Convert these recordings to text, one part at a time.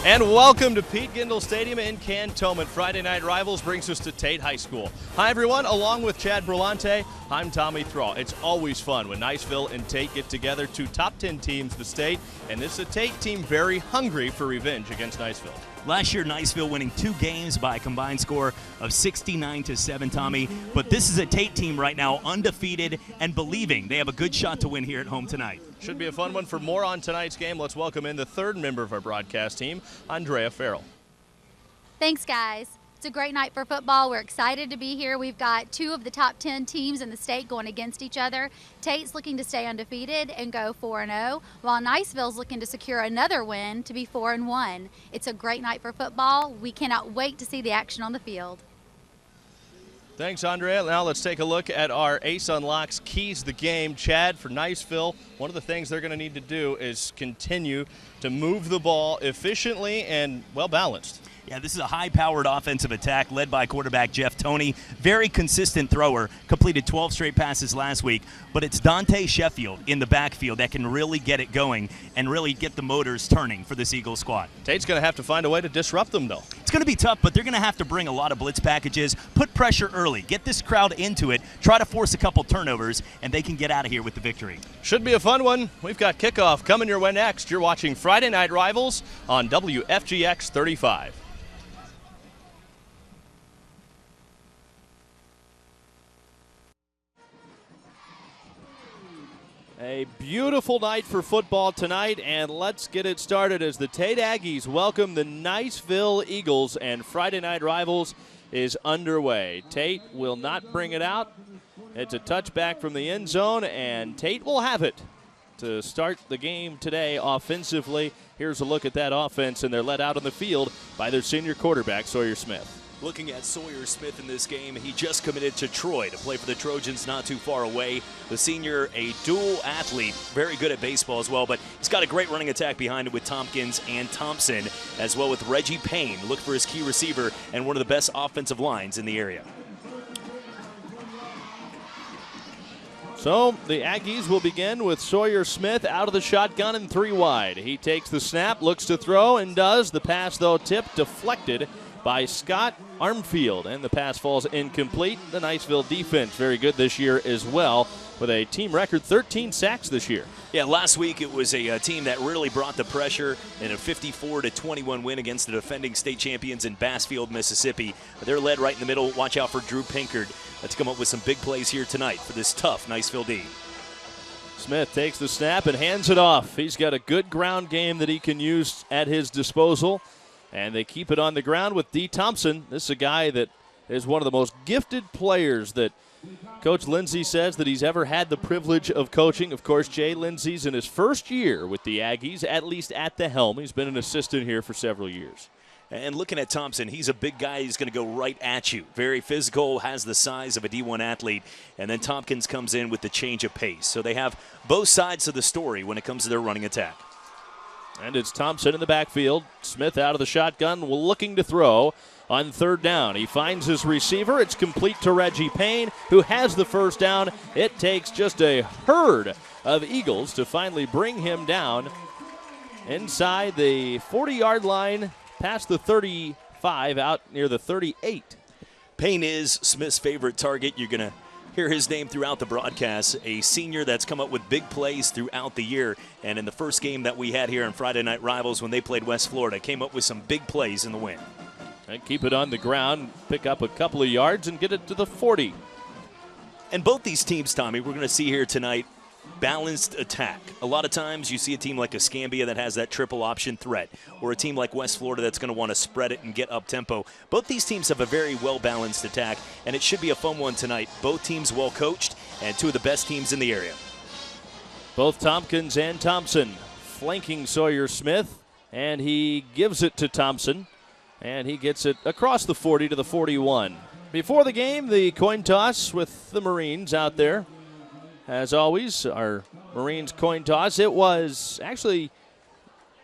And welcome to Pete Gindel Stadium in Cantonment. Friday Night Rivals brings us to Tate High School. Hi, everyone. Along with Chad Brillante, I'm Tommy Thrall. It's always fun when Niceville and Tate get together, two top 10 teams in the state, and this is a Tate team very hungry for revenge against Niceville. Last year, Niceville winning 2 games by a combined score of 69-7, Tommy. But this is a Tate team right now, undefeated and believing they have a good shot to win here at home tonight. Should be a fun one. For more on tonight's game, let's welcome in the third member of our broadcast team, Andrea Farrell. Thanks, guys. It's a great night for football. We're excited to be here. We've got 2 of the top 10 teams in the state going against each other. Tate's looking to stay undefeated and go 4-0, while Niceville's looking to secure another win to be 4-1. It's a great night for football. We cannot wait to see the action on the field. Thanks, Andrea. Now let's take a look at our Ace Unlocks keys to the game. Chad, for Niceville, one of the things they're going to need to do is continue to move the ball efficiently and well-balanced. Yeah, this is a high-powered offensive attack led by quarterback Jeff Toney. Very consistent thrower, completed 12 straight passes last week. But it's Dante Sheffield in the backfield that can really get it going and really get the motors turning for this Eagles squad. Tate's going to have to find a way to disrupt them, though. It's going to be tough, but they're going to have to bring a lot of blitz packages, put pressure early, get this crowd into it, try to force a couple turnovers, and they can get out of here with the victory. Should be a fun one. We've got Kickoff coming your way next. You're watching Friday Night Rivals on WFGX 35. A beautiful night for football tonight, and let's get it started as the Tate Aggies welcome the Niceville Eagles, and Friday Night Rivals is underway. Tate will not bring it out. It's a touchback from the end zone, and Tate will have it to start the game today offensively. Here's a look at that offense, and they're led out on the field by their senior quarterback, Sawyer Smith. Looking at Sawyer Smith in this game, he just committed to Troy to play for the Trojans not too far away. The senior, a dual athlete, very good at baseball as well, but he's got a great running attack behind him with Tompkins and Thompson, as well with Reggie Payne. Look for his key receiver and one of the best offensive lines in the area. So the Aggies will begin with Sawyer Smith out of the shotgun and 3 wide. He takes the snap, looks to throw, and does. The pass, though, tipped, deflected by Scott Armfield, and the pass falls incomplete. The Niceville defense very good this year as well, with a team record 13 sacks this year. Yeah, last week it was a team that really brought the pressure in a 54-21 win against the defending state champions in Bassfield, Mississippi. They're led right in the middle. Watch out for Drew Pinkard to come up with some big plays here tonight for this tough Niceville D. Smith takes the snap and hands it off. He's got a good ground game that he can use at his disposal. And they keep it on the ground with D. Thompson. This is a guy that is one of the most gifted players that Coach Lindsay says that he's ever had the privilege of coaching. Of course, Jay Lindsay's in his first year with the Aggies, at least at the helm. He's been an assistant here for several years. And looking at Thompson, he's a big guy. He's going to go right at you. Very physical, has the size of a D1 athlete. And then Tompkins comes in with the change of pace. So they have both sides of the story when it comes to their running attack. And it's Thompson in the backfield. Smith out of the shotgun, looking to throw on 3rd down. He finds his receiver. It's complete to Reggie Payne, who has the first down. It takes just a herd of Eagles to finally bring him down inside the 40-yard line, past the 35, out near the 38. Payne is Smith's favorite target. You're going to hear his name throughout the broadcast, a senior that's come up with big plays throughout the year. And in the first game that we had here on Friday Night Rivals when they played West Florida, came up with some big plays in the win. And keep it on the ground, pick up a couple of yards, and get it to the 40. And both these teams, Tommy, we're going to see here tonight, balanced attack. A lot of times you see a team like Escambia that has that triple option threat, or a team like West Florida that's going to want to spread it and get up tempo. Both these teams have a very well-balanced attack, and it should be a fun one tonight. Both teams well coached, and 2 of the best teams in the area. Both Tompkins and Thompson flanking Sawyer Smith, and he gives it to Thompson, and he gets it across the 40 to the 41. Before the game, the coin toss with the Marines out there. As always, our Marines coin toss. It was actually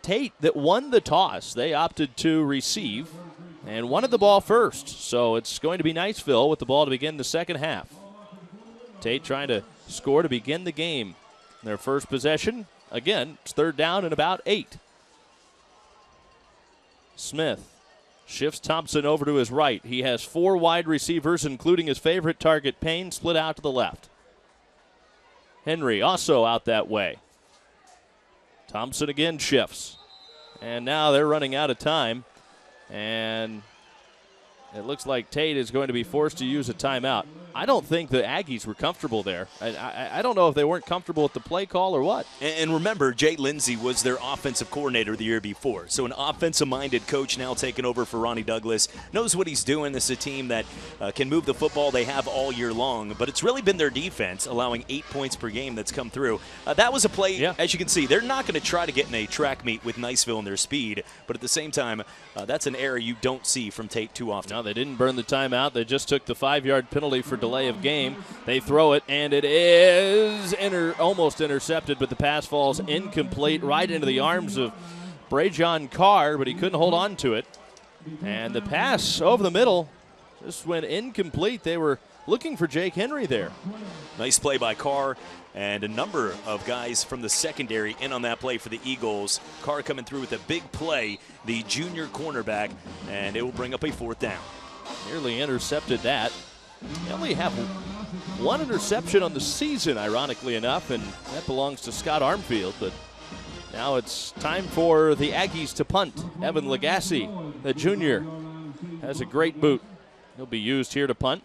Tate that won the toss. They opted to receive and wanted the ball first. So it's going to be Niceville with the ball to begin the second half. Tate trying to score to begin the game. Their first possession, again, it's 3rd down and about 8. Smith shifts Thompson over to his right. He has 4 wide receivers, including his favorite target, Payne, split out to the left. Henry also out that way. Thompson again shifts. And now they're running out of time. And it looks like Tate is going to be forced to use a timeout. I don't think the Aggies were comfortable there. I don't know if they weren't comfortable with the play call or what. And remember, Jay Lindsey was their offensive coordinator the year before. So an offensive-minded coach now taking over for Ronnie Douglas. Knows what he's doing. This is a team that can move the football they have all year long. But it's really been their defense, allowing 8 points per game that's come through. That was a play, as you can see, they're not going to try to get in a track meet with Niceville and their speed. But at the same time, that's an error you don't see from Tate too often. No, they didn't burn the timeout. They just took the 5-yard penalty for delay of game. They throw it, and it is almost intercepted, but the pass falls incomplete right into the arms of Brajon Carr, but he couldn't hold on to it. And the pass over the middle just went incomplete. They were looking for Jake Henry there. Nice play by Carr, and a number of guys from the secondary in on that play for the Eagles. Carr coming through with a big play, the junior cornerback, and it will bring up a 4th down. Nearly intercepted that. They only have 1 interception on the season, ironically enough, and that belongs to Scott Armfield. But now it's time for the Aggies to punt. Evan Lagasse, the junior, has a great boot. He'll be used here to punt.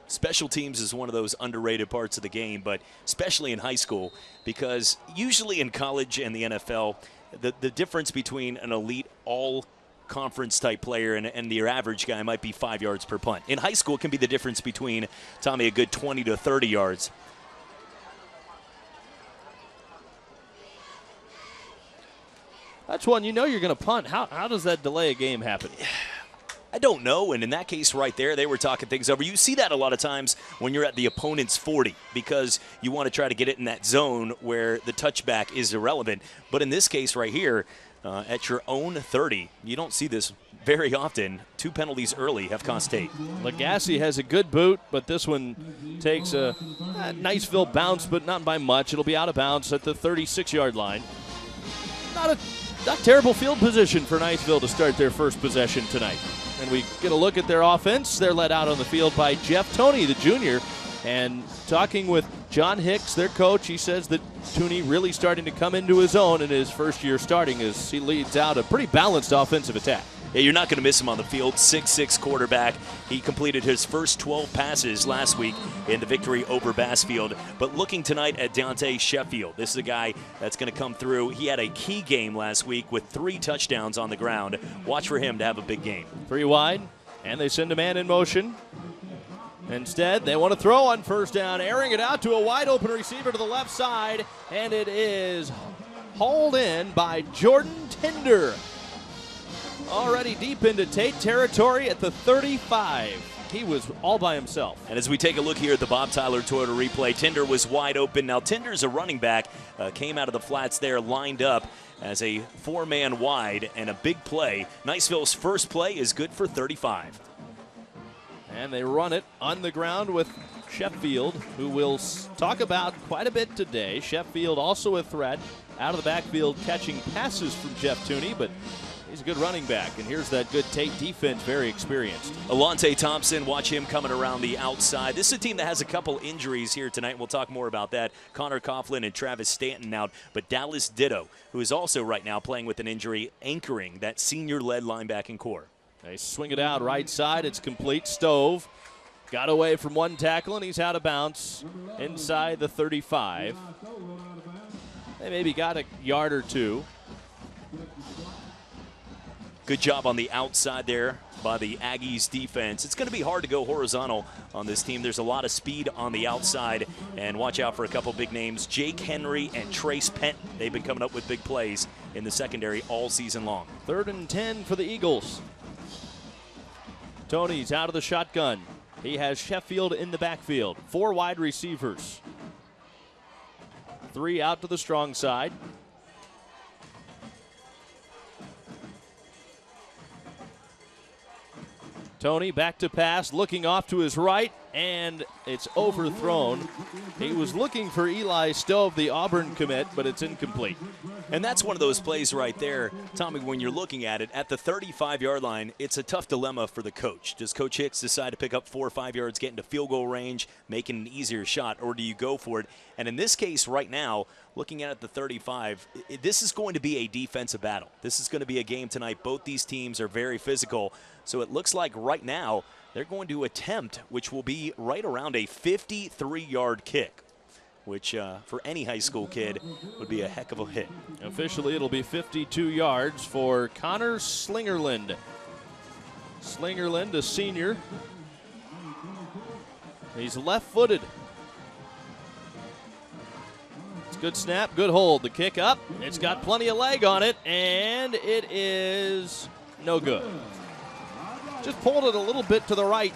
Special teams is one of those underrated parts of the game, but especially in high school, because usually in college and the NFL, the difference between an elite all-conference type player and your average guy might be 5 yards per punt. In high school, it can be the difference between, Tommy, a good 20 to 30 yards. That's one you know you're going to punt. How does that delay a game happen? I don't know, and in that case right there, they were talking things over. You see that a lot of times when you're at the opponent's 40 because you want to try to get it in that zone where the touchback is irrelevant. But in this case right here, at your own 30, you don't see this very often. 2 penalties early have cost Tate. Lagasse has a good boot, but this one takes a Niceville bounce, but not by much. It'll be out of bounds at the 36-yard line. Not terrible field position for Niceville to start their first possession tonight. And we get a look at their offense. They're led out on the field by Jeff Toney, the junior. And talking with John Hicks, their coach, he says that Toney really starting to come into his own in his first year starting as he leads out a pretty balanced offensive attack. Yeah, you're not going to miss him on the field. 6'6" quarterback. He completed his first 12 passes last week in the victory over Bassfield. But looking tonight at Tate Sheffield, this is a guy that's going to come through. He had a key game last week with 3 touchdowns on the ground. Watch for him to have a big game. 3 wide, and they send a man in motion. Instead, they want to throw on first down, airing it out to a wide-open receiver to the left side, and it is hauled in by Jordan Tinder. Already deep into Tate territory at the 35. He was all by himself. And as we take a look here at the Bob Tyler Toyota replay, Tinder was wide open. Now Tinder's a running back, came out of the flats there, lined up as a 4-man wide, and a big play. Niceville's first play is good for 35. And they run it on the ground with Sheffield, who we'll talk about quite a bit today. Sheffield also a threat out of the backfield, catching passes from Jeff Toney, but he's a good running back, and here's that good Tate defense, very experienced. Alontae Thompson, watch him coming around the outside. This is a team that has a couple injuries here tonight. We'll talk more about that. Connor Coughlin and Travis Stanton out, but Dallas Ditto, who is also right now playing with an injury, anchoring that senior-led linebacking core. They swing it out right side. It's complete. Stove got away from one tackle, and he's out of bounds inside the 35. They maybe got a yard or two. Good job on the outside there by the Aggies defense. It's going to be hard to go horizontal on this team. There's a lot of speed on the outside, and watch out for a couple big names. Jake Henry and Trace Penton. They've been coming up with big plays in the secondary all season long. 3rd and 10 for the Eagles. Toney's out of the shotgun. He has Sheffield in the backfield. 4 wide receivers. 3 out to the strong side. Toney back to pass, looking off to his right, and it's overthrown. He was looking for Eli Stove, the Auburn commit, but it's incomplete. And that's one of those plays right there, Tommy, when you're looking at it, at the 35-yard line, it's a tough dilemma for the coach. Does Coach Hicks decide to pick up 4 or 5 yards, get into field goal range, make it an easier shot, or do you go for it? And in this case right now, looking at it at the 35, this is going to be a defensive battle. This is going to be a game tonight. Both these teams are very physical. So it looks like right now they're going to attempt, which will be right around a 53-yard kick, which for any high school kid would be a heck of a hit. Officially, it'll be 52 yards for Connor Slingerland. Slingerland, a senior. He's left-footed. It's a good snap, good hold. The kick up. It's got plenty of leg on it, and it is no good. Just pulled it a little bit to the right.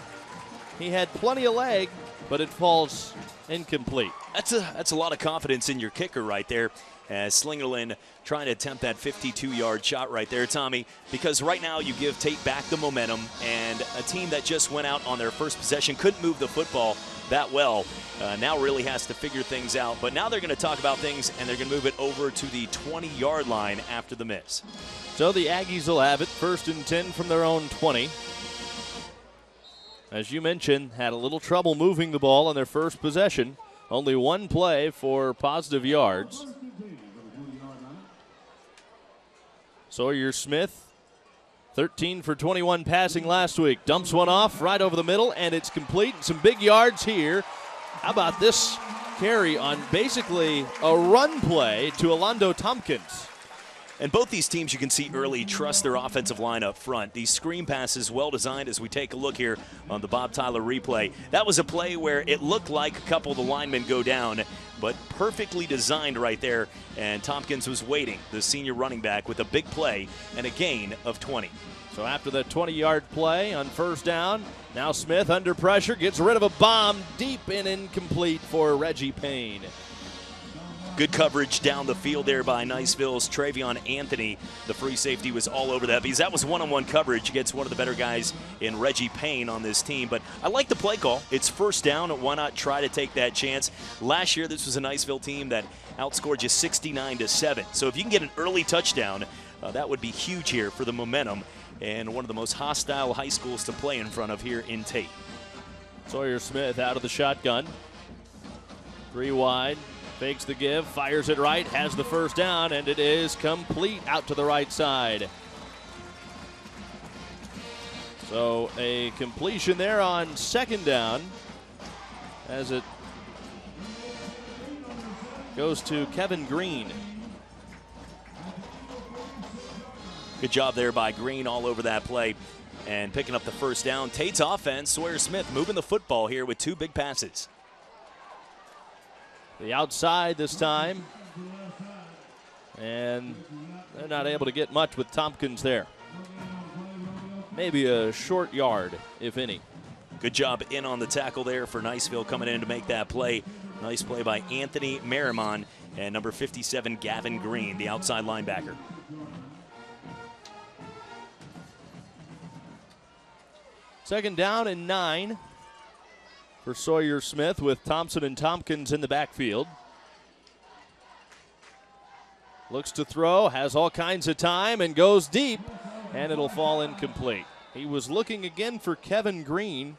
He had plenty of leg, but it falls incomplete. That's a lot of confidence in your kicker right there, as Slingerland trying to attempt that 52-yard shot right there, Tommy, because right now you give Tate back the momentum, and a team that just went out on their first possession, couldn't move the football that well, now really has to figure things out. But now they're going to talk about things, and they're going to move it over to the 20-yard line after the miss. So the Aggies will have it, 1st and 10 from their own 20. As you mentioned, had a little trouble moving the ball on their first possession. Only one play for positive yards. Sawyer Smith, 13 for 21 passing last week. Dumps one off right over the middle, and it's complete. Some big yards here. How about this carry on basically a run play to Alondo Tompkins? And both these teams, you can see early, trust their offensive line up front. These screen passes well designed as we take a look here on the Bob Tyler replay. That was a play where it looked like a couple of the linemen go down, but perfectly designed right there. And Tompkins was waiting, the senior running back, with a big play and a gain of 20. So after the 20-yard play on 1st down, now Smith under pressure, gets rid of a bomb deep and incomplete for Reggie Payne. Good coverage down the field there by Niceville's Travion Anthony. The free safety was all over that because that was one-on-one coverage against one of the better guys in Reggie Payne on this team. But I like the play call. It's 1st down. Why not try to take that chance? Last year, this was a Niceville team that outscored you 69-7. So if you can get an early touchdown, that would be huge here for the momentum and one of the most hostile high schools to play in front of here in Tate. Sawyer Smith out of the shotgun. 3 wide. Fakes the give, fires it right, has the 1st down, and it is complete out to the right side. So a completion there on 2nd down as it goes to Kevin Green. Good job there by Green all over that play and picking up the 1st down. Tate's offense, Sawyer Smith moving the football here with 2 big passes. The outside this time, and they're not able to get much with Tompkins there. Maybe a short yard, if any. Good job in on the tackle there for Niceville coming in to make that play. Nice play by Anthony Merrimon and number 57, Gavin Green, the outside linebacker. Second down and 9. For Sawyer Smith with Thompson and Tompkins in the backfield. Looks to throw, has all kinds of time, and goes deep, and it'll fall incomplete. He was looking again for Kevin Green.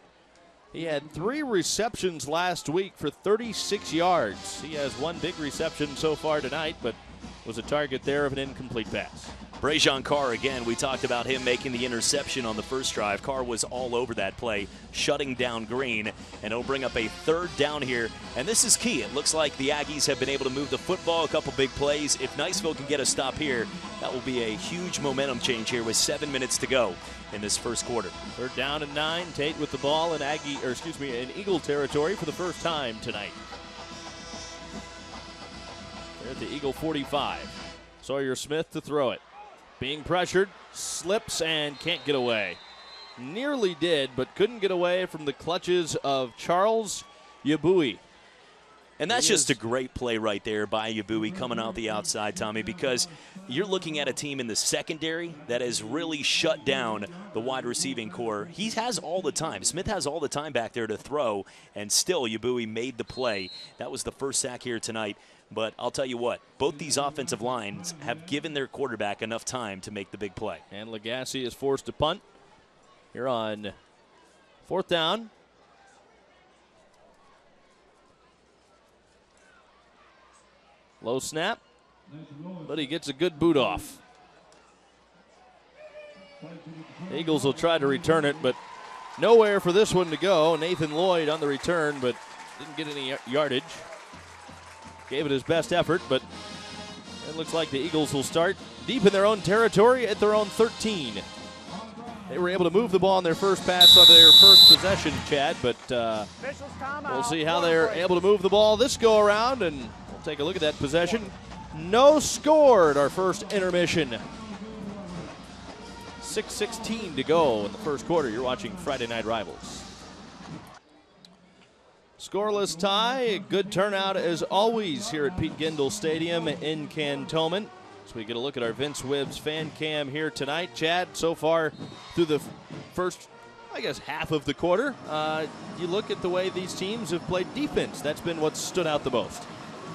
He had 3 receptions last week for 36 yards. He has 1 big reception so far tonight, but was a target there of an incomplete pass. Brajan Carr, again, we talked about him making the interception on the first drive. Carr was all over that play, shutting down Green, and it'll bring up a 3rd down here. And this is key. It looks like the Aggies have been able to move the football, a couple big plays. If Niceville can get a stop here, that will be a huge momentum change here with 7 minutes to go in this 1st quarter. 3rd down and 9. Tate with the ball in in Eagle territory for the first time tonight. They're at the Eagle 45. Sawyer Smith to throw it. Being pressured, slips and can't get away. Nearly did, but couldn't get away from the clutches of Charles Yabui. And that's just a great play right there by Yabui coming out the outside, Tommy, because you're looking at a team in the secondary that has really shut down the wide receiving core. He has all the time. Smith has all the time back there to throw, and still Yabui made the play. That was the 1st sack here tonight But I'll tell you what, both these offensive lines have given their quarterback enough time to make the big play. And Lagasse is forced to punt here on 4th down. Low snap, but he gets a good boot off. The Eagles will try to return it, but nowhere for this one to go. Nathan Lloyd on the return, but didn't get any yardage. Gave it his best effort, but it looks like the Eagles will start deep in their own territory at their own 13. They were able to move the ball on their first pass on their first possession, Chad, but we'll see how they're able to move the ball this go around, and we'll take a look at that possession. No score at our first intermission. 6:16 to go in the first quarter. You're watching Friday Night Rivals. Scoreless tie, good turnout as always here at Pete Gendel Stadium in Cantonment. So we get a look at our Vince Wibbs fan cam here tonight. Chad, so far through the first, I guess, half of the quarter, you look at the way these teams have played defense. That's been what stood out the most.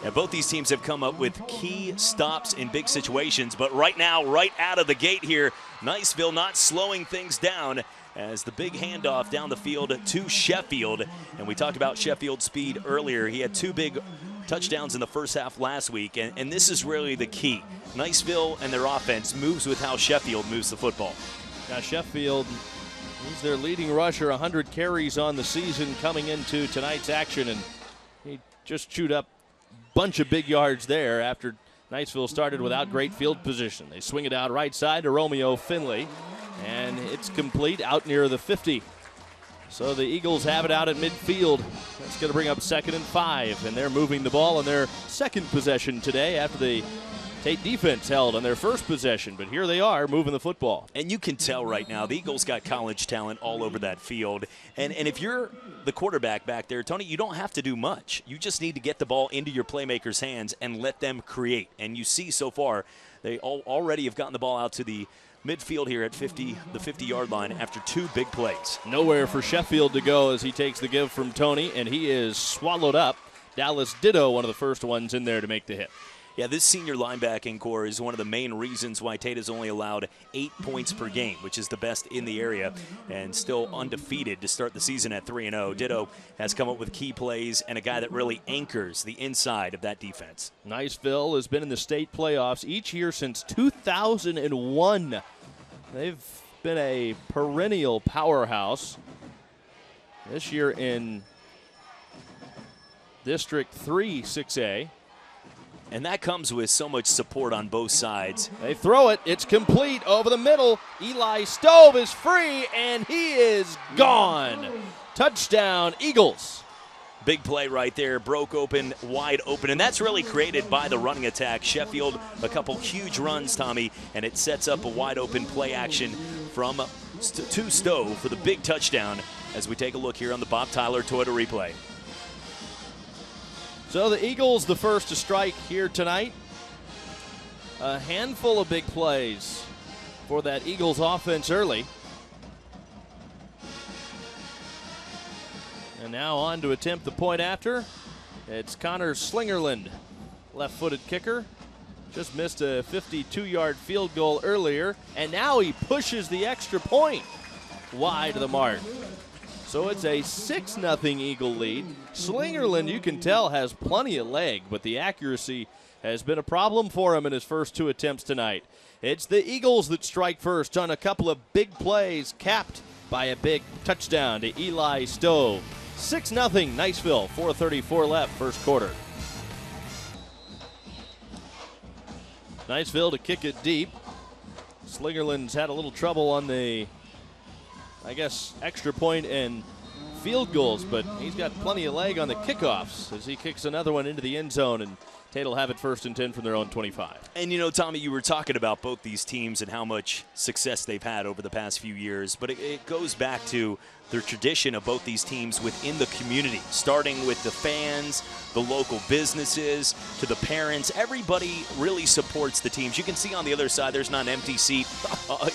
Yeah, both these teams have come up with key stops in big situations, but right now, right out of the gate here, Niceville not slowing things down as the big handoff down the field to Sheffield. And we talked about Sheffield's speed earlier. He had 2 big touchdowns in the first half last week, and this is really the key. Niceville and their offense moves with how Sheffield moves the football. Now Sheffield, he's their leading rusher, 100 carries on the season coming into tonight's action, and he just chewed up bunch of big yards there after Niceville started without great field position. They swing it out right side to Romeo Finley, and it's complete out near the 50. So the Eagles have it out at midfield. That's going to bring up 2nd and 5, and they're moving the ball on their second possession today after the Tate defense held on their first possession, but here they are moving the football. And you can tell right now the Eagles got college talent all over that field. And if you're the quarterback back there, Tony, you don't have to do much. You just need to get the ball into your playmakers' hands and let them create. And you see so far they already have gotten the ball out to the midfield here at the 50-yard line after 2 big plays. Nowhere for Sheffield to go as he takes the give from Tony, and he is swallowed up. Dallas Ditto, one of the first ones in there to make the hit. Yeah, this senior linebacking core is one of the main reasons why Tate has only allowed 8 points per game, which is the best in the area, and still undefeated to start the season at 3-0. Ditto has come up with key plays and a guy that really anchors the inside of that defense. Niceville has been in the state playoffs each year since 2001. They've been a perennial powerhouse. This year in District 3 6A. And that comes with so much support on both sides. They throw it. It's complete over the middle. Eli Stove is free, and he is gone. Touchdown, Eagles. Big play right there, broke open, wide open, and that's really created by the running attack. Sheffield, a couple huge runs, Tommy, and it sets up a wide open play action from to Stove for the big touchdown as we take a look here on the Bob Tyler Toyota replay. So the Eagles, the first to strike here tonight. A handful of big plays for that Eagles offense early. And now on to attempt the point after. It's Connor Slingerland, left-footed kicker. Just missed a 52-yard field goal earlier, and now he pushes the extra point wide of the mark. So it's a 6-0 Eagle lead. Slingerland, you can tell, has plenty of leg, but the accuracy has been a problem for him in his first 2 attempts tonight. It's the Eagles that strike first on a couple of big plays, capped by a big touchdown to Eli Stove. 6-0 Niceville, 4:34 left, first quarter. Niceville to kick it deep. Slingerland's had a little trouble on the, I guess, extra point and field goals, but he's got plenty of leg on the kickoffs as he kicks another one into the end zone, and Tate will have it 1st and 10 from their own 25. And, you know, Tommy, you were talking about both these teams and how much success they've had over the past few years, but it goes back to the tradition of both these teams within the community, starting with the fans, the local businesses, to the parents. Everybody really supports the teams. You can see on the other side there's not an empty seat.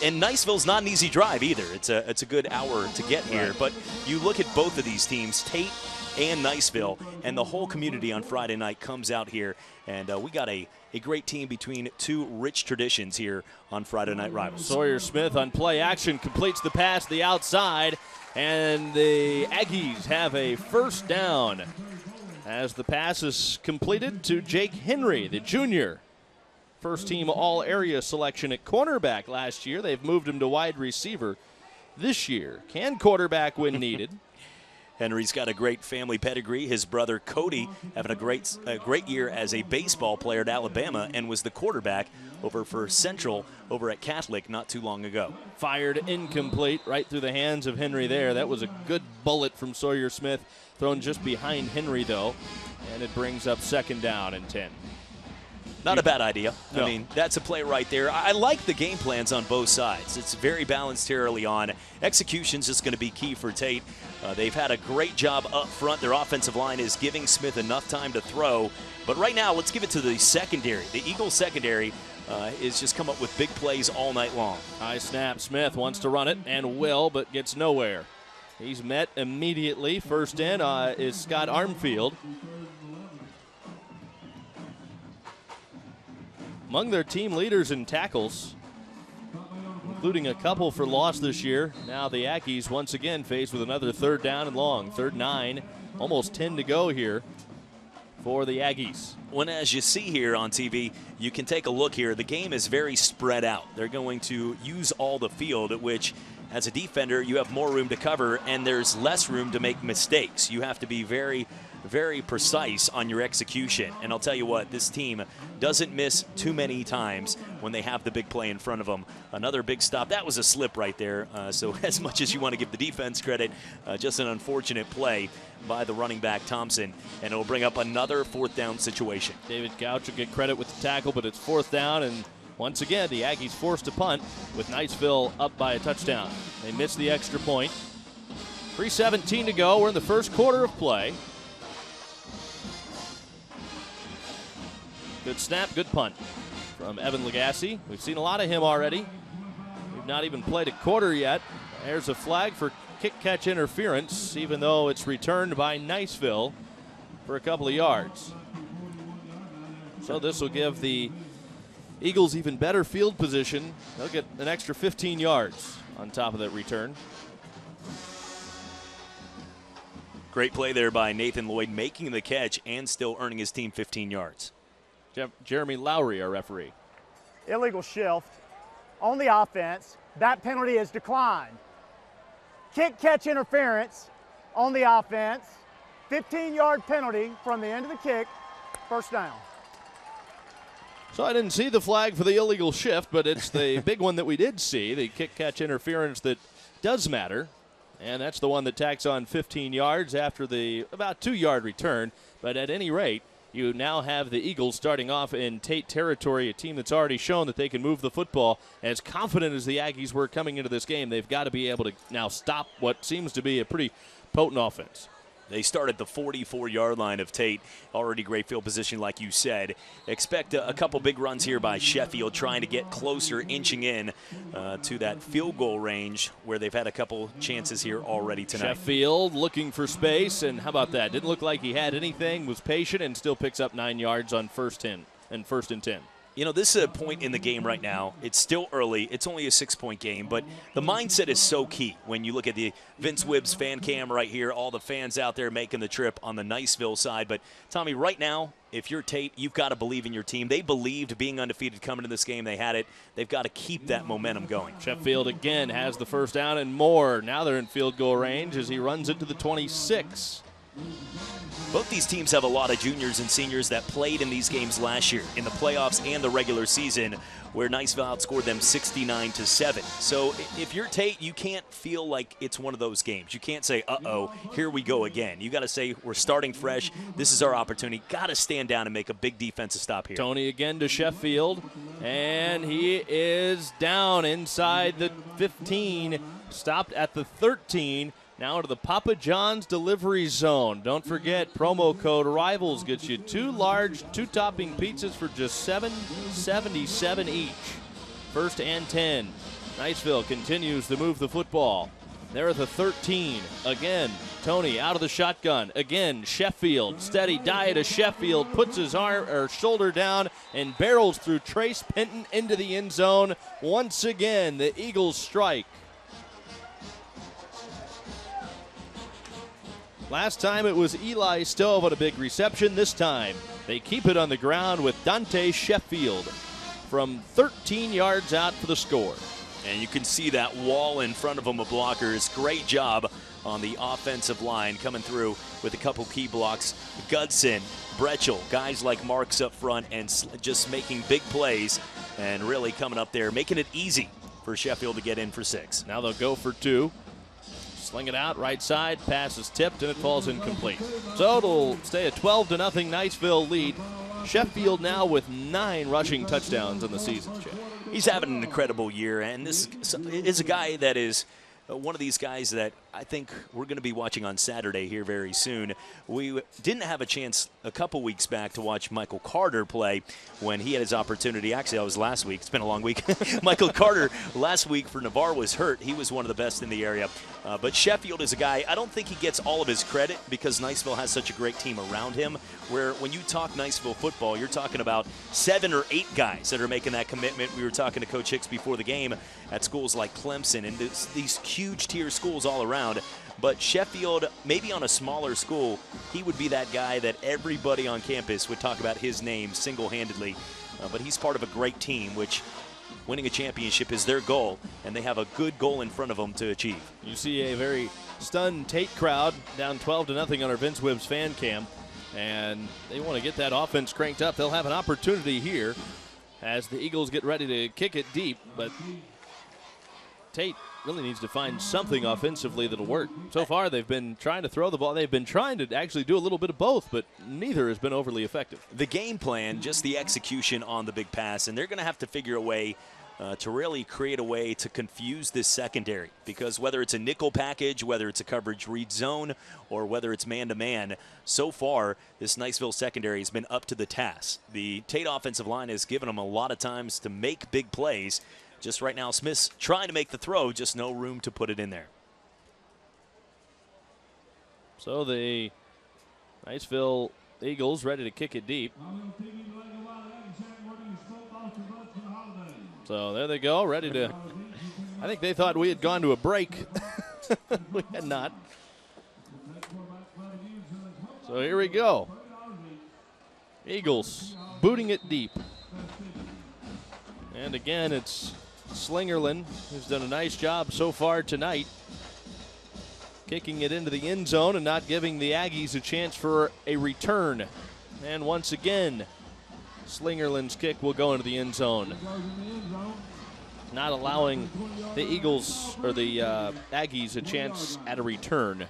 And Niceville's not an easy drive either. It's a good hour to get here. But you look at both of these teams, Tate and Niceville, and the whole community on Friday night comes out here. And we got a great team between two rich traditions here on Friday Night Rivals. Sawyer Smith on play action completes the pass to the outside, and the Aggies have a first down as the pass is completed to Jake Henry, the junior. First team all-area selection at cornerback last year. They've moved him to wide receiver this year. Can quarterback when needed? Henry's got a great family pedigree. His brother Cody having a great year as a baseball player at Alabama and was the quarterback over for Central over at Catholic not too long ago. Fired incomplete right through the hands of Henry there. That was a good bullet from Sawyer Smith, thrown just behind Henry though, and it brings up second down and 10. Not a bad idea. No. I mean, that's a play right there. I like the game plans on both sides. It's very balanced here early on. Execution's just going to be key for Tate. They've had a great job up front. Their offensive line is giving Smith enough time to throw. But right now, let's give it to the secondary. The Eagles secondary is just come up with big plays all night long. High snap. Smith wants to run it and will, but gets nowhere. He's met immediately. First in is Scott Armfield. Among their team leaders in tackles, including a couple for loss this year. Now the Aggies once again faced with another third down and long. 3rd and 9, almost 10 to go here for the Aggies. When, as you see here on TV, you can take a look here. The game is very spread out. They're going to use all the field, which as a defender, you have more room to cover, and there's less room to make mistakes. You have to be very, very precise on your execution. And I'll tell you what, this team doesn't miss too many times when they have the big play in front of them. Another big stop. That was a slip right there. So as much as you want to give the defense credit, just an unfortunate play by the running back Thompson, and it'll bring up another 4th down situation. David Couch will get credit with the tackle, but it's 4th down, and once again, the Aggies forced to punt with Niceville up by a touchdown. They missed the extra point. 3:17 to go. We're in the first quarter of play. Good snap, good punt from Evan Lagasse. We've seen a lot of him already. We've not even played a quarter yet. There's a flag for kick-catch interference, even though it's returned by Niceville for a couple of yards. So this will give the Eagles even better field position. They'll get an extra 15 yards on top of that return. Great play there by Nathan Lloyd, making the catch and still earning his team 15 yards. Jeremy Lowry, our referee. Illegal shift on the offense. That penalty is declined. Kick-catch interference on the offense. 15-yard penalty from the end of the kick. First down. So I didn't see the flag for the illegal shift, but it's the big one that we did see, the kick-catch interference that does matter. And that's the one that tacks on 15 yards after the about 2-yard return. But at any rate, you now have the Eagles starting off in Tate territory, a team that's already shown that they can move the football. As confident as the Aggies were coming into this game, they've got to be able to now stop what seems to be a pretty potent offense. They start at the 44-yard line of Tate. Already great field position, like you said. Expect a couple big runs here by Sheffield, trying to get closer, inching in to that field goal range where they've had a couple chances here already tonight. Sheffield looking for space, and how about that? Didn't look like he had anything, was patient, and still picks up 9 yards on first and 10. You know, this is a point in the game right now. It's still early. It's only a 6-point game, but the mindset is so key when you look at the Vince Wibbs fan cam right here, all the fans out there making the trip on the Niceville side. But, Tommy, right now, if you're Tate, you've got to believe in your team. They believed being undefeated coming into this game. They had it. They've got to keep that momentum going. Sheffield again has the first down and more. Now they're in field goal range as he runs it to the 26. Both these teams have a lot of juniors and seniors that played in these games last year in the playoffs and the regular season, where Niceville outscored them 69-7. So if you're Tate, you can't feel like it's one of those games. You can't say, uh-oh, here we go again. You got to say, we're starting fresh. This is our opportunity. Got to stand down and make a big defensive stop here. Tony again to Sheffield, and he is down inside the 15, stopped at the 13. Now to the Papa John's delivery zone. Don't forget, promo code RIVALS gets you 2 large, 2-topping pizzas for just $7.77 each. First and 10. Niceville continues to move the football. They're at the 13. Again, Tony out of the shotgun. Again, Sheffield. Steady diet of Sheffield. Puts his arm or shoulder down and barrels through Trace Penton into the end zone. Once again, the Eagles strike. Last time it was Eli Stove on a big reception. This time they keep it on the ground with Dante Sheffield from 13 yards out for the score. And you can see that wall in front of him of blockers. Great job on the offensive line coming through with a couple key blocks. Gudson, Bretchel, guys like Marks up front and just making big plays and really coming up there, making it easy for Sheffield to get in for 6. Now they'll go for 2. Sling it out, right side, pass is tipped, and it falls incomplete. So it'll stay a 12-0 Niceville lead. Sheffield now with 9 rushing touchdowns in the season, Chip. He's having an incredible year, and this is a guy that is one of these guys that I think we're going to be watching on Saturday here very soon. We didn't have a chance a couple weeks back to watch Michael Carter play when he had his opportunity. Actually, that was last week. It's been a long week. Michael Carter last week for Navarre was hurt. He was one of the best in the area. But Sheffield is a guy, I don't think he gets all of his credit because Niceville has such a great team around him, where when you talk Niceville football, you're talking about 7 or 8 guys that are making that commitment. We were talking to Coach Hicks before the game at schools like Clemson and these huge tier schools all around. But Sheffield, maybe on a smaller school, he would be that guy that everybody on campus would talk about his name single-handedly. But he's part of a great team, which winning a championship is their goal, and they have a good goal in front of them to achieve. You see a very stunned Tate crowd down 12-0 on our Vince Wibbs fan cam, and they want to get that offense cranked up. They'll have an opportunity here as the Eagles get ready to kick it deep, but Tate really needs to find something offensively that'll work. So far, they've been trying to throw the ball. They've been trying to actually do a little bit of both, but neither has been overly effective. The game plan, just the execution on the big pass, and they're going to have to figure a way to really create a way to confuse this secondary, because whether it's a nickel package, whether it's a coverage read zone, or whether it's man-to-man, so far this Niceville secondary has been up to the task. The Tate offensive line has given them a lot of times to make big plays. Just right now, Smith's trying to make the throw, just no room to put it in there. So the Niceville Eagles ready to kick it deep. So there they go, ready to. I think they thought we had gone to a break. We had not. So here we go. Eagles booting it deep. And again, it's Slingerland, who's done a nice job so far tonight, kicking it into the end zone and not giving the Aggies a chance for a return. And once again, Slingerland's kick will go into the end zone, not allowing the Eagles or the Aggies a chance at a return.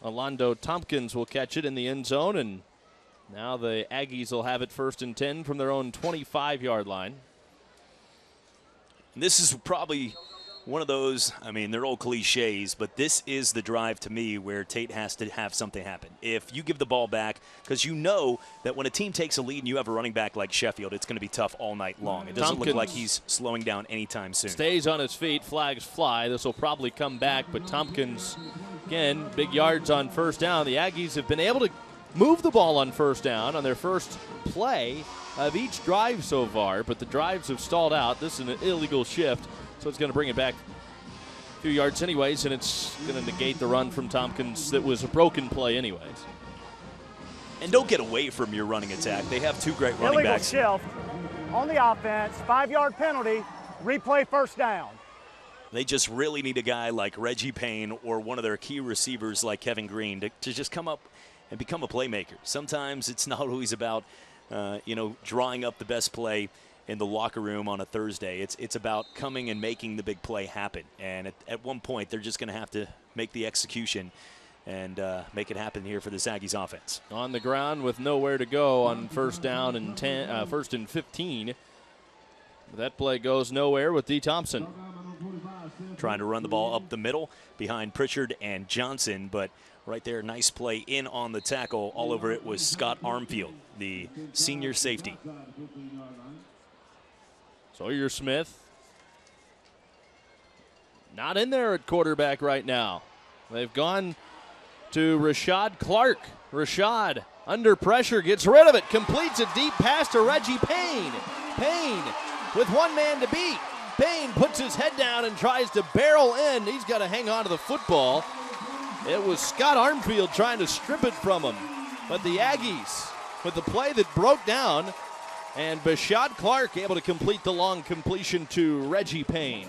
Orlando Tompkins will catch it in the end zone, and now the Aggies will have it 1st and 10 from their own 25-yard line. This is probably one of those, I mean, they're old cliches, but this is the drive to me where Tate has to have something happen. If you give the ball back, because you know that when a team takes a lead and you have a running back like Sheffield, it's going to be tough all night long. It doesn't look like he's slowing down anytime soon. Stays on his feet, flags fly. This will probably come back, but Tompkins, again, big yards on 1st down. The Aggies have been able to move the ball on 1st down on their first play of each drive so far, but the drives have stalled out. This is an illegal shift, so it's going to bring it back a few yards anyways, and it's going to negate the run from Tompkins that was a broken play anyways. And don't get away from your running attack. They have 2 great running Illegal backs. shift on the offense, 5-yard penalty, replay 1st down. They just really need a guy like Reggie Payne or one of their key receivers like Kevin Green to just come up and become a playmaker. Sometimes it's not always about, drawing up the best play in the locker room on a Thursday. It's about coming and making the big play happen. And at one point, they're just going to have to make the execution and make it happen here for the Aggies offense. On the ground with nowhere to go on 1st down and 1st and 15. That play goes nowhere with D. Thompson. Trying to run the ball up the middle behind Pritchard and Johnson, but right there, nice play in on the tackle. All over it was Scott Armfield, the senior safety. Sawyer Smith Not in there at quarterback right now. They've gone to Rashad Clark. Rashad, under pressure, gets rid of it, completes a deep pass to Reggie Payne. Payne with one man to beat. Payne puts his head down and tries to barrel in. He's got to hang on to the football. It was Scott Armfield trying to strip it from him. But the Aggies, with the play that broke down, and Bashad Clark able to complete the long completion to Reggie Payne.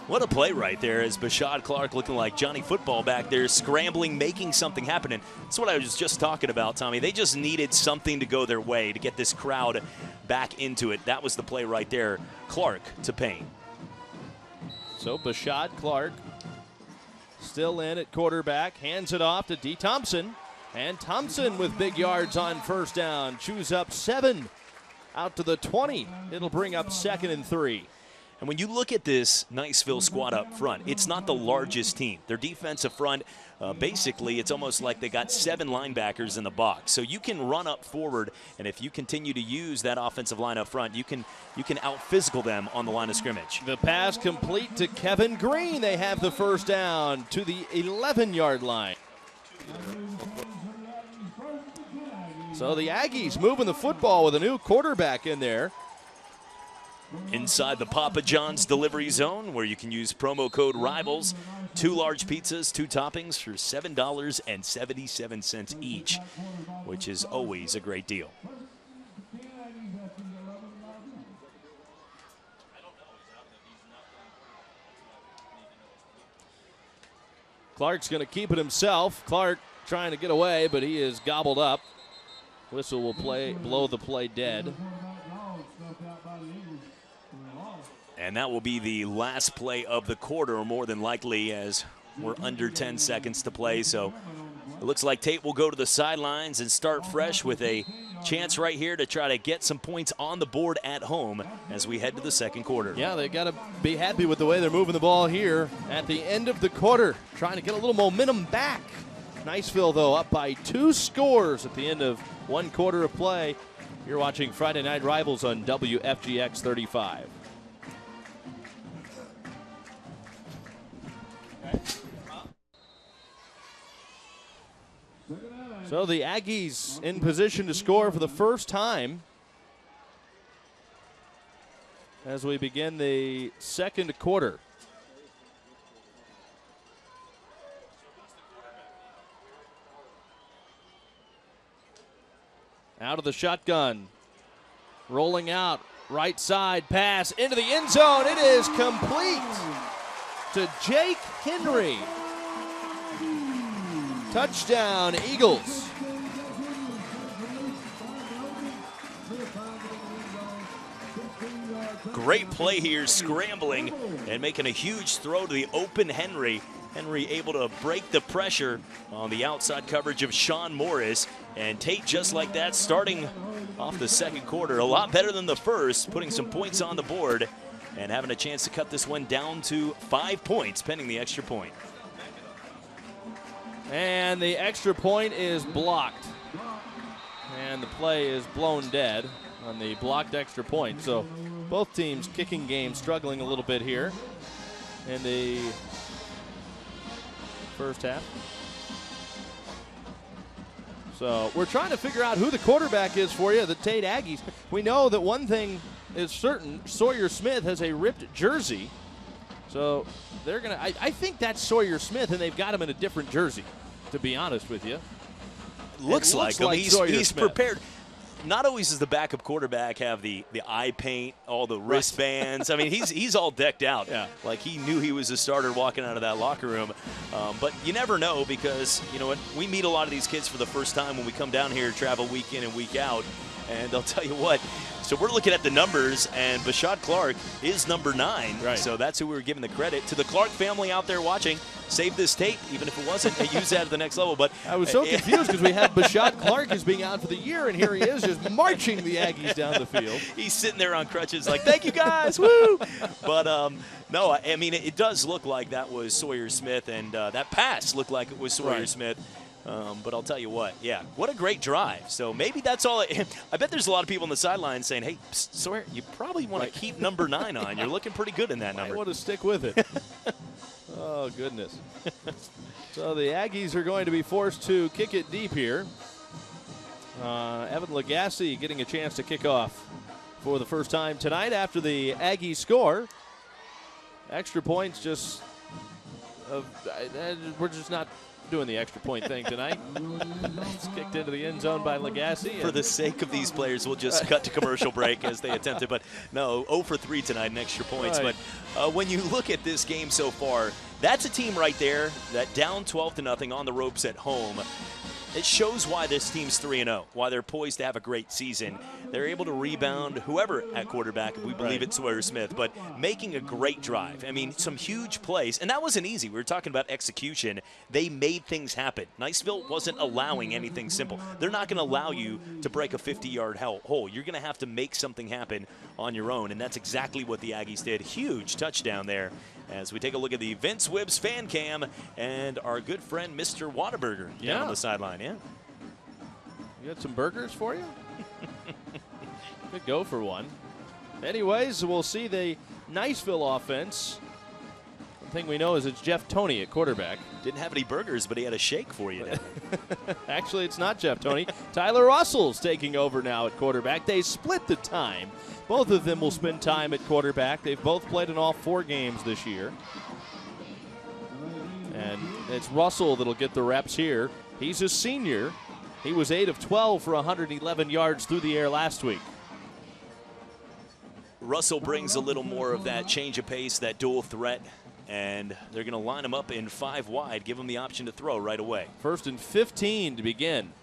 What a play right there, as Bashad Clark looking like Johnny Football back there, scrambling, making something happen. And that's what I was just talking about, Tommy. They just needed something to go their way to get this crowd back into it. That was the play right there. Clark to Payne. So Bashad Clark still in at quarterback, hands it off to D. Thompson. And Thompson with big yards on first down, chews up 7 out to the 20. It'll bring up 2nd and 3. And when you look at this Niceville squad up front, it's not the largest team. Their defensive front, basically, it's almost like they got 7 linebackers in the box. So you can run up forward, and if you continue to use that offensive line up front, you can out-physical them on the line of scrimmage. The pass complete to Kevin Green. They have the first down to the 11-yard line. So the Aggies moving the football with a new quarterback in there. Inside the Papa John's delivery zone, where you can use promo code RIVALS. 2 large pizzas, 2 toppings for $7.77 each, which is always a great deal. Clark's going to keep it himself. Clark trying to get away, but he is gobbled up. Whistle will blow the play dead. And that will be the last play of the quarter, more than likely, as we're under 10 seconds to play. So it looks like Tate will go to the sidelines and start fresh with a chance right here to try to get some points on the board at home as we head to the second quarter. Yeah, they got to be happy with the way they're moving the ball here at the end of the quarter, trying to get a little momentum back. Niceville, though, up by 2 scores at the end of 1 quarter of play. You're watching Friday Night Rivals on WFGX 35. So the Aggies in position to score for the first time as we begin the second quarter. Out of the shotgun, rolling out, right side pass into the end zone. It is complete to Jake Henry. Touchdown, Eagles. Great play here, scrambling and making a huge throw to the open Henry. Henry able to break the pressure on the outside coverage of Sean Morris. And Tate, just like that, starting off the second quarter, a lot better than the first, putting some points on the board and having a chance to cut this one down to 5 points, pending the extra point. And the extra point is blocked. And the play is blown dead on the blocked extra point. So both teams kicking game struggling a little bit here in the first half. So we're trying to figure out who the quarterback is for you, the Tate Aggies. We know that one thing is certain. Sawyer Smith has a ripped jersey. So they're going to, I think that's Sawyer Smith, and they've got him in a different jersey, to be honest with you. Looks like him. He's Smith. Prepared. Not always does the backup quarterback have the eye paint, all the wristbands. I mean, he's all decked out. Yeah. Like he knew he was a starter walking out of that locker room. But you never know, because, you know what, we meet a lot of these kids for the first time when we come down here, travel week in and week out. And they'll tell you what, so we're looking at the numbers, and Bashad Clark is number 9. Right. So that's who we're giving the credit. To the Clark family out there watching, save this tape, even if it wasn't, and use that at the next level. But I was so confused because we had Bashad Clark as being out for the year, and here he is just marching the Aggies down the field. He's sitting there on crutches like, thank you guys, woo! But no, I mean, it does look like that was Sawyer Smith, and that pass looked like it was Sawyer Smith. But I'll tell you what, yeah, what a great drive. So maybe that's all. I bet there's a lot of people on the sideline saying, hey, Sawyer, you probably want to keep number 9 on. You're looking pretty good in that number. I want to stick with it. Oh, goodness. So the Aggies are going to be forced to kick it deep here. Evan Lagasse getting a chance to kick off for the first time tonight after the Aggies score. Extra points just, we're just not doing the extra point thing tonight. It's kicked into the end zone by Lagasse. For the sake of these players, we'll just cut to commercial break as they attempt it. But no, 0 for 3 tonight in extra points. Right. But when you look at this game so far, that's a team right there that down 12-0 on the ropes at home. It shows why this team's 3-0, why they're poised to have a great season. They're able to rebound whoever at quarterback, if we believe it's Sawyer Smith, but making a great drive. I mean, some huge plays, and that wasn't easy. We were talking about execution. They made things happen. Niceville wasn't allowing anything simple. They're not going to allow you to break a 50-yard hole. You're going to have to make something happen on your own, and that's exactly what the Aggies did. Huge touchdown there. As we take a look at the Vince Wibbs fan cam and our good friend Mr. Whataburger down on the sideline. Yeah. You got some burgers for you? Could go for one. Anyways, we'll see the Niceville offense. One thing we know is it's Jeff Toney at quarterback. Didn't have any burgers, but he had a shake for you. Actually, it's not Jeff Toney. Tyler Russell's taking over now at quarterback. They split the time. Both of them will spend time at quarterback. They've both played in all 4 games this year. And it's Russell that'll get the reps here. He's a senior. He was 8 of 12 for 111 yards through the air last week. Russell brings a little more of that change of pace, that dual threat, and they're going to line him up in 5 wide, give him the option to throw right away. 1st and 15 to begin.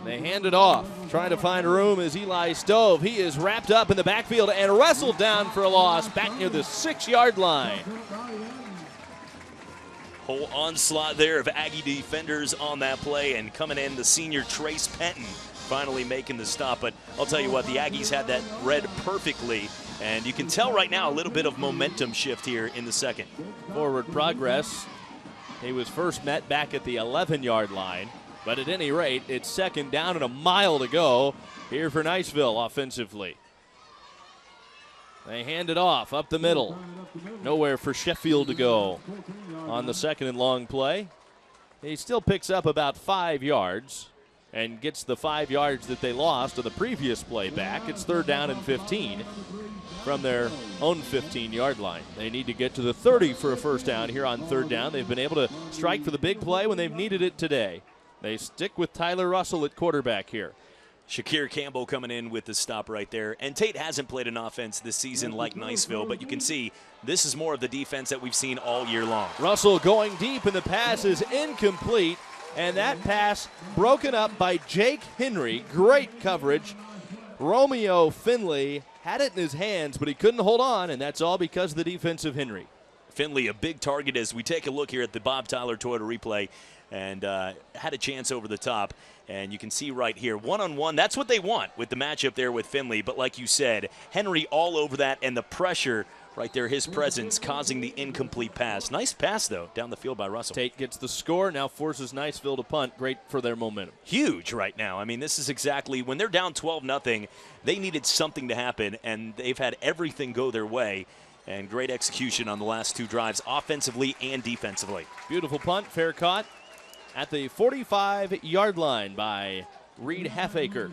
They hand it off, trying to find room is Eli Stove. He is wrapped up in the backfield and wrestled down for a loss back near the 6-yard line. Whole onslaught there of Aggie defenders on that play, and coming in the senior Trace Penton finally making the stop. But I'll tell you what, the Aggies had that read perfectly, and you can tell right now a little bit of momentum shift here in the second. Forward progress. He was first met back at the 11-yard line. But at any rate, it's 2nd down and a mile to go here for Niceville offensively. They hand it off up the middle. Nowhere for Sheffield to go on the 2nd and long play. He still picks up about 5 yards and gets the 5 yards that they lost on the previous play back. It's 3rd down and 15 from their own 15-yard line. They need to get to the 30 for a first down here on 3rd down. They've been able to strike for the big play when they've needed it today. They stick with Tyler Russell at quarterback here. Shakir Campbell coming in with the stop right there. And Tate hasn't played an offense this season like Niceville, but you can see this is more of the defense that we've seen all year long. Russell going deep, and the pass is incomplete. And that pass broken up by Jake Henry. Great coverage. Romeo Finley had it in his hands, but he couldn't hold on, and that's all because of the defense of Henry. Finley, a big target as we take a look here at the Bob Tyler Toyota replay, and had a chance over the top. And you can see right here, one-on-one, that's what they want with the matchup there with Finley. But like you said, Henry all over that, and the pressure right there, his presence causing the incomplete pass. Nice pass, though, down the field by Russell. Tate gets the score, now forces Niceville to punt. Great for their momentum. Huge right now. I mean, this is exactly, when they're down 12-0, they needed something to happen, and they've had everything go their way. And great execution on the last 2 drives, offensively and defensively. Beautiful punt, fair caught at the 45-yard line by Reed Halfaker.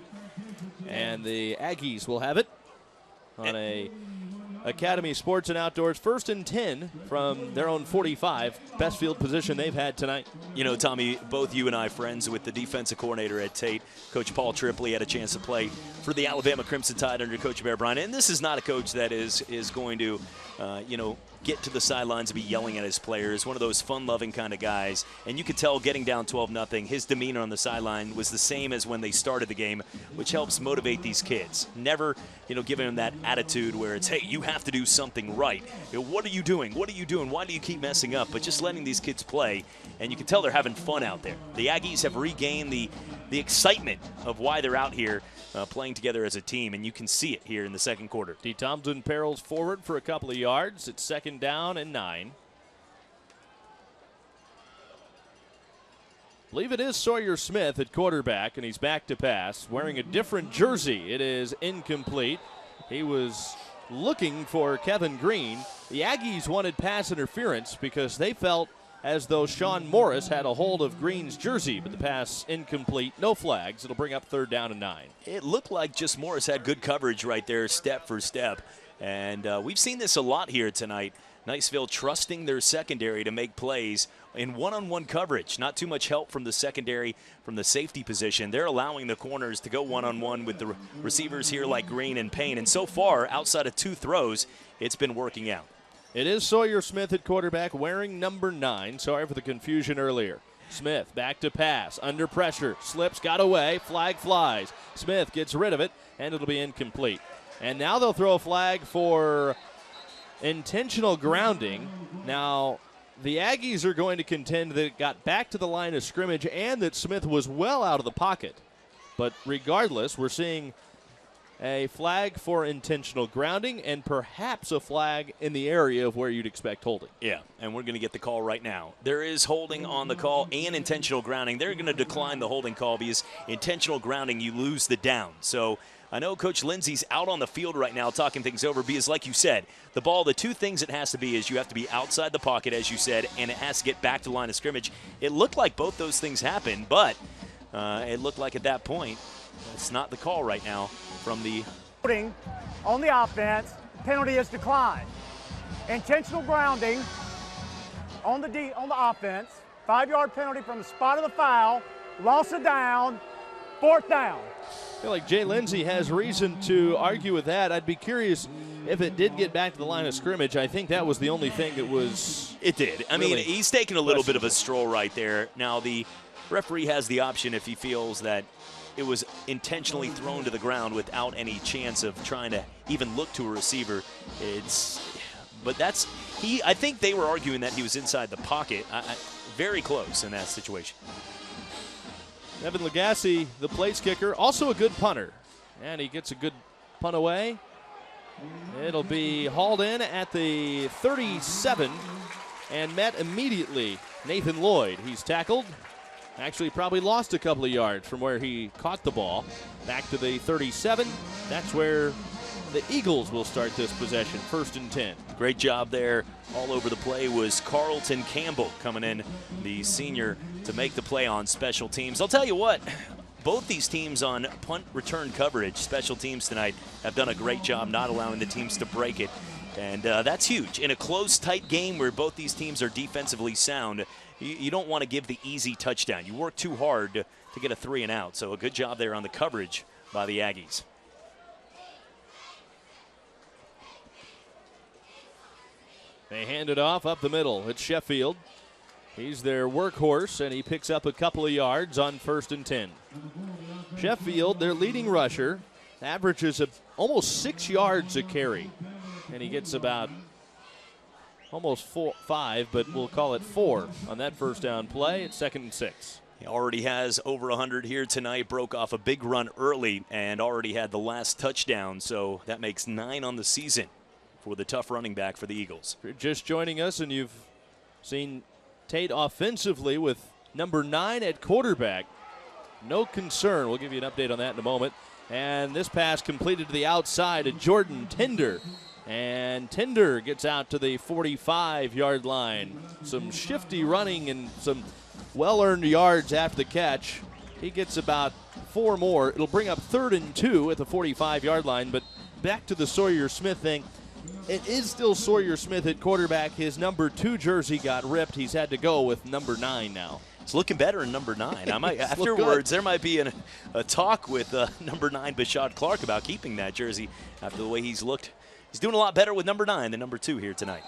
And the Aggies will have it on a Academy Sports and Outdoors 1st and 10 from their own 45. Best field position they've had tonight. You know, Tommy, both you and I friends with the defensive coordinator at Tate. Coach Paul Tripley had a chance to play for the Alabama Crimson Tide under Coach Bear Bryant. And this is not a coach that is going to, get to the sidelines and be yelling at his players. One of those fun-loving kind of guys. And you could tell getting down 12-0, his demeanor on the sideline was the same as when they started the game, which helps motivate these kids. Never, giving them that attitude where it's, hey, you have to do something right. What are you doing? What are you doing? Why do you keep messing up? But just letting these kids play, and you can tell they're having fun out there. The Aggies have regained the excitement of why they're out here playing together as a team, and you can see it here in the second quarter. D. Thompson barrels forward for a couple of yards. It's 2nd down and 9. I believe it is Sawyer Smith at quarterback, and he's back to pass, wearing a different jersey. It is incomplete. He was looking for Kevin Green. The Aggies wanted pass interference because they felt as though Sean Morris had a hold of Green's jersey, but the pass incomplete, no flags. It'll bring up 3rd down and 9. It looked like just Morris had good coverage right there, step for step. And we've seen this a lot here tonight. Niceville trusting their secondary to make plays in one-on-one coverage. Not too much help from the secondary, from the safety position. They're allowing the corners to go one-on-one with the receivers here like Green and Payne. And so far, outside of 2 throws, it's been working out. It is Sawyer Smith at quarterback wearing number 9. Sorry for the confusion earlier. Smith back to pass, under pressure, slips, got away, flag flies. Smith gets rid of it, and it'll be incomplete. And now they'll throw a flag for intentional grounding. Now, the Aggies are going to contend that it got back to the line of scrimmage and that Smith was well out of the pocket. But regardless, we're seeing a flag for intentional grounding and perhaps a flag in the area of where you'd expect holding. Yeah, and we're going to get the call right now. There is holding on the call and intentional grounding. They're going to decline the holding call because intentional grounding, you lose the down. So I know Coach Lindsey's out on the field right now talking things over because, like you said, the ball, the 2 things it has to be is you have to be outside the pocket, as you said, and it has to get back to the line of scrimmage. It looked like both those things happened, but it looked like at that point it's not the call right now from the on the offense. Penalty is declined. Intentional grounding on the offense. 5-yard penalty from the spot of the foul. Loss of down. 4th down. I feel like Jay Lindsey has reason to argue with that. I'd be curious if it did get back to the line of scrimmage. I think that was the only thing that was. It did. I mean, he's taking a little bit of a stroll right there. Now, the referee has the option if he feels that it was intentionally thrown to the ground without any chance of trying to even look to a receiver. I think they were arguing that he was inside the pocket. Very close in that situation. Evan Lagasse, the place kicker, also a good punter. And he gets a good punt away. It'll be hauled in at the 37 and met immediately. Nathan Lloyd, he's tackled. Actually probably lost a couple of yards from where he caught the ball. Back to the 37. That's where the Eagles will start this possession, 1st and 10. Great job there. All over the play was Carlton Campbell coming in, the senior, to make the play on special teams. I'll tell you what, both these teams on punt return coverage, special teams tonight, have done a great job not allowing the teams to break it. And that's huge. In a close, tight game where both these teams are defensively sound, you don't want to give the easy touchdown. You work too hard to get a 3 and out. So a good job there on the coverage by the Aggies. They hand it off up the middle. It's Sheffield. He's their workhorse, and he picks up a couple of yards on 1st and 10. Sheffield, their leading rusher, averages almost 6 yards a carry. And he gets about almost 5, but we'll call it 4 on that 1st down play. It's 2nd and 6. He already has over 100 here tonight, broke off a big run early, and already had the last touchdown. So that makes 9 on the season for the tough running back for the Eagles. If you're just joining us and you've seen Tate offensively with number 9 at quarterback, no concern. We'll give you an update on that in a moment. And this pass completed to the outside of Jordan Tinder. And Tinder gets out to the 45-yard line. Some shifty running and some well-earned yards after the catch. He gets about 4 more. It'll bring up 3rd and 2 at the 45-yard line. But back to the Sawyer Smith thing. It is still Sawyer Smith at quarterback. His number 2 jersey got ripped. He's had to go with number 9 now. It's looking better in number 9. I might afterwards there might be a talk with number 9 Bashad Clark about keeping that jersey after the way he's looked. He's doing a lot better with number 9 than number 2 here tonight.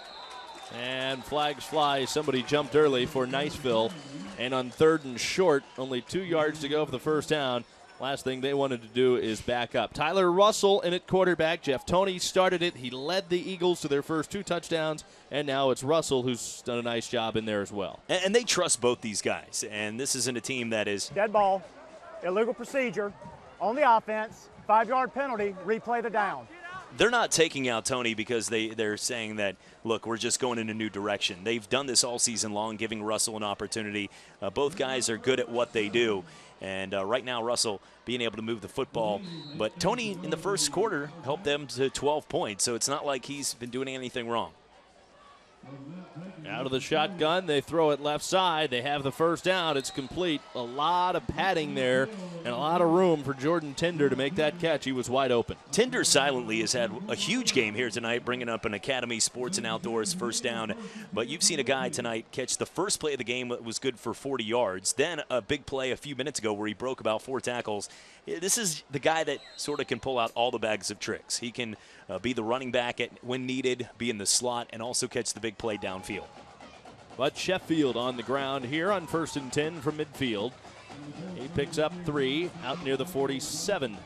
And flags fly. Somebody jumped early for Niceville. And on 3rd and short, only 2 yards to go for the 1st down. Last thing they wanted to do is back up. Tyler Russell in at quarterback. Jeff Toney started it. He led the Eagles to their first 2 touchdowns. And now it's Russell who's done a nice job in there as well. And they trust both these guys. And this isn't a team that is... Dead ball, illegal procedure on the offense, 5-yard penalty, replay the down. They're not taking out Toney because they're saying that, look, we're just going in a new direction. They've done this all season long, giving Russell an opportunity. Both guys are good at what they do. And right now, Russell being able to move the football. But Toney in the first quarter helped them to 12 points, so it's not like he's been doing anything wrong. Out of the shotgun, they throw it left side. They have the first down. It's complete. A lot of padding there and a lot of room for Jordan Tinder to make that catch. He was wide open. Tinder silently has had a huge game here tonight, bringing up an Academy Sports and Outdoors first down. But you've seen a guy tonight catch the first play of the game that was good for 40 yards. Then a big play a few minutes ago where he broke about 4 tackles. This is the guy that sort of can pull out all the bags of tricks. He can be the running back when needed, be in the slot, and also catch the big play downfield. But Sheffield on the ground here on 1st and 10 from midfield. He picks up 3 out near the 47.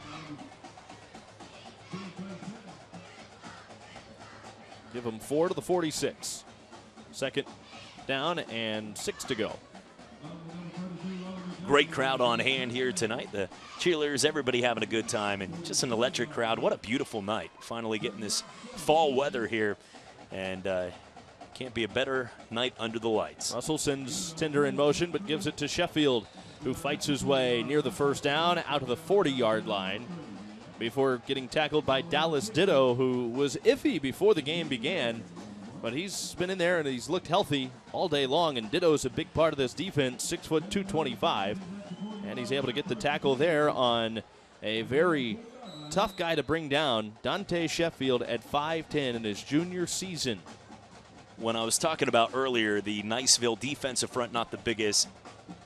Give him 4 to the 46. 2nd down and 6 to go. Great crowd on hand here tonight. The cheerleaders, everybody having a good time, and just an electric crowd. What a beautiful night. Finally getting this fall weather here, and can't be a better night under the lights. Russell sends Tinder in motion, but gives it to Sheffield, who fights his way near the first down out to the 40-yard line before getting tackled by Dallas Ditto, who was iffy before the game began. But he's been in there and he's looked healthy all day long, and Ditto's a big part of this defense, 6 foot 225. And he's able to get the tackle there on a very tough guy to bring down, Dante Sheffield at 5'10" in his junior season. When I was talking about earlier, the Niceville defensive front, not the biggest,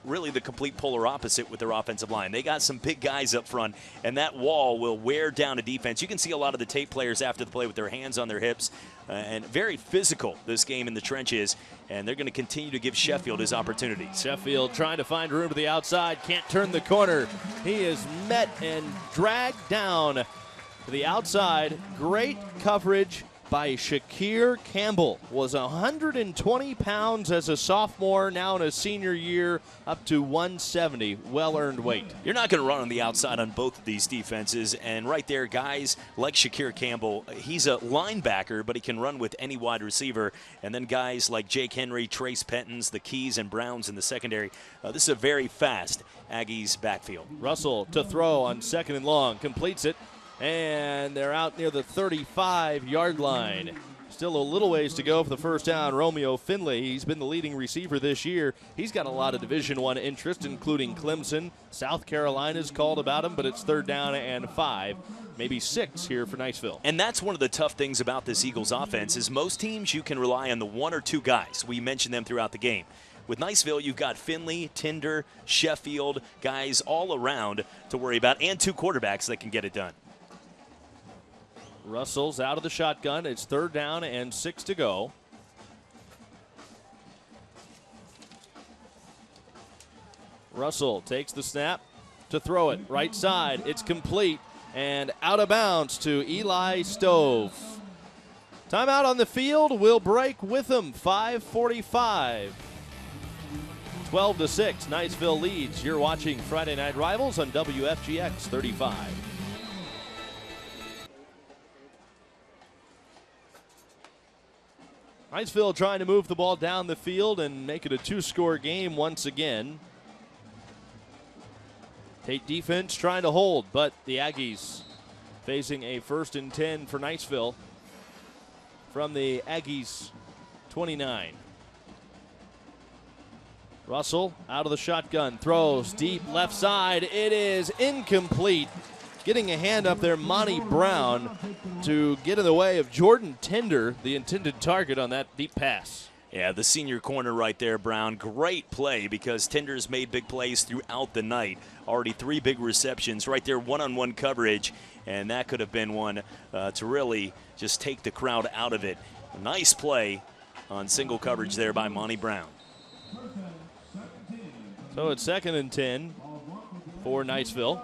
really the complete polar opposite with their offensive line. They got some big guys up front, and that wall will wear down a defense. You can see a lot of the Tate players after the play with their hands on their hips, and very physical this game in the trenches, and they're going to continue to give Sheffield his opportunities. Sheffield trying to find room to the outside, can't turn the corner. He is met and dragged down to the outside. Great coverage by Shakir Campbell. Was 120 pounds as a sophomore, now in his senior year, up to 170. Well-earned weight. You're not going to run on the outside on both of these defenses, and right there, guys like Shakir Campbell, he's a linebacker, but he can run with any wide receiver, and then guys like Jake Henry, Trace Pentons, the Keys and Browns in the secondary. This is a very fast Aggies backfield. Russell to throw on 2nd and long, completes it. And they're out near the 35-yard line. Still a little ways to go for the first down. Romeo Finley, he's been the leading receiver this year. He's got a lot of Division I interest, including Clemson. South Carolina's called about him, but it's 3rd down and 5, maybe 6 here for Niceville. And that's one of the tough things about this Eagles offense is most teams you can rely on the 1 or 2 guys. We mentioned them throughout the game. With Niceville, you've got Finley, Tinder, Sheffield, guys all around to worry about, and 2 quarterbacks that can get it done. Russell's out of the shotgun. It's 3rd down and 6 to go. Russell takes the snap to throw it. Right side. It's complete and out of bounds to Eli Stove. Timeout on the field. We'll break with him. 5:45. 12-6. Niceville leads. You're watching Friday Night Rivals on WFGX 35. Niceville trying to move the ball down the field and make it a 2-score game once again. Tate defense trying to hold, but the Aggies facing a 1st and 10 for Niceville from the Aggies 29. Russell out of the shotgun, throws deep left side. It is incomplete. Getting a hand up there, Monty Brown, to get in the way of Jordan Tinder, the intended target on that deep pass. Yeah, the senior corner right there, Brown. Great play because Tinder's made big plays throughout the night. Already 3 big receptions right there, one-on-one coverage, and that could have been one to really just take the crowd out of it. A nice play on single coverage there by Monty Brown. So it's 2nd and 10 for Niceville.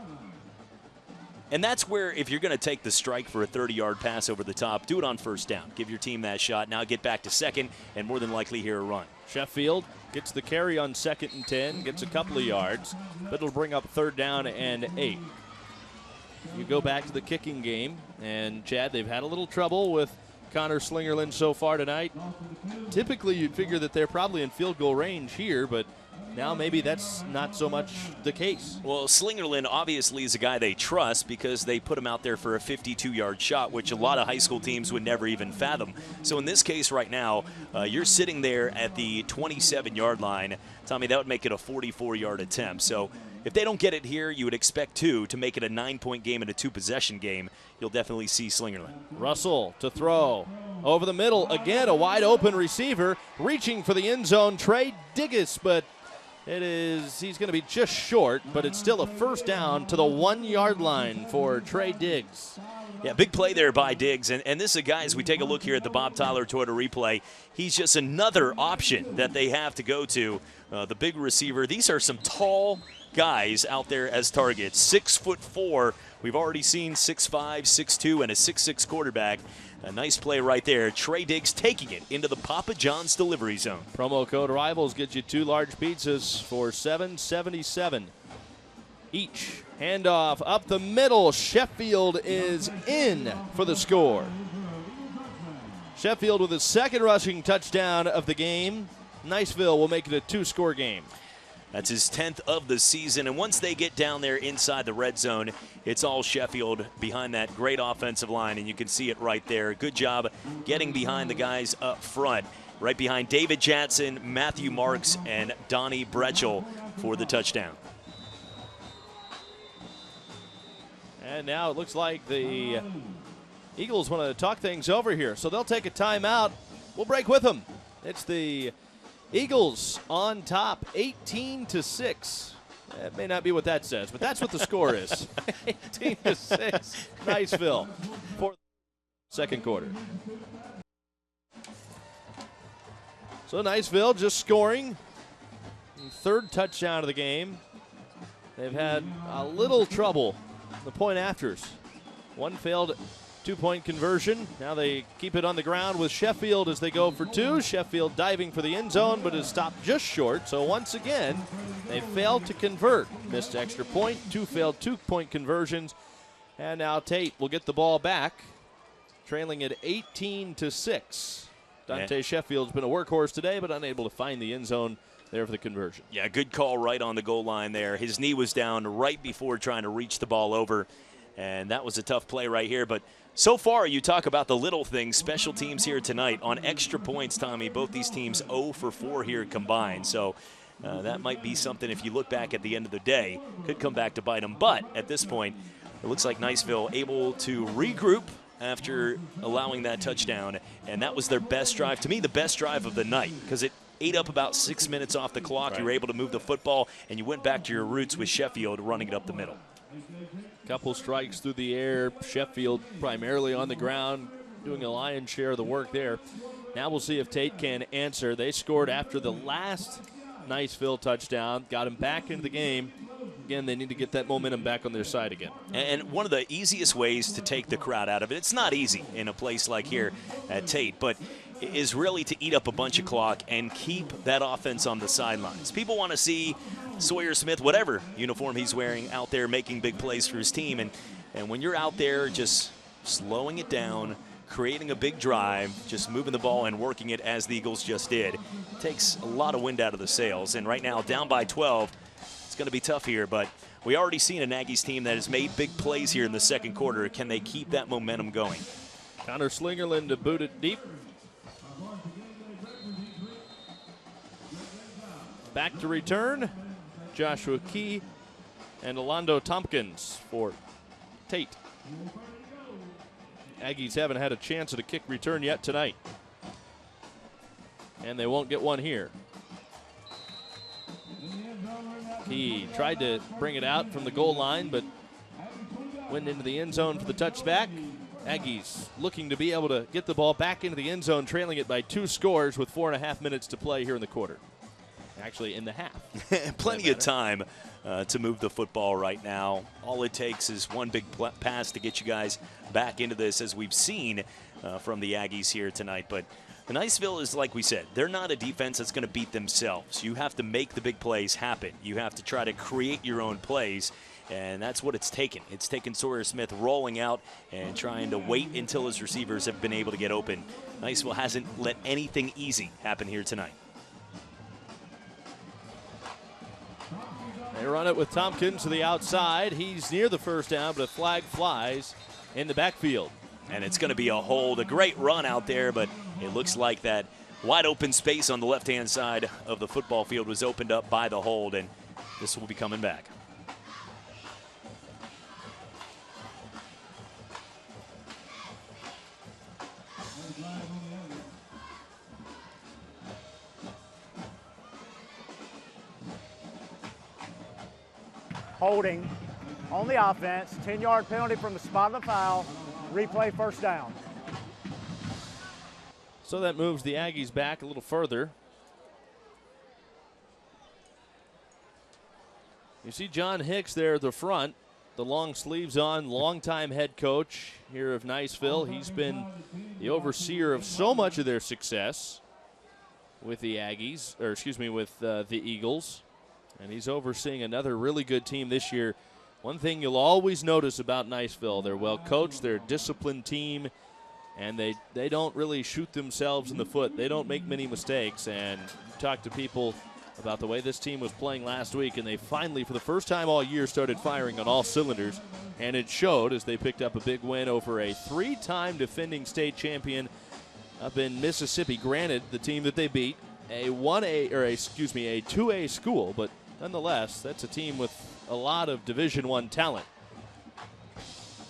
And that's where, if you're going to take the strike for a 30-yard pass over the top, do it on 1st down. Give your team that shot. Now get back to 2nd and more than likely hear a run. Sheffield gets the carry on 2nd and 10, gets a couple of yards, but it'll bring up 3rd down and 8. You go back to the kicking game, and Chad, they've had a little trouble with Connor Slingerland so far tonight. Typically, you'd figure that they're probably in field goal range here, but now maybe that's not so much the case. Well, Slingerland obviously is a guy they trust because they put him out there for a 52-yard shot, which a lot of high school teams would never even fathom. So in this case right now, you're sitting there at the 27-yard line. Tommy, that would make it a 44-yard attempt. So if they don't get it here, you would expect to make it a 9-point game and a 2-possession game. You'll definitely see Slingerland. Russell to throw. Over the middle, again, a wide open receiver reaching for the end zone, Trey Diggus, but he's going to be just short, but it's still a first down to the 1-yard line for Trey Diggs. Yeah, big play there by Diggs. And this is a guy, as we take a look here at the Bob Tyler Toyota replay, he's just another option that they have to go to. The big receiver. These are some tall guys out there as targets. 6'4". We've already seen 6'5", 6'2", and a 6'6" quarterback. A nice play right there. Trey Diggs taking it into the Papa John's delivery zone. Promo code RIVALS gets you 2 large pizzas for $7.77 each. Handoff up the middle. Sheffield is in for the score. Sheffield with his second rushing touchdown of the game. Niceville will make it a 2-score game. That's his 10th of the season, and once they get down there inside the red zone, it's all Sheffield behind that great offensive line, and you can see it right there. Good job getting behind the guys up front, right behind David Jackson, Matthew Marks, and Donnie Bretchel for the touchdown. And now it looks like the Eagles want to talk things over here, so they'll take a timeout. We'll break with them. It's the Eagles on top, 18-6. That may not be what that says, but that's what the score is. 18-6, Niceville for the second quarter. So Niceville just scoring. Third touchdown of the game. They've had a little trouble in the point afters. One failed 2-point conversion. Now they keep it on the ground with Sheffield as they go for 2. Sheffield diving for the end zone, but is stopped just short. So once again, they failed to convert. Missed extra point, 2 failed 2-point conversions. And now Tate will get the ball back, trailing at 18-6. Dante Sheffield's been a workhorse today, but unable to find the end zone there for the conversion. Yeah, good call right on the goal line there. His knee was down right before trying to reach the ball over, and that was a tough play right here. But so far, you talk about the little things, special teams here tonight. On extra points, Tommy, both these teams 0 for 4 here combined. So that might be something, if you look back at the end of the day, could come back to bite them. But at this point, it looks like Niceville able to regroup after allowing that touchdown, and that was their best drive. To me, the best drive of the night, because it ate up about 6 minutes off the clock. Right. You were able to move the football, and you went back to your roots with Sheffield running it up the middle. Couple strikes through the air. Sheffield primarily on the ground, doing a lion's share of the work there. Now we'll see if Tate can answer. They scored after the last Niceville touchdown, got him back into the game. Again, they need to get that momentum back on their side again. And one of the easiest ways to take the crowd out of it, it's not easy in a place like here at Tate, but is really to eat up a bunch of clock and keep that offense on the sidelines. People want to see Sawyer Smith, whatever uniform he's wearing, out there making big plays for his team. And when you're out there just slowing it down, creating a big drive, just moving the ball and working it as the Eagles just did, it takes a lot of wind out of the sails. And right now, down by 12, it's going to be tough here, but we already seen an Aggies team that has made big plays here in the second quarter. Can they keep that momentum going? Connor Slingerland to boot it deep. Back to return, Joshua Key and Alondo Tompkins for Tate. Aggies haven't had a chance at a kick return yet tonight, and they won't get one here. He tried to bring it out from the goal line, but went into the end zone for the touchback. Aggies looking to be able to get the ball back into the end zone, trailing it by 2 scores with 4.5 minutes to play here in the quarter. Actually, in the half. Plenty of time to move the football right now. All it takes is one big pass to get you guys back into this, as we've seen from the Aggies here tonight. But Niceville is, like we said, they're not a defense that's going to beat themselves. You have to make the big plays happen. You have to try to create your own plays, and that's what it's taken. It's taken Sawyer Smith rolling out and trying to wait until his receivers have been able to get open. Niceville hasn't let anything easy happen here tonight. They run it with Tompkins to the outside. He's near the first down, but a flag flies in the backfield. And it's going to be a hold. A great run out there, but it looks like that wide open space on the left-hand side of the football field was opened up by the hold, and this will be coming back. Holding on the offense, 10-yard penalty from the spot of the foul, replay first down. So that moves the Aggies back a little further. You see John Hicks there at the front, the long sleeves on, longtime head coach here of Niceville. He's been the overseer of so much of their success with the Aggies, or excuse me, with the Eagles. And he's overseeing another really good team this year. One thing you'll always notice about Niceville, they're well coached, they're a disciplined team, and they don't really shoot themselves in the foot. They don't make many mistakes. And you talk to people about the way this team was playing last week, and they finally, for the first time all year, started firing on all cylinders. And it showed as they picked up a big win over a 3-time defending state champion up in Mississippi. Granted, the team that they beat, a 2A school, but nonetheless, that's a team with a lot of Division I talent.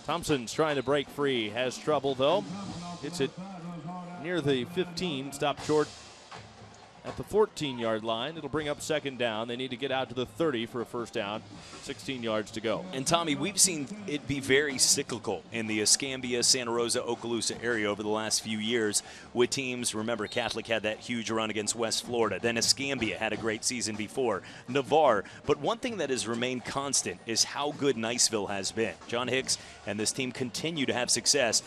Thompson's trying to break free, has trouble though. Hits it near the 15, stopped short at the 14-yard line. It'll bring up second down. They need to get out to the 30 for a first down. 16 yards to go. And Tommy, we've seen it be very cyclical in the Escambia, Santa Rosa, Okaloosa area over the last few years with teams. Remember, Catholic had that huge run against West Florida. Then Escambia had a great season before. Navarre. But one thing that has remained constant is how good Niceville has been. John Hicks and this team continue to have success.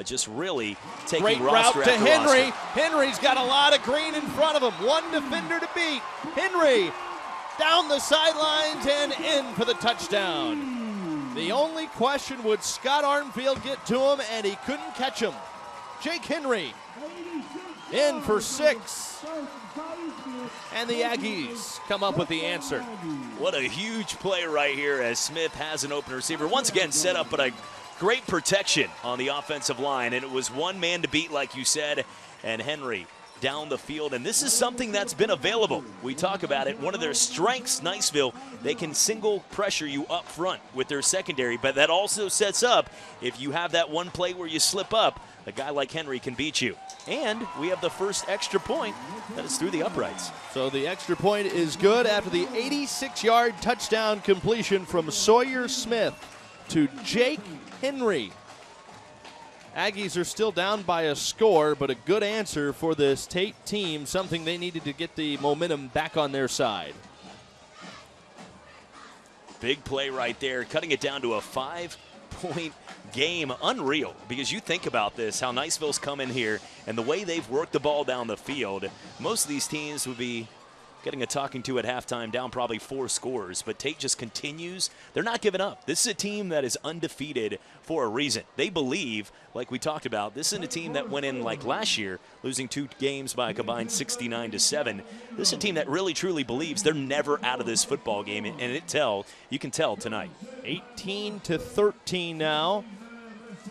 Just really taking great roster route to after Henry. roster. Henry's got a lot of green in front of him. One defender to beat. Henry down the sidelines and in for the touchdown. The only question, would Scott Armfield get to him, and he couldn't catch him. Jake Henry in for 6. And the Aggies come up with the answer. What a huge play right here as Smith has an open receiver. Once again set up, but a great protection on the offensive line, and it was one man to beat, like you said, and Henry down the field. And this is something that's been available. We talk about it. One of their strengths, Niceville, they can single pressure you up front with their secondary, but that also sets up, if you have that one play where you slip up, a guy like Henry can beat you. And we have the first extra point that is through the uprights. So the extra point is good after the 86-yard touchdown completion from Sawyer Smith to Jake Henry. Aggies are still down by a score, but a good answer for this Tate team, something they needed to get the momentum back on their side. Big play right there, cutting it down to a 5-point game. Unreal, because you think about this, how Niceville's come in here and the way they've worked the ball down the field. Most of these teams would be getting a talking to at halftime, down probably 4 scores. But Tate just continues. They're not giving up. This is a team that is undefeated for a reason. They believe, like we talked about, this is a team that went in like last year, losing 2 games by a combined 69-7. This is a team that really, truly believes they're never out of this football game, and you can tell tonight. 18-13 now.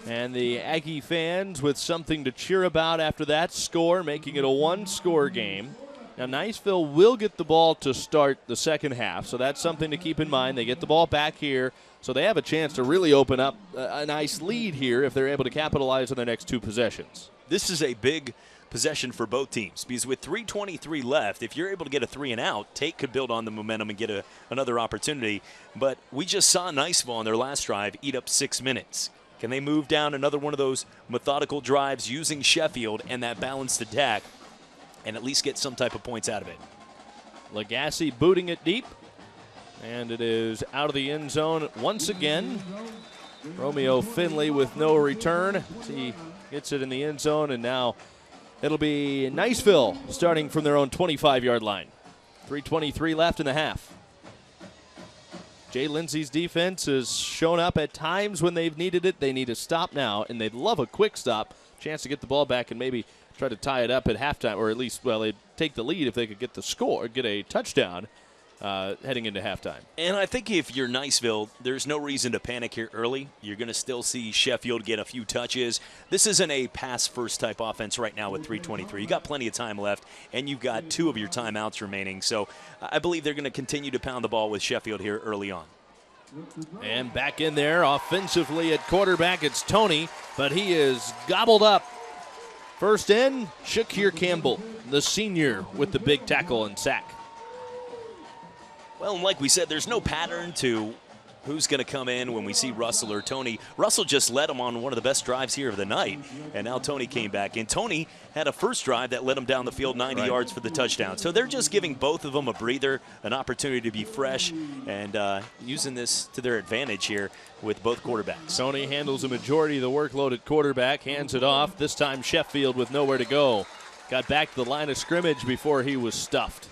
And the Aggie fans with something to cheer about after that score, making it a 1-score game. Now, Niceville will get the ball to start the second half, so that's something to keep in mind. They get the ball back here, so they have a chance to really open up a nice lead here if they're able to capitalize on their next 2 possessions. This is a big possession for both teams, because with 3:23 left, if you're able to get a 3 and out, Tate could build on the momentum and get another opportunity. But we just saw Niceville on their last drive eat up 6 minutes. Can they move down another one of those methodical drives using Sheffield and that balanced attack and at least get some type of points out of it? Lagasse booting it deep, and it is out of the end zone once again. Romeo Finley with no return. He gets it in the end zone, and now it'll be Niceville starting from their own 25-yard line. 3:23 left in the half. Jay Lindsey's defense has shown up at times when they've needed it. They need a stop now, and they'd love a quick stop, chance to get the ball back and maybe try to tie it up at halftime, or at least, well, they'd take the lead if they could get the score, get a touchdown. heading into halftime. And I think if you're Niceville, there's no reason to panic here early. You're going to still see Sheffield get a few touches. This isn't a pass-first type offense right now with 3:23. You got plenty of time left, and you've got 2 of your timeouts remaining. So I believe they're going to continue to pound the ball with Sheffield here early on. And back in there offensively at quarterback, it's Tony, but he is gobbled up. First in, Shakir Campbell, the senior, with the big tackle and sack. Well, and like we said, there's no pattern to who's going to come in when we see Russell or Tony. Russell just led him on one of the best drives here of the night, and now Tony came back in. Tony had a first drive that led him down the field 90 yards for the touchdown. So they're just giving both of them a breather, an opportunity to be fresh, and using this to their advantage here with both quarterbacks. Tony handles a majority of the workload at quarterback, hands it off. This time Sheffield with nowhere to go. Got back to the line of scrimmage before he was stuffed.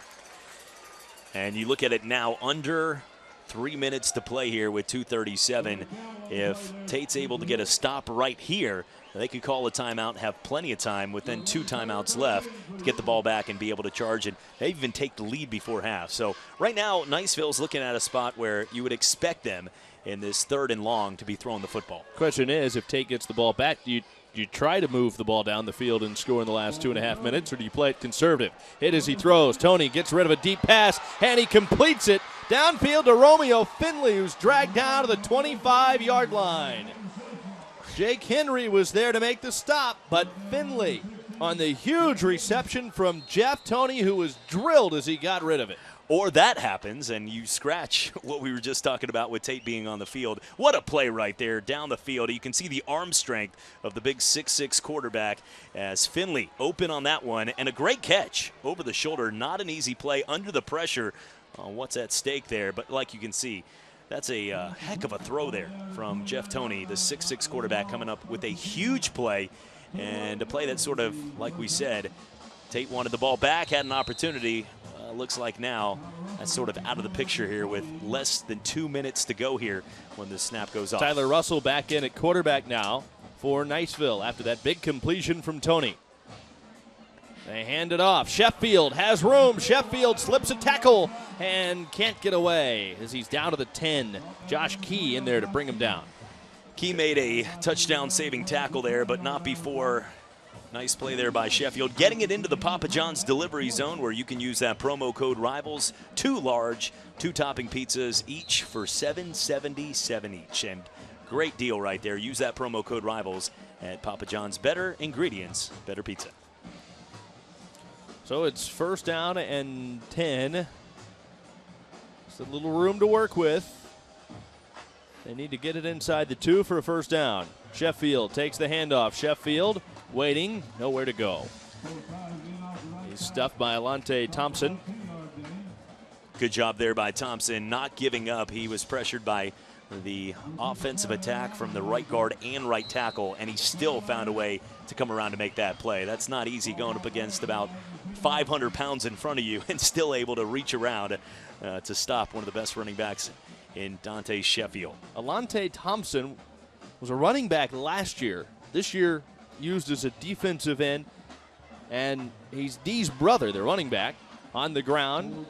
And you look at it now, under 3 minutes to play here with 2:37. If Tate's able to get a stop right here, they could call a timeout and have plenty of time with then 2 timeouts left to get the ball back and be able to charge it. They even take the lead before half. So right now, Niceville's looking at a spot where you would expect them in this 3rd and long to be throwing the football. Question is, if Tate gets the ball back, do you try to move the ball down the field and score in the last 2.5 minutes, or do you play it conservative? Hit as he throws. Tony gets rid of a deep pass, and he completes it downfield to Romeo Finley, who's dragged down to the 25-yard line. Jake Henry was there to make the stop, but Finley on the huge reception from Jeff Tony, who was drilled as he got rid of it. Or that happens, and you scratch what we were just talking about with Tate being on the field. What a play right there down the field. You can see the arm strength of the big 6'6" quarterback as Finley open on that one, and a great catch over the shoulder. Not an easy play under the pressure on what's at stake there, but like you can see, that's a heck of a throw there from Jeff Tony, the 6'6" quarterback, coming up with a huge play, and a play that sort of, like we said, Tate wanted the ball back, had an opportunity. Looks like now that's sort of out of the picture here with less than 2 minutes to go here when the snap goes off. Tyler Russell back in at quarterback now for Niceville after that big completion from Tony. They hand it off. Sheffield has room. Sheffield slips a tackle and can't get away as he's down to the 10. Josh Key in there to bring him down. Key made a touchdown-saving tackle there, but not before. Nice play there by Sheffield, getting it into the Papa John's delivery zone where you can use that promo code RIVALS. 2 large, 2 topping pizzas each for $7.77 each. And great deal right there. Use that promo code RIVALS at Papa John's. Better ingredients, better pizza. So it's 1st down and 10. Just a little room to work with. They need to get it inside the 2 for a 1st down. Sheffield takes the handoff. Sheffield waiting, nowhere to go. He's stuffed by Alante Thompson. Good job there by Thompson, not giving up. He was pressured by the offensive attack from the right guard and right tackle, and he still found a way to come around to make that play. That's not easy going up against about 500 pounds in front of you and still able to reach around to stop one of the best running backs in Dante Sheffield. Alante Thompson was a running back last year. This year used as a defensive end, and he's Dee's brother, the running back, on the ground.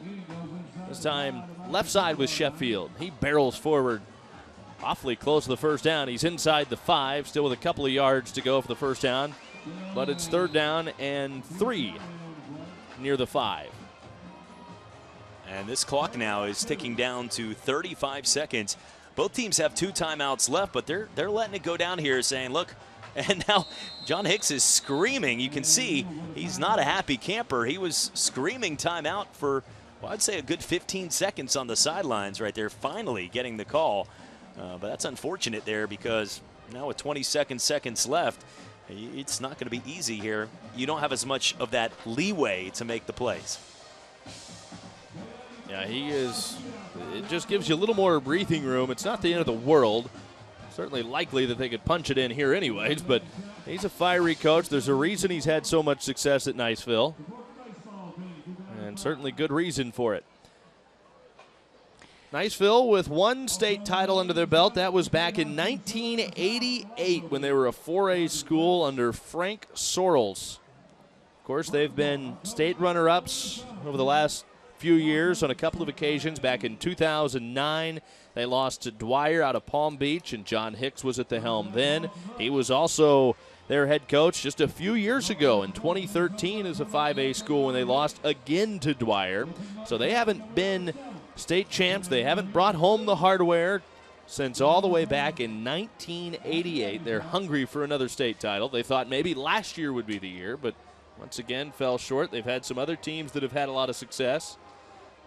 This time left side with Sheffield. He barrels forward awfully close to the 1st down. He's inside the 5, still with a couple of yards to go for the 1st down, but it's 3rd down and 3 near the 5. And this clock now is ticking down to 35 seconds. Both teams have 2 timeouts left, but they're letting it go down here, saying, look, and now John Hicks is screaming. You can see he's not a happy camper. He was screaming timeout for, well, I'd say a good 15 seconds on the sidelines right there, finally getting the call. But that's unfortunate there because now with 22 seconds left, it's not going to be easy here. You don't have as much of that leeway to make the plays. Yeah, he is. It just gives you a little more breathing room. It's not the end of the world. Certainly likely that they could punch it in here anyways, but he's a fiery coach. There's a reason he's had so much success at Niceville, and certainly good reason for it. Niceville with 1 state title under their belt. That was back in 1988 when they were a 4A school under Frank Sorrells. Of course, they've been state runner-ups over the last few years on a couple of occasions. Back in 2009, they lost to Dwyer out of Palm Beach, and John Hicks was at the helm then. He was also their head coach just a few years ago in 2013 as a 5A school when they lost again to Dwyer. So they haven't been state champs. They haven't brought home the hardware since all the way back in 1988. They're hungry for another state title. They thought maybe last year would be the year, but once again fell short. They've had some other teams that have had a lot of success.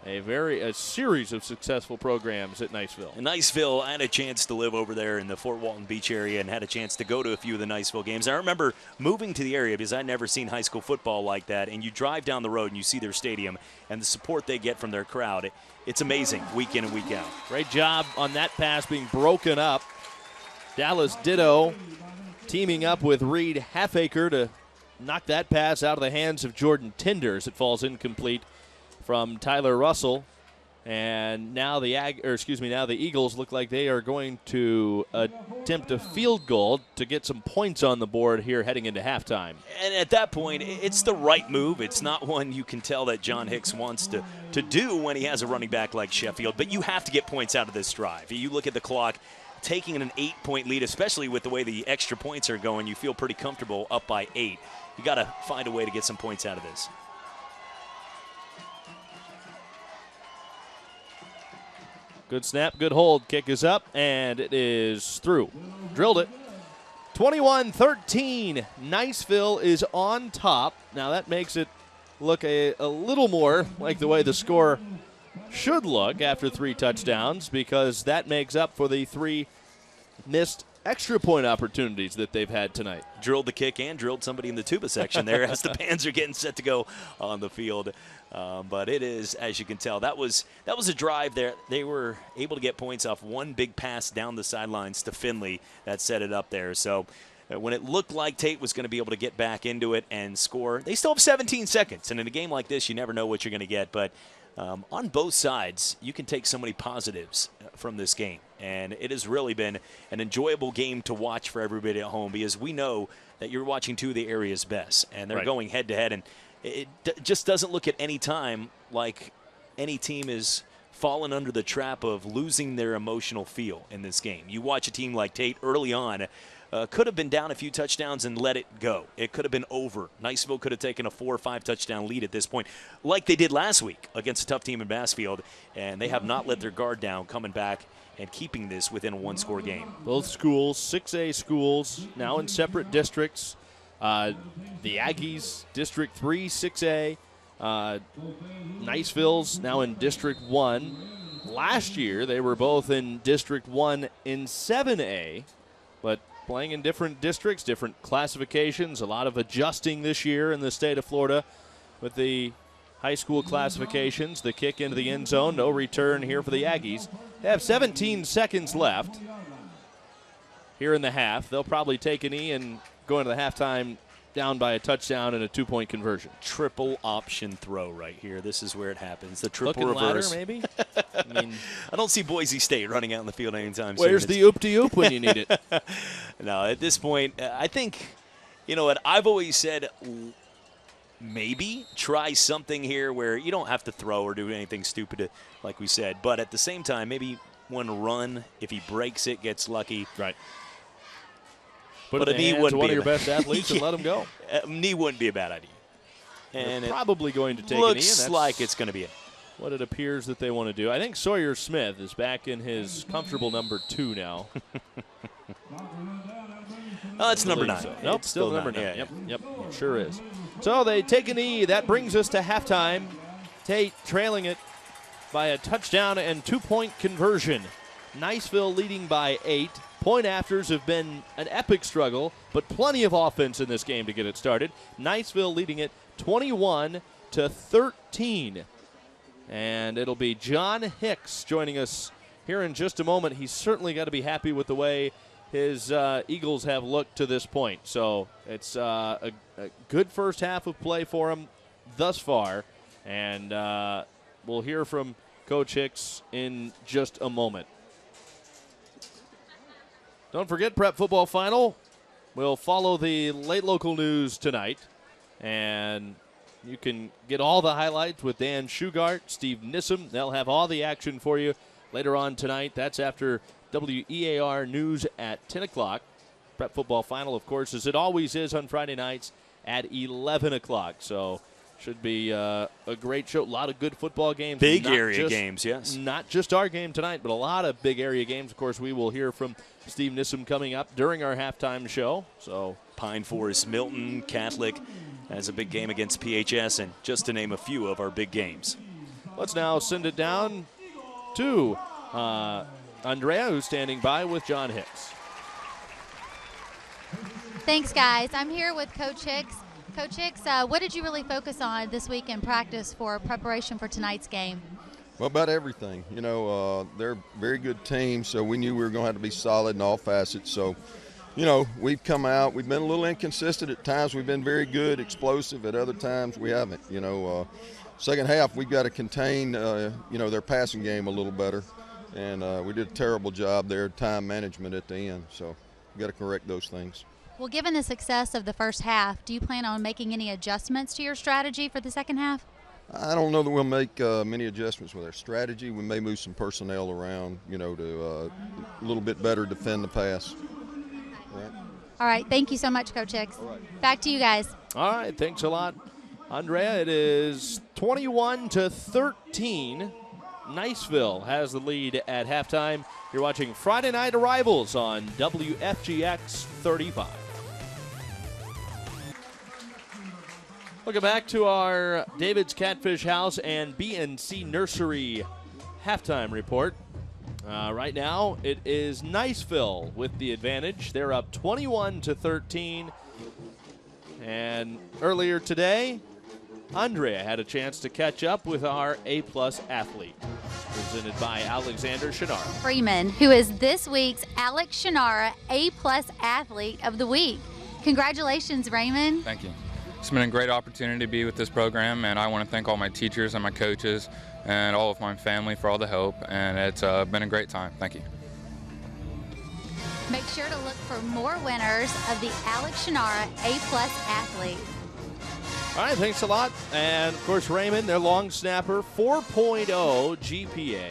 A series of successful programs at Niceville. In Niceville, I had a chance to live over there in the Fort Walton Beach area and had a chance to go to a few of the Niceville games. I remember moving to the area because I'd never seen high school football like that, and you drive down the road and you see their stadium and the support they get from their crowd. It's amazing week in and week out. Great job on that pass being broken up. Dallas Ditto teaming up with Reed Halfacre to knock that pass out of the hands of Jordan Tinders. It falls incomplete from Tyler Russell, and now the Eagles look like they are going to attempt a field goal to get some points on the board here heading into halftime. And at that point, it's the right move. It's not one you can tell that John Hicks wants to do when he has a running back like Sheffield, but you have to get points out of this drive. You look at the clock, taking an 8-point lead, especially with the way the extra points are going, you feel pretty comfortable up by 8. You got to find a way to get some points out of this. Good snap, good hold. Kick is up, and it is through. Drilled it. 21-13. Niceville is on top. Now that makes it look a little more like the way the score should look after 3 touchdowns, because that makes up for the 3 missed extra point opportunities that they've had tonight. Drilled the kick and drilled somebody in the tuba section there as the bands are getting set to go on the field. But it is, as you can tell, that was a drive there. They were able to get points off one big pass down the sidelines to Finley that set it up there. So when it looked like Tate was going to be able to get back into it and score, they still have 17 seconds. And in a game like this, you never know what you're going to get. But on both sides, you can take so many positives from this game. And it has really been an enjoyable game to watch for everybody at home, because we know that you're watching 2 of the area's best, and they're going head-to-head. And it just doesn't look at any time like any team is fallen under the trap of losing their emotional feel in this game. You watch a team like Tate early on, could have been down a few touchdowns and let it go. It could have been over. Niceville could have taken a 4 or 5 touchdown lead at this point, like they did last week against a tough team in Bassfield, and they have not let their guard down, coming back and keeping this within a 1-score game. Both schools, 6A schools, now in separate districts. The Aggies, District 3, 6A. Niceville's now in District 1. Last year, they were both in District 1 in 7A, but playing in different districts, different classifications. A lot of adjusting this year in the state of Florida with the high school classifications. The kick into the end zone, no return here for the Aggies. They have 17 seconds left here in the half. They'll probably take a knee and go into the halftime down by a touchdown and a 2-point conversion. Triple option throw right here. This is where it happens. The triple Looking reverse. ladder, maybe? I mean, I don't see Boise State running out in the field anytime soon. Where's the oop-de-oop when you need it? No, at this point, I think, you know what, I've always said maybe try something here where you don't have to throw or do anything stupid, like we said. But at the same time, maybe one run, if he breaks it, gets lucky. Right. But a knee wouldn't be one of your best athletes and let him go. A knee wouldn't be a bad idea. And they're probably going to take a knee. Looks like it's going to be it. What it appears that they want to do. I think Sawyer Smith is back in his comfortable number 2 now. Oh, it's number 9. So. Nope, still number 9. Yeah. Yep, it sure is. So they take a knee. That brings us to halftime. Tate trailing it by a touchdown and 2-point conversion. Niceville leading by 8. Point afters have been an epic struggle, but plenty of offense in this game to get it started. Niceville leading it 21-13. And it'll be John Hicks joining us here in just a moment. He's certainly got to be happy with the way his Eagles have looked to this point. So it's a good first half of play for him thus far. And we'll hear from Coach Hicks in just a moment. Don't forget, Prep Football Final will follow the late local news tonight. And You can get all the highlights with Dan Shugart, Steve Nissom. They'll have all the action for you later on tonight. That's after WEAR News at 10 o'clock. Prep football final, of course, as it always is on Friday nights at 11 o'clock. So should be a great show. A lot of good football games. Big area games, yes. Not just our game tonight, but a lot of big area games. Of course, we will hear from Steve Nissom coming up during our halftime show. So Pine Forest, Milton, Catholic has a big game against PHS, and just to name a few of our big games. Let's now send it down to Andrea, who's standing by with John Hicks. Thanks, guys. I'm here with Coach Hicks. Coach Hicks, what did you really focus on this week in practice for preparation for tonight's game? Well, about everything. You know, they're a very good team, so we knew we were going to have to be solid in all facets. So, you know, we've come out. We've been a little inconsistent at times. We've been very good, explosive. At other times, we haven't. You know, second half, we've got to contain, you know, their passing game a little better. And we did a terrible job there, time management at the end. So we've got to correct those things. Well, given the success of the first half, do you plan on making any adjustments to your strategy for the second half? I don't know that we'll make many adjustments with our strategy. We may move some personnel around, you know, to a little bit better defend the pass. All right. Thank you so much, Coach Hicks. Back to you guys. All right. Thanks a lot, Andrea. It is 21-13. Niceville has the lead at halftime. You're watching Friday Night Arrivals on WFGX 35. Welcome back to our David's Catfish House and BNC Nursery halftime report. Right now, it is Niceville with the advantage. They're up 21-13. And earlier today, Andrea had a chance to catch up with our A-plus athlete, presented by Alexander Shinara. Freeman, who is this week's Alex Shinara A-plus athlete of the week. Congratulations, Raymond. Thank you. It's been a great opportunity to be with this program, and I want to thank all my teachers and my coaches and all of my family for all the help, and it's been a great time. Thank you. Make sure to look for more winners of the Alex Shinara A-plus athlete. All right, thanks a lot. And, of course, Raymond, their long snapper, 4.0 GPA.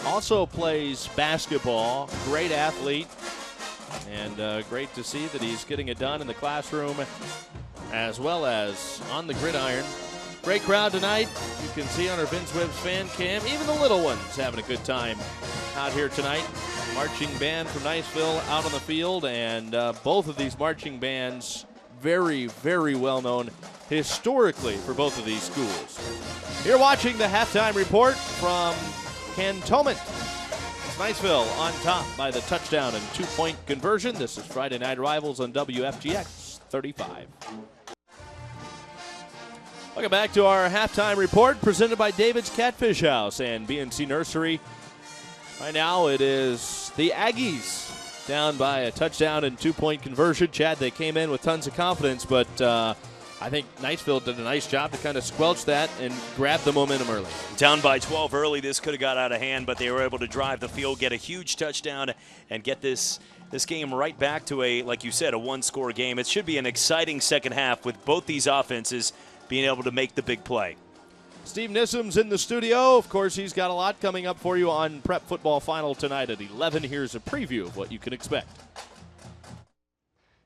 Also plays basketball, great athlete, and great to see that he's getting it done in the classroom as well as on the gridiron. Great crowd tonight. You can see on our Vince Webb's fan cam, even the little ones having a good time out here tonight. Marching band from Niceville out on the field, and both of these marching bands very, very well known historically for both of these schools. You're watching the halftime report from Cantonment. It's Niceville on top by the touchdown and two-point conversion. This is Friday Night Rivals on WFGX 35. Welcome back to our halftime report presented by David's Catfish House and BNC Nursery. Right now it is the Aggies down by a touchdown and two-point conversion. Chad, they came in with tons of confidence, but I think Niceville did a nice job to kind of squelch that and grab the momentum early. Down by 12 early, this could have got out of hand, but they were able to drive the field, get a huge touchdown, and get this game right back to a, like you said, a one-score game. It should be an exciting second half with both these offenses being able to make the big play. Steve Nissom's in the studio. Of course, he's got a lot coming up for you on Prep Football Final tonight at 11. Here's a preview of what you can expect.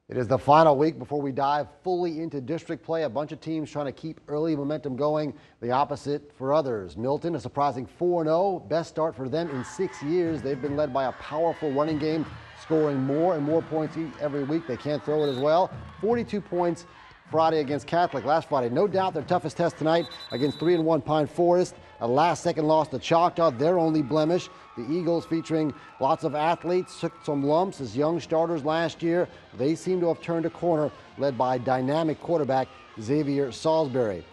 It is the final week before we dive fully into district play. A bunch of teams trying to keep early momentum going. The opposite for others. Milton, a surprising 4-0. Best start for them in 6 years. They've been led by a powerful running game, scoring more and more points every week. They can't throw it as well. 42 points Friday against Catholic last Friday. No doubt their toughest test tonight against 3-1 Pine Forest. A last-second loss to Choctaw, their only blemish. The Eagles, featuring lots of athletes, took some lumps as young starters last year. They seem to have turned a corner, led by dynamic quarterback Xavier Salisbury.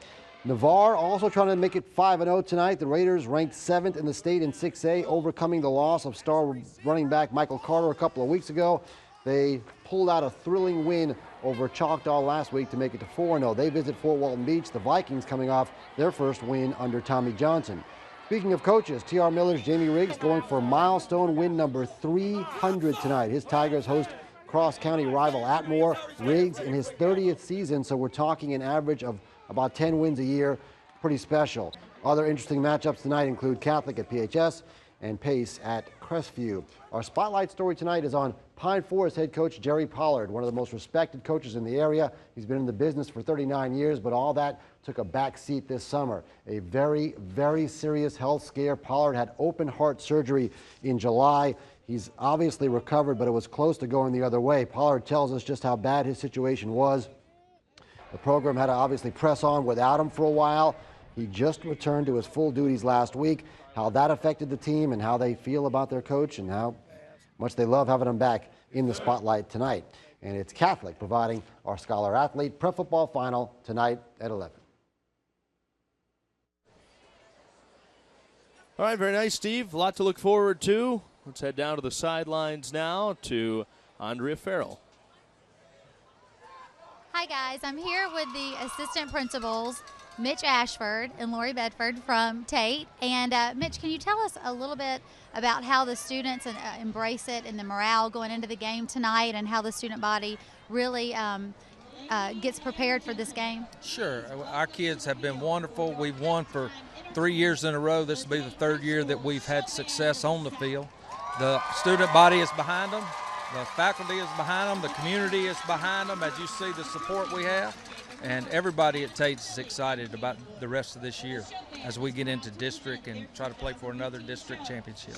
Navarre also trying to make it 5-0 tonight. The Raiders ranked 7th in the state in 6A, overcoming the loss of star running back Michael Carter a couple of weeks ago. They pulled out a thrilling win over Choctaw last week to make it to 4-0. They visit Fort Walton Beach. The Vikings coming off their first win under Tommy Johnson. Speaking of coaches, T.R. Miller's Jamie Riggs going for milestone win number 300 tonight. His Tigers host cross-county rival Atmore. Riggs in his 30th season, so we're talking an average of about 10 wins a year. Pretty special. Other interesting matchups tonight include Catholic at PHS and Pace at Crestview. Our spotlight story tonight is on Pine Forest head coach Jerry Pollard, one of the most respected coaches in the area. He's been in the business for 39 years, but all that took a back seat this summer. A very, very serious health scare. Pollard had open heart surgery in July. He's obviously recovered, but it was close to going the other way. Pollard tells us just how bad his situation was. The program had to obviously press on without him for a while. He just returned to his full duties last week. How that affected the team and how they feel about their coach and how much they love having him back in the spotlight tonight. And it's Catholic providing our Scholar Athlete Prep Football Final tonight at 11. All right, very nice, Steve. A lot to look forward to. Let's head down to the sidelines now to Andrea Farrell. Hi, guys. I'm here with the assistant principals, Mitch Ashford and Lori Bedford from Tate. And Mitch, can you tell us a little bit about how the students embrace it and the morale going into the game tonight and how the student body really gets prepared for this game? Sure. Our kids have been wonderful. We've won for 3 years in a row. This will be the third year that we've had success on the field. The student body is behind them. The faculty is behind them. The community is behind them. As you see, the support we have. And everybody at Tate is excited about the rest of this year as we get into district and try to play for another district championship.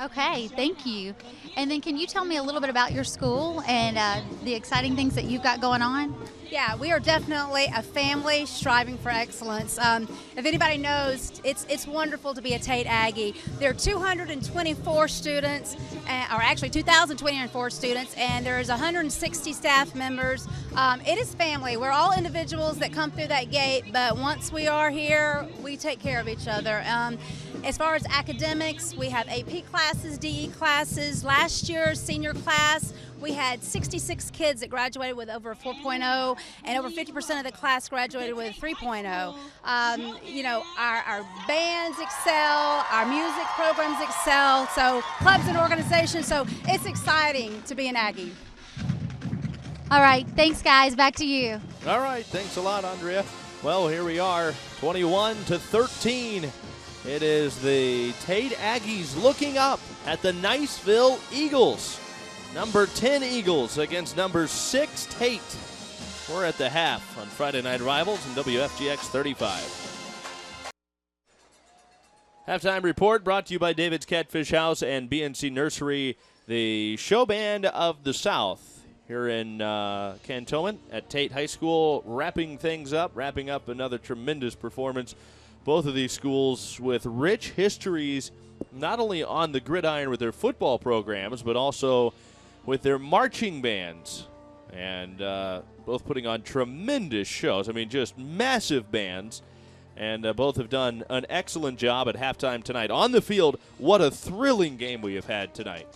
Okay, thank you. And then can you tell me a little bit about your school and the exciting things that you've got going on? Yeah, we are definitely a family striving for excellence. If anybody knows, it's wonderful to be a Tate Aggie. There are 224 students, or actually 2,024 students, and there's 160 staff members. It is family. We're all individuals that come through that gate, but once we are here, we take care of each other. As far as academics, we have AP classes, DE classes. Last year's senior class, we had 66 kids that graduated with over a 4.0, and over 50% of the class graduated with a 3.0. You know, our bands excel, our music programs excel, so clubs and organizations, so it's exciting to be an Aggie. All right, thanks, guys. Back to you. All right, thanks a lot, Andrea. Well, here we are, 21-13. It is the Tate Aggies looking up at the Niceville Eagles. Number 10 Eagles against number 6 Tate. We're at the half on Friday Night Rivals and WFGX 35. Halftime report brought to you by David's Catfish House and BNC Nursery, the show band of the South here in Cantonment at Tate High School, wrapping up another tremendous performance. Both of these schools with rich histories, not only on the gridiron with their football programs, but also with their marching bands, and both putting on tremendous shows. I mean, just massive bands, and both have done an excellent job at halftime tonight. On the field, what a thrilling game we have had tonight.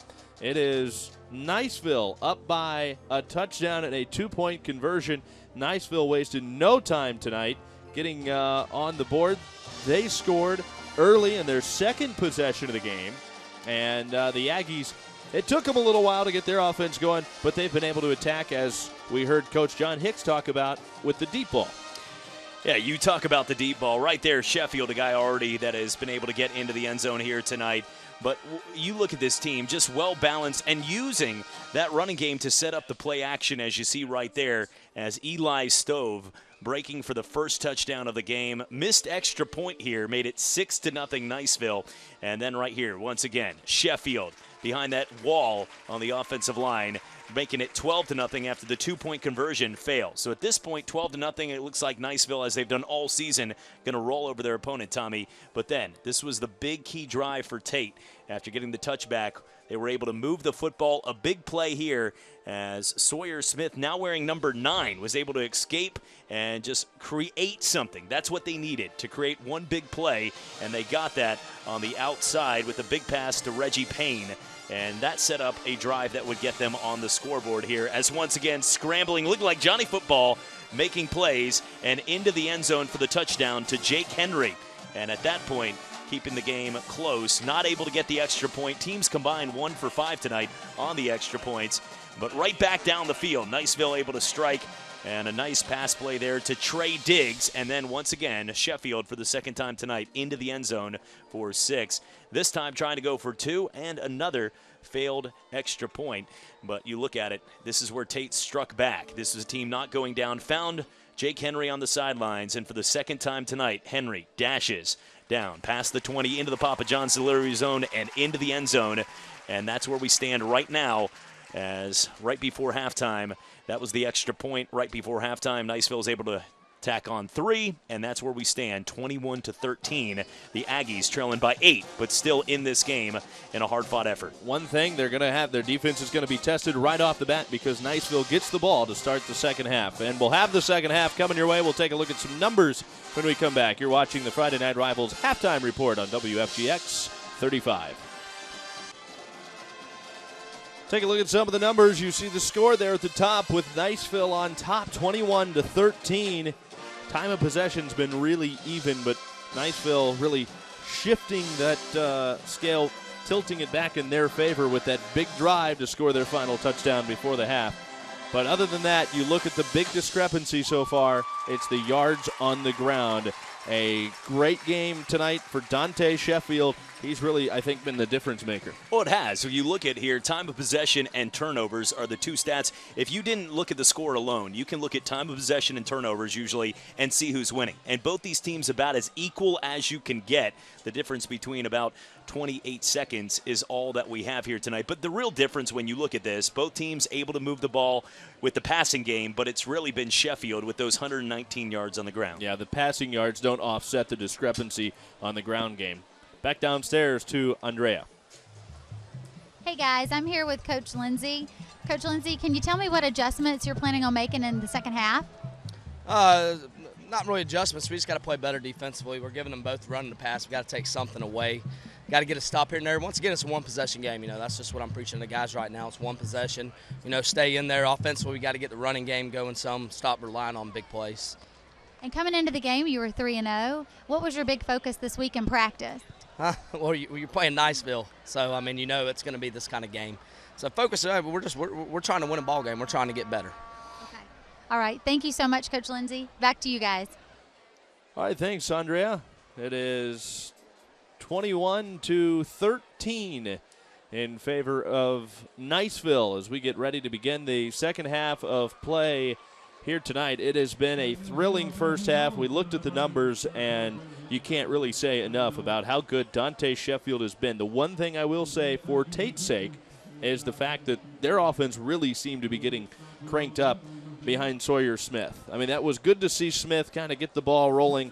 It is Niceville up by a touchdown and a 2-point conversion. Niceville wasted no time tonight getting on the board. They scored early in their second possession of the game, and the Aggies, it took them a little while to get their offense going, but they've been able to attack, as we heard Coach John Hicks talk about, with the deep ball. Yeah, you talk about the deep ball. Right there, Sheffield, a guy already that has been able to get into the end zone here tonight. But you look at this team, just well-balanced and using that running game to set up the play action, as you see right there, as Eli Stove breaking for the first touchdown of the game. Missed extra point here, made it 6-0 Niceville. And then right here, once again, Sheffield behind that wall on the offensive line, making it 12-0 after the 2-point conversion failed. So at this point, 12-0, it looks like Niceville, as they've done all season, going to roll over their opponent, Tommy. But then, this was the big key drive for Tate. After getting the touchback, they were able to move the football. A big play here as Sawyer Smith, now wearing number 9, was able to escape and just create something. That's what they needed, to create one big play, and they got that on the outside with a big pass to Reggie Payne. And that set up a drive that would get them on the scoreboard here, as once again scrambling, looking like Johnny Football, making plays, and into the end zone for the touchdown to Jake Henry. And at that point, keeping the game close, not able to get the extra point. Teams combined 1 for 5 tonight on the extra points. But right back down the field, Niceville able to strike, and a nice pass play there to Trey Diggs. And then once again, Sheffield for the second time tonight into the end zone for 6. This time trying to go for 2 and another failed extra point. But you look at it, this is where Tate struck back. This is a team not going down, found Jake Henry on the sidelines, and for the second time tonight, Henry dashes down past the 20 into the Papa John's delivery zone and into the end zone. And that's where we stand right now, as right before halftime, that was the extra point right before halftime. Niceville is able to tack on 3, and that's where we stand, 21-13. The Aggies trailing by 8, but still in this game in a hard-fought effort. One thing they're going to have, their defense is going to be tested right off the bat because Niceville gets the ball to start the second half. And we'll have the second half coming your way. We'll take a look at some numbers when we come back. You're watching the Friday Night Rivals halftime report on WFGX 35. Take a look at some of the numbers. You see the score there at the top with Niceville on top, 21-13. Time of possession's been really even, but Niceville really shifting that scale, tilting it back in their favor with that big drive to score their final touchdown before the half. But other than that, you look at the big discrepancy so far, it's the yards on the ground. A great game tonight for Tate Sheffield. He's really, I think, been the difference maker. Well, it has. So you look at here, time of possession and turnovers are the two stats. If you didn't look at the score alone, you can look at time of possession and turnovers usually and see who's winning. And both these teams about as equal as you can get. The difference between about 28 seconds is all that we have here tonight. But the real difference when you look at this, both teams able to move the ball with the passing game, but it's really been Sheffield with those 119 yards on the ground. Yeah, the passing yards don't offset the discrepancy on the ground game. Back downstairs to Andrea. Hey guys, I'm here with Coach Lindsay. Coach Lindsay, can you tell me what adjustments you're planning on making in the second half? Not really adjustments. We just got to play better defensively. We're giving them both run and the pass. We got to take something away. Got to get a stop here and there. Once again, it's a one-possession game. That's just what I'm preaching to the guys right now. It's one possession. Stay in there. Offensively, we got to get the running game going some. Stop relying on big plays. And coming into the game, you were 3-0. What was your big focus this week in practice? Well, you're playing Niceville, so it's going to be this kind of game. So focus. We're trying to win a ball game. We're trying to get better. Okay. All right. Thank you so much, Coach Lindsay. Back to you guys. All right. Thanks, Andrea. It is 21-13 in favor of Niceville as we get ready to begin the second half of play here tonight. It has been a thrilling first half. We looked at the numbers, and you can't really say enough about how good Tate Sheffield has been. The one thing I will say for Tate's sake is the fact that their offense really seemed to be getting cranked up behind Sawyer Smith. I mean, that was good to see Smith kind of get the ball rolling.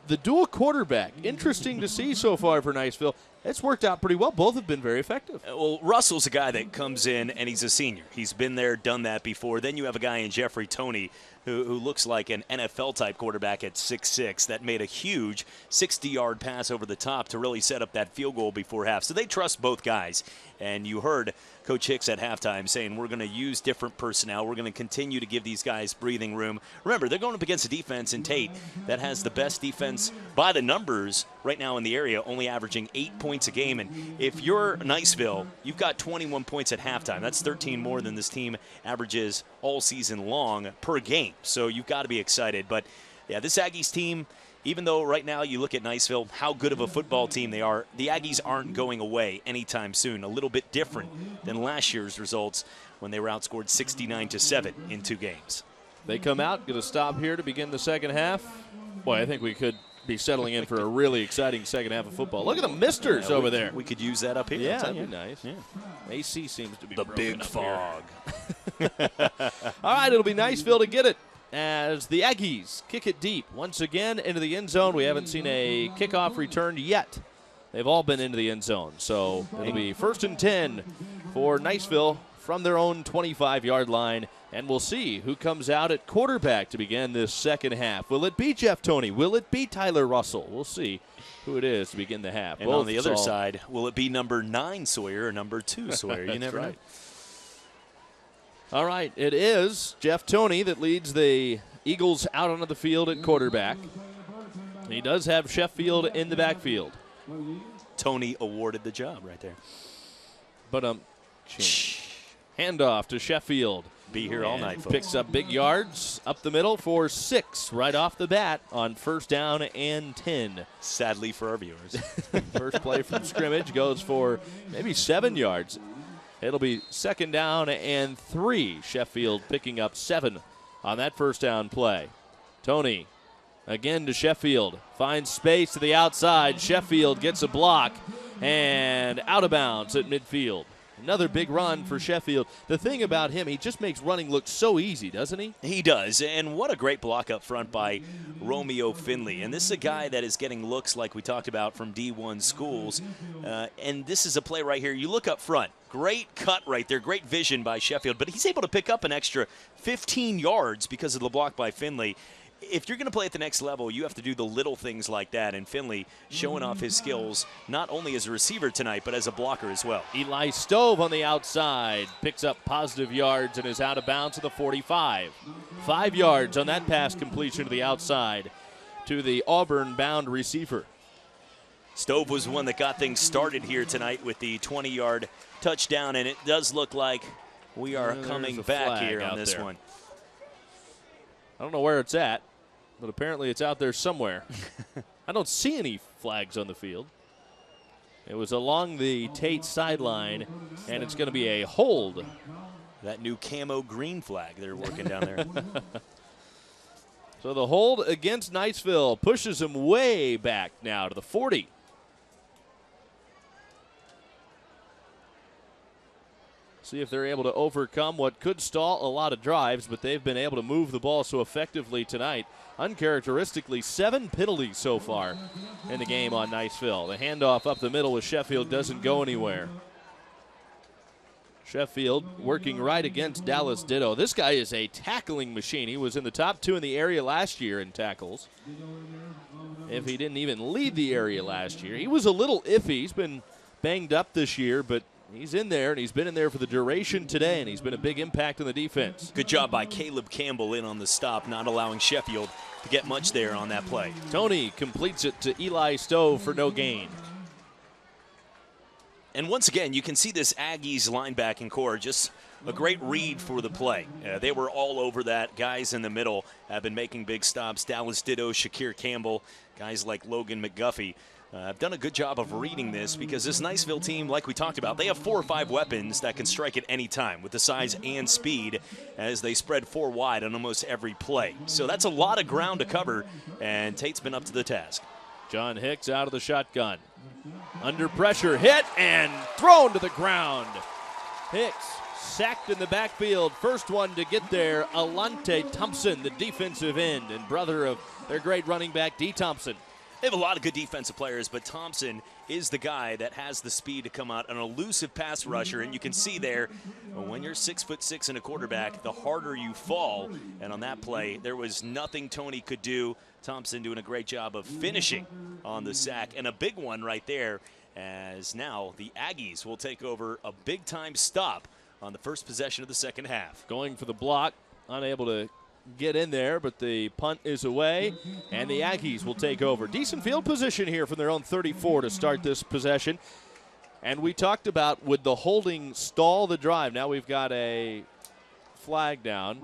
The dual quarterback, interesting to see so far for Niceville. It's worked out pretty well. Both have been very effective. Well, Russell's a guy that comes in and he's a senior. He's been there, done that before. Then you have a guy in Jeffrey Toney who looks like an NFL-type quarterback at 6'6", that made a huge 60-yard pass over the top to really set up that field goal before half. So they trust both guys. And you heard Coach Hicks at halftime saying we're going to use different personnel. We're going to continue to give these guys breathing room. Remember, they're going up against a defense in Tate that has the best defense by the numbers right now in the area, only averaging 8 points a game. And if you're Niceville, you've got 21 points at halftime. That's 13 more than this team averages all season long per game. So you've got to be excited. But, yeah, this Aggies team, even though right now you look at Niceville, how good of a football team they are, the Aggies aren't going away anytime soon. A little bit different than last year's results when they were outscored 69-7 in 2 games. They come out, get a stop here to begin the second half. Boy, I think we could be settling in for a really exciting second half of football. Look at the misters over there. We could use that up here. Yeah, that'd be nice. Yeah. AC seems to be the big fog. All right, it'll be Niceville to get it as the Aggies kick it deep once again into the end zone. We haven't seen a kickoff returned yet. They've all been into the end zone. So it'll be 1st and 10 for Niceville from their own 25-yard line. And we'll see who comes out at quarterback to begin this second half. Will it be Jeff Toney? Will it be Tyler Russell? We'll see who it is to begin the half. And on the other side, will it be number 9 Sawyer or number 2 Sawyer? You never know. All right, it is Jeff Toney that leads the Eagles out onto the field at quarterback. He does have Sheffield in the backfield. Toney awarded the job right there. But Handoff to Sheffield. Be here all night, folks. Picks up big yards up the middle for 6 right off the bat on first down and 10. Sadly for our viewers. First play from scrimmage goes for maybe 7 yards. It'll be second down and 3. Sheffield picking up 7 on that first down play. Tony again to Sheffield. Finds space to the outside. Sheffield gets a block and out of bounds at midfield. Another big run for Sheffield. The thing about him, he just makes running look so easy, doesn't he? He does, and what a great block up front by Romeo Finley. And this is a guy that is getting looks like we talked about from D1 schools. And this is a play right here. You look up front. Great cut right there. Great vision by Sheffield. But he's able to pick up an extra 15 yards because of the block by Finley. If you're going to play at the next level, you have to do the little things like that. And Finley showing off his skills not only as a receiver tonight, but as a blocker as well. Eli Stove on the outside picks up positive yards and is out of bounds to the 45. 5 yards on that pass completion to the outside to the Auburn-bound receiver. Stove was one that got things started here tonight with the 20-yard touchdown, and it does look like we are coming back here on this one. I don't know where it's at, but apparently it's out there somewhere. I don't see any flags on the field. It was along the Tate sideline, and it's going to be a hold. That new camo green flag they're working down there. So the hold against Niceville pushes him way back now to the 40. See if they're able to overcome what could stall a lot of drives, but they've been able to move the ball so effectively tonight. Uncharacteristically, 7 penalties so far in the game on Niceville. The handoff up the middle with Sheffield doesn't go anywhere. Sheffield working right against Dallas Ditto. This guy is a tackling machine. He was in the top 2 in the area last year in tackles. If he didn't even lead the area last year. He was a little iffy. He's been banged up this year, but he's in there, and he's been in there for the duration today, and he's been a big impact on the defense. Good job by Caleb Campbell in on the stop, not allowing Sheffield to get much there on that play. Tony completes it to Eli Stove for no gain. And once again, you can see this Aggies linebacking core, just a great read for the play. They were all over that. Guys in the middle have been making big stops. Dallas Ditto, Shakir Campbell, guys like Logan McGuffey. I've done a good job of reading this because this Niceville team, like we talked about, they have 4 or 5 weapons that can strike at any time with the size and speed as they spread 4 wide on almost every play. So that's a lot of ground to cover, and Tate's been up to the task. John Hicks out of the shotgun. Under pressure, hit and thrown to the ground. Hicks sacked in the backfield. First one to get there, Alante Thompson, the defensive end and brother of their great running back, D. Thompson. They have a lot of good defensive players, but Thompson is the guy that has the speed to come out, an elusive pass rusher, and you can see there, when you're 6'6" and a quarterback, the harder you fall. And on that play, there was nothing Tony could do. Thompson doing a great job of finishing on the sack, and a big one right there, as now the Aggies will take over a big-time stop on the first possession of the second half. Going for the block, unable to get in there, but the punt is away, and the Aggies will take over. Decent field position here from their own 34 to start this possession. And we talked about, would the holding stall the drive? Now we've got a flag down.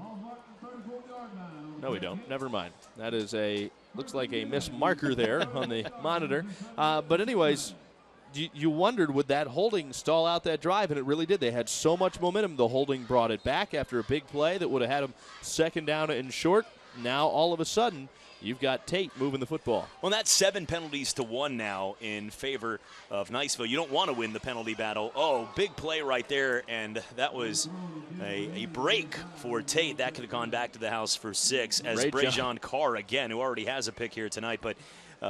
No, we don't. Never mind. That is looks like a missed marker there on the monitor. But anyways, you wondered, would that holding stall out that drive? And it really did. They had so much momentum. The holding brought it back after a big play that would have had them second down and short. Now, all of a sudden, you've got Tate moving the football. Well, that's 7 penalties to 1 now in favor of Niceville. You don't want to win the penalty battle. Oh, big play right there, and that was a break for Tate. That could have gone back to the house for 6 as Brajon Carr, again, who already has a pick here tonight. But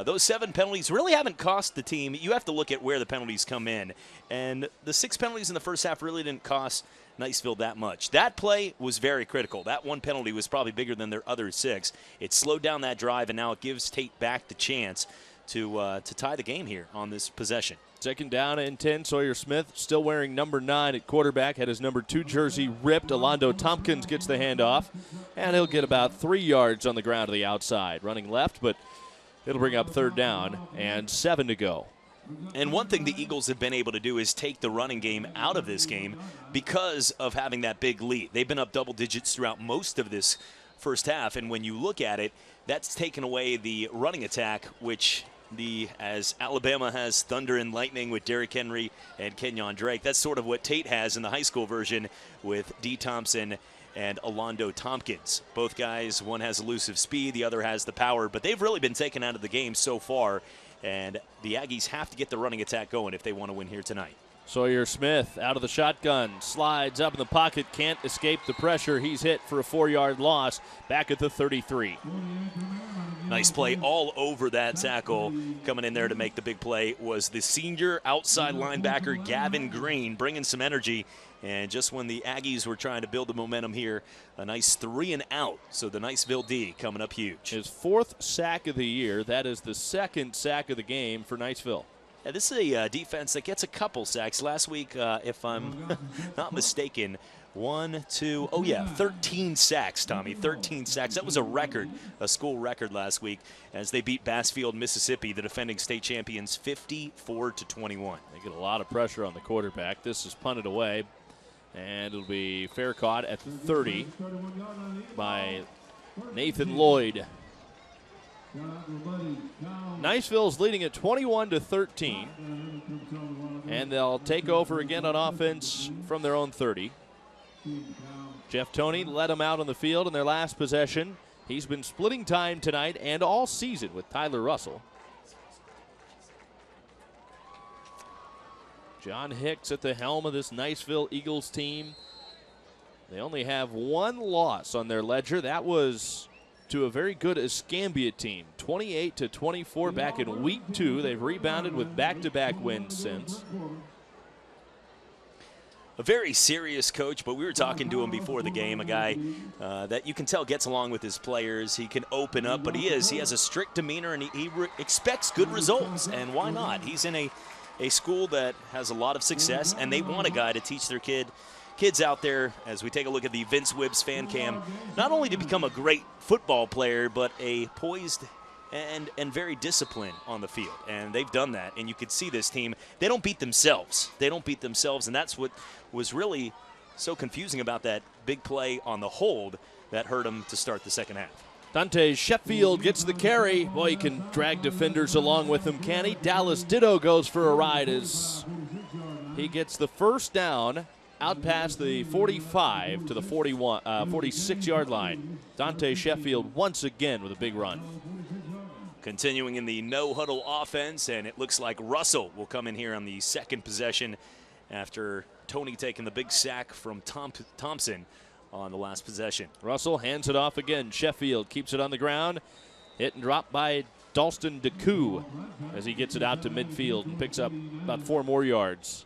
those 7 penalties really haven't cost the team. You have to look at where the penalties come in. And the 6 penalties in the first half really didn't cost Niceville that much. That play was very critical. That one penalty was probably bigger than their other 6. It slowed down that drive, and now it gives Tate back the chance to tie the game here on this possession. Second down and 10. Sawyer Smith still wearing number 9 at quarterback. Had his number 2 jersey ripped. Alondo Tompkins gets the handoff, and he'll get about 3 yards on the ground to the outside. Running left, but it'll bring up third down and 7 to go. And one thing the Eagles have been able to do is take the running game out of this game because of having that big lead. They've been up double digits throughout most of this first half, and when you look at it, that's taken away the running attack, which as Alabama has thunder and lightning with Derrick Henry and Kenyon Drake, that's sort of what Tate has in the high school version with D. Thompson and Alondo Tompkins. Both guys, one has elusive speed, the other has the power, but they've really been taken out of the game so far, and the Aggies have to get the running attack going if they want to win here tonight. Sawyer Smith out of the shotgun, slides up in the pocket, can't escape the pressure. He's hit for a 4-yard loss back at the 33. Nice play all over that tackle. Coming in there to make the big play was the senior outside linebacker Gavin Green, bringing some energy. And just when the Aggies were trying to build the momentum here, a nice 3 and out. So the Niceville D coming up huge. His 4th sack of the year. That is the 2nd sack of the game for Niceville. Yeah, this is a defense that gets a couple sacks. Last week, if I'm not mistaken, 13 sacks, Tommy. 13 sacks. That was a record, a school record last week as they beat Bassfield, Mississippi, the defending state champions, 54-21. They get a lot of pressure on the quarterback. This is punted away, and it'll be fair caught at the 30 by Nathan Lloyd. Niceville's leading at 21-13, and they'll take over again on offense from their own 30. Jeff Toney led them out on the field in their last possession. He's been splitting time tonight and all season with Tyler Russell. John Hicks at the helm of this Niceville Eagles team. They only have 1 loss on their ledger. That was to a very good Escambia team, 28-24 back in week 2. They've rebounded with back-to-back wins since. A very serious coach, but we were talking to him before the game, a guy that you can tell gets along with his players. He can open up, but he has a strict demeanor, and he expects good results, and why not? He's in a school that has a lot of success, and they want a guy to teach their kids out there, as we take a look at the Vince Wibbs fan cam, not only to become a great football player, but a poised and very disciplined on the field. And they've done that, and you could see this team, they don't beat themselves. They don't beat themselves, and that's what was really so confusing about that big play on the hold that hurt them to start the second half. Dante Sheffield gets the carry. Boy, he can drag defenders along with him, can he? Dallas Ditto goes for a ride as he gets the first down out past the 45 to the 46-yard line. Dante Sheffield once again with a big run. Continuing in the no-huddle offense, and it looks like Russell will come in here on the second possession after Toney taking the big sack from Thompson on the last possession. Russell hands it off again. Sheffield keeps it on the ground. Hit and drop by Dalston DeCou as he gets it out to midfield and picks up about 4 more yards.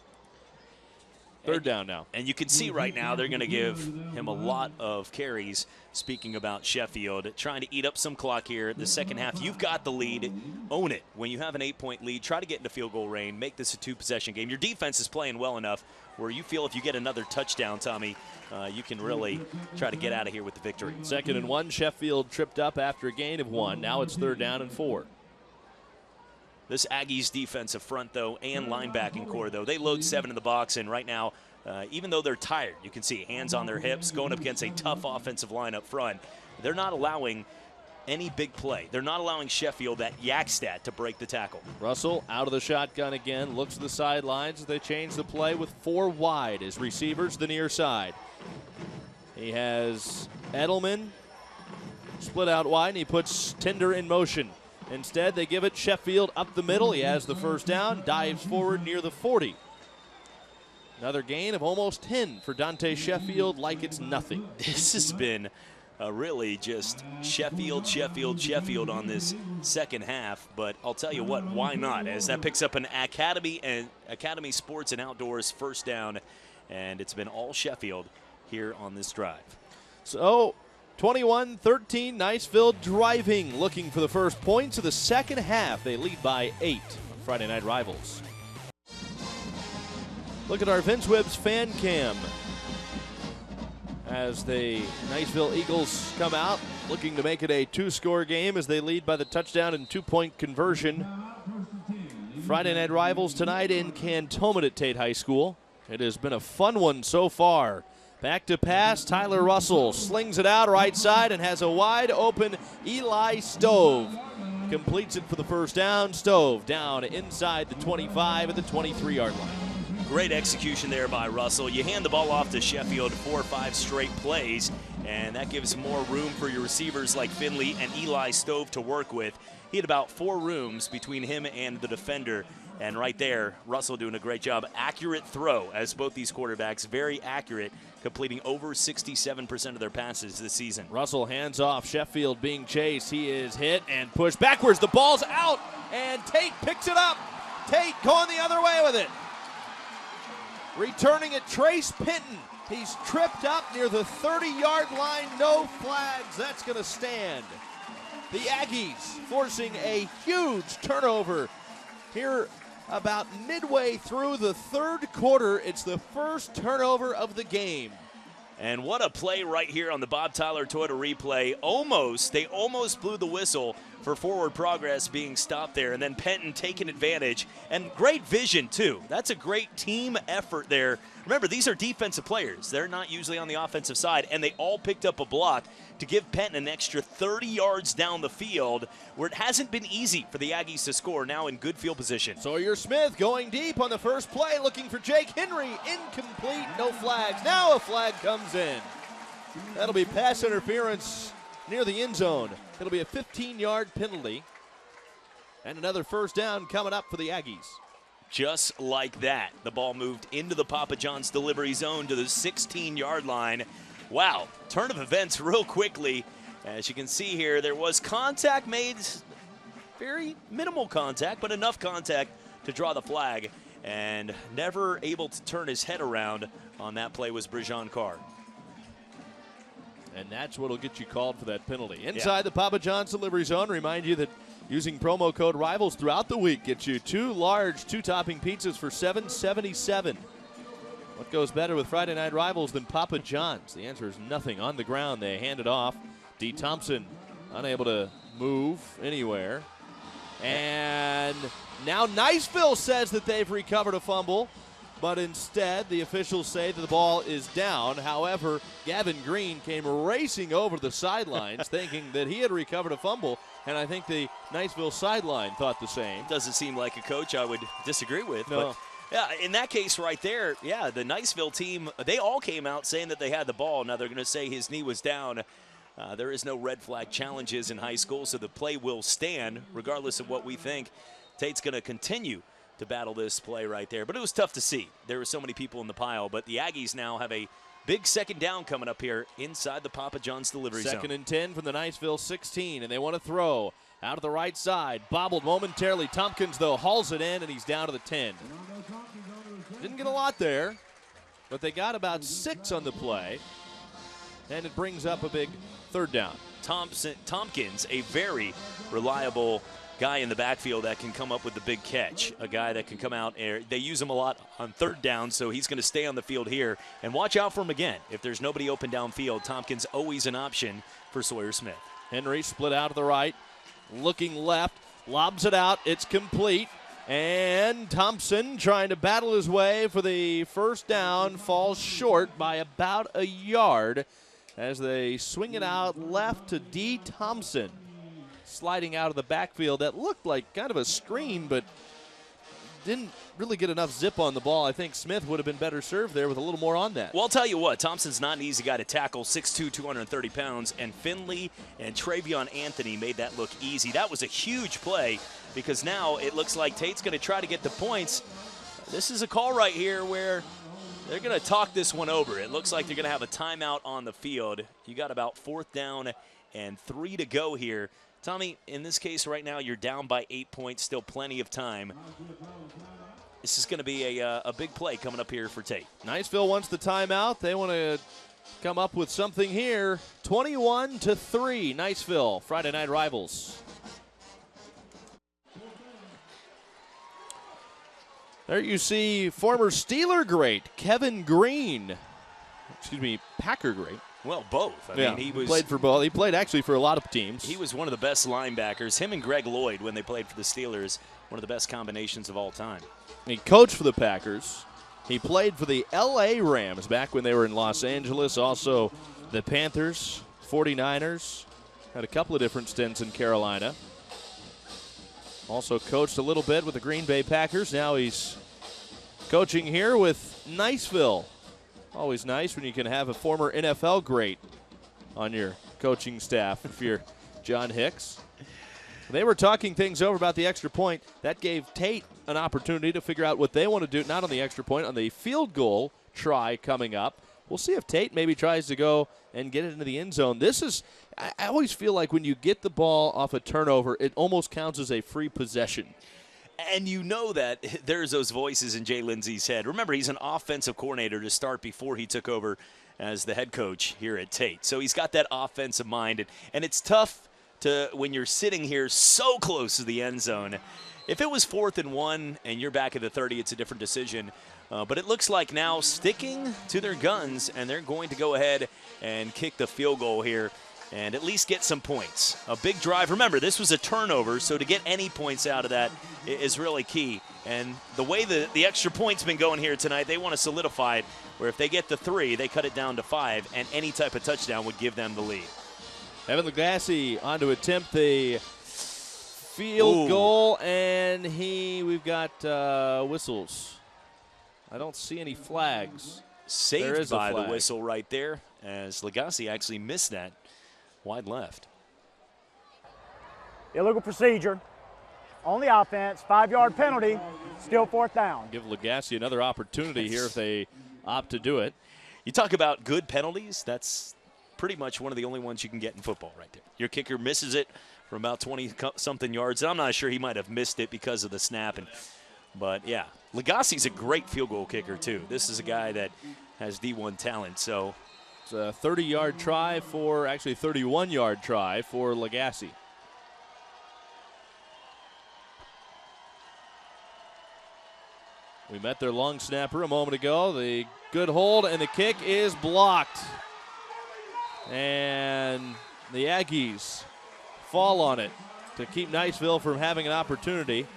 Third down now. And you can see right now they're going to give him a lot of carries. Speaking about Sheffield, trying to eat up some clock here. The second half, you've got the lead. Own it. When you have an 8-point lead, try to get into field goal range. Make this a 2-possession game. Your defense is playing well enough where you feel if you get another touchdown, Tommy, you can really try to get out of here with the victory. 2nd and 1. Sheffield tripped up after a gain of 1. Now it's 3rd down and 4. This Aggies defensive front, though, and linebacking core, though, they load 7 in the box, and right now, even though they're tired, you can see hands on their hips, going up against a tough offensive line up front. They're not allowing any big play. They're not allowing Sheffield, that yak stat, to break the tackle. Russell out of the shotgun again, looks to the sidelines. They change the play with 4 wide. His receivers the near side. He has Edelman split out wide, and he puts Tinder in motion. Instead, they give it Sheffield up the middle. He has the first down, dives forward near the 40. Another gain of almost 10 for Dante Sheffield, like it's nothing. This has been really just Sheffield on this second half. But I'll tell you what, why not? As that picks up an Academy Sports and Outdoors first down, and it's been all Sheffield here on this drive. So 21-13, Niceville driving, looking for the first points of the second half. They lead by 8 on Friday Night Rivals. Look at our Vince Wibbs fan cam as the Niceville Eagles come out, looking to make it a 2-score game as they lead by the touchdown and 2-point conversion Friday night rivals tonight in Cantonment at Tate High School. It has been a fun one so far. Back to pass, Tyler Russell slings it out right side and has a wide open Eli Stove. Completes it for the first down. Stove down inside the 25 at the 23-yard line. Great execution there by Russell. You hand the ball off to Sheffield 4 or 5 straight plays, and that gives more room for your receivers like Finley and Eli Stove to work with. He had about 4 rooms between him and the defender, and right there, Russell doing a great job. Accurate throw, as both these quarterbacks, very accurate, completing over 67% of their passes this season. Russell hands off. Sheffield being chased. He is hit and pushed backwards. The ball's out, and Tate picks it up. Tate going the other way with it. Returning it, Trace Pinton. He's tripped up near the 30-yard line. No flags. That's going to stand. The Aggies forcing a huge turnover here about midway through the third quarter. It's the first turnover of the game. And what a play right here on the Bob Tyler Toyota replay. They almost blew the whistle for forward progress being stopped there, and then Penton taking advantage, and great vision too. That's a great team effort there. Remember, these are defensive players. They're not usually on the offensive side, and they all picked up a block to give Penton an extra 30 yards down the field, where it hasn't been easy for the Aggies to score, now in good field position. Sawyer Smith going deep on the first play, looking for Jake Henry. Incomplete, no flags. Now a flag comes in. That'll be pass interference near the end zone. It'll be a 15-yard penalty. And another first down coming up for the Aggies. Just like that, the ball moved into the Papa John's delivery zone to the 16-yard line. Wow, turn of events real quickly. As you can see here, there was contact made, very minimal contact, but enough contact to draw the flag. And never able to turn his head around on that play was Brijan Carr. And that's what will get you called for that penalty. Inside the Papa John's delivery zone, remind you that using promo code RIVALS throughout the week gets you 2 large 2-topping pizzas for $7.77. What goes better with Friday Night Rivals than Papa John's? The answer is nothing. On the ground, they hand it off. D. Thompson unable to move anywhere. And now Niceville says that they've recovered a fumble, but instead the officials say that the ball is down. However, Gavin Green came racing over the sidelines thinking that he had recovered a fumble, and I think the Niceville sideline thought the same. Doesn't seem like a coach I would disagree with. No. But yeah, in that case right there, yeah, the Niceville team, they all came out saying that they had the ball. Now they're going to say his knee was down. There is no red flag challenges in high school, so the play will stand regardless of what we think. Tate's going to continue to battle this play right there. But it was tough to see. There were so many people in the pile. But the Aggies now have a big second down coming up here inside the Papa John's delivery zone. Second and 10 from the Niceville 16, and they want to throw out of the right side. Bobbled momentarily. Tompkins, though, hauls it in, and he's down to the 10. Didn't get a lot there, but they got about 6 on the play, and it brings up a big third down. Tompkins, a very reliable guy in the backfield that can come up with the big catch, a guy that can come out. They use him a lot on third down, so he's going to stay on the field here. And watch out for him again. If there's nobody open downfield, Tompkins always an option for Sawyer Smith. Henry split out to the right, looking left, lobs it out. It's complete. And Thompson trying to battle his way for the first down, falls short by about a yard as they swing it out left to D. Thompson. Sliding out of the backfield. That looked like kind of a screen, but didn't really get enough zip on the ball. I think Smith would have been better served there with a little more on that. Well, I'll tell you what, Thompson's not an easy guy to tackle, 6'2", 230 pounds, and Finley and Travion Anthony made that look easy. That was a huge play because now it looks like Tate's going to try to get the points. This is a call right here where they're going to talk this one over. It looks like they're going to have a timeout on the field. You got about 4th down and 3 to go here. Tommy, in this case right now, you're down by 8 points, still plenty of time. This is going to be a big play coming up here for Tate. Niceville wants the timeout. They want to come up with something here. 21-3, Niceville, Friday Night Rivals. There you see former Steeler great Kevin Green, Packer great Well, both. I mean, he played for both. He played actually for a lot of teams. He was one of the best linebackers. Him and Greg Lloyd, when they played for the Steelers, one of the best combinations of all time. He coached for the Packers. He played for the L.A. Rams back when they were in Los Angeles. Also the Panthers, 49ers. Had a couple of different stints in Carolina. Also coached a little bit with the Green Bay Packers. Now he's coaching here with Niceville. Always nice when you can have a former NFL great on your coaching staff if you're John Hicks. They were talking things over about the extra point. That gave Tate an opportunity to figure out what they want to do, not on the extra point, on the field goal try coming up. We'll see if Tate maybe tries to go and get it into the end zone. This is, I always feel like when you get the ball off a turnover, it almost counts as a free possession. And you know that there's those voices in Jay Lindsey's head. Remember, he's an offensive coordinator to start before he took over as the head coach here at Tate. So he's got that offensive mind. And it's tough to, when you're sitting here so close to the end zone. If it was 4th and 1 and you're back at the 30, it's a different decision. But it looks like now sticking to their guns, and they're going to go ahead and kick the field goal here and at least get some points. A big drive. Remember, this was a turnover, so to get any points out of that is really key. And the way the extra point's been going here tonight, they want to solidify it, where if they get the 3, they cut it down to 5, and any type of touchdown would give them the lead. Evan Lagasse on to attempt the field goal, and we've got whistles. I don't see any flags. Saved by the whistle right there, as Lagasse actually missed that. Wide left. Illegal procedure on the offense, 5-yard penalty, still 4th down. Give Lagasse another opportunity here if they opt to do it. You talk about good penalties, that's pretty much one of the only ones you can get in football right there. Your kicker misses it from about 20-something yards. I'm not sure he might have missed it because of the snap. But, yeah, Lagasse's a great field goal kicker, too. This is a guy that has D1 talent, so. It's a 30-yard try for, actually 31-yard try for Lagasse. We met their long snapper a moment ago. The good hold, and the kick is blocked. And the Aggies fall on it to keep Niceville from having an opportunity.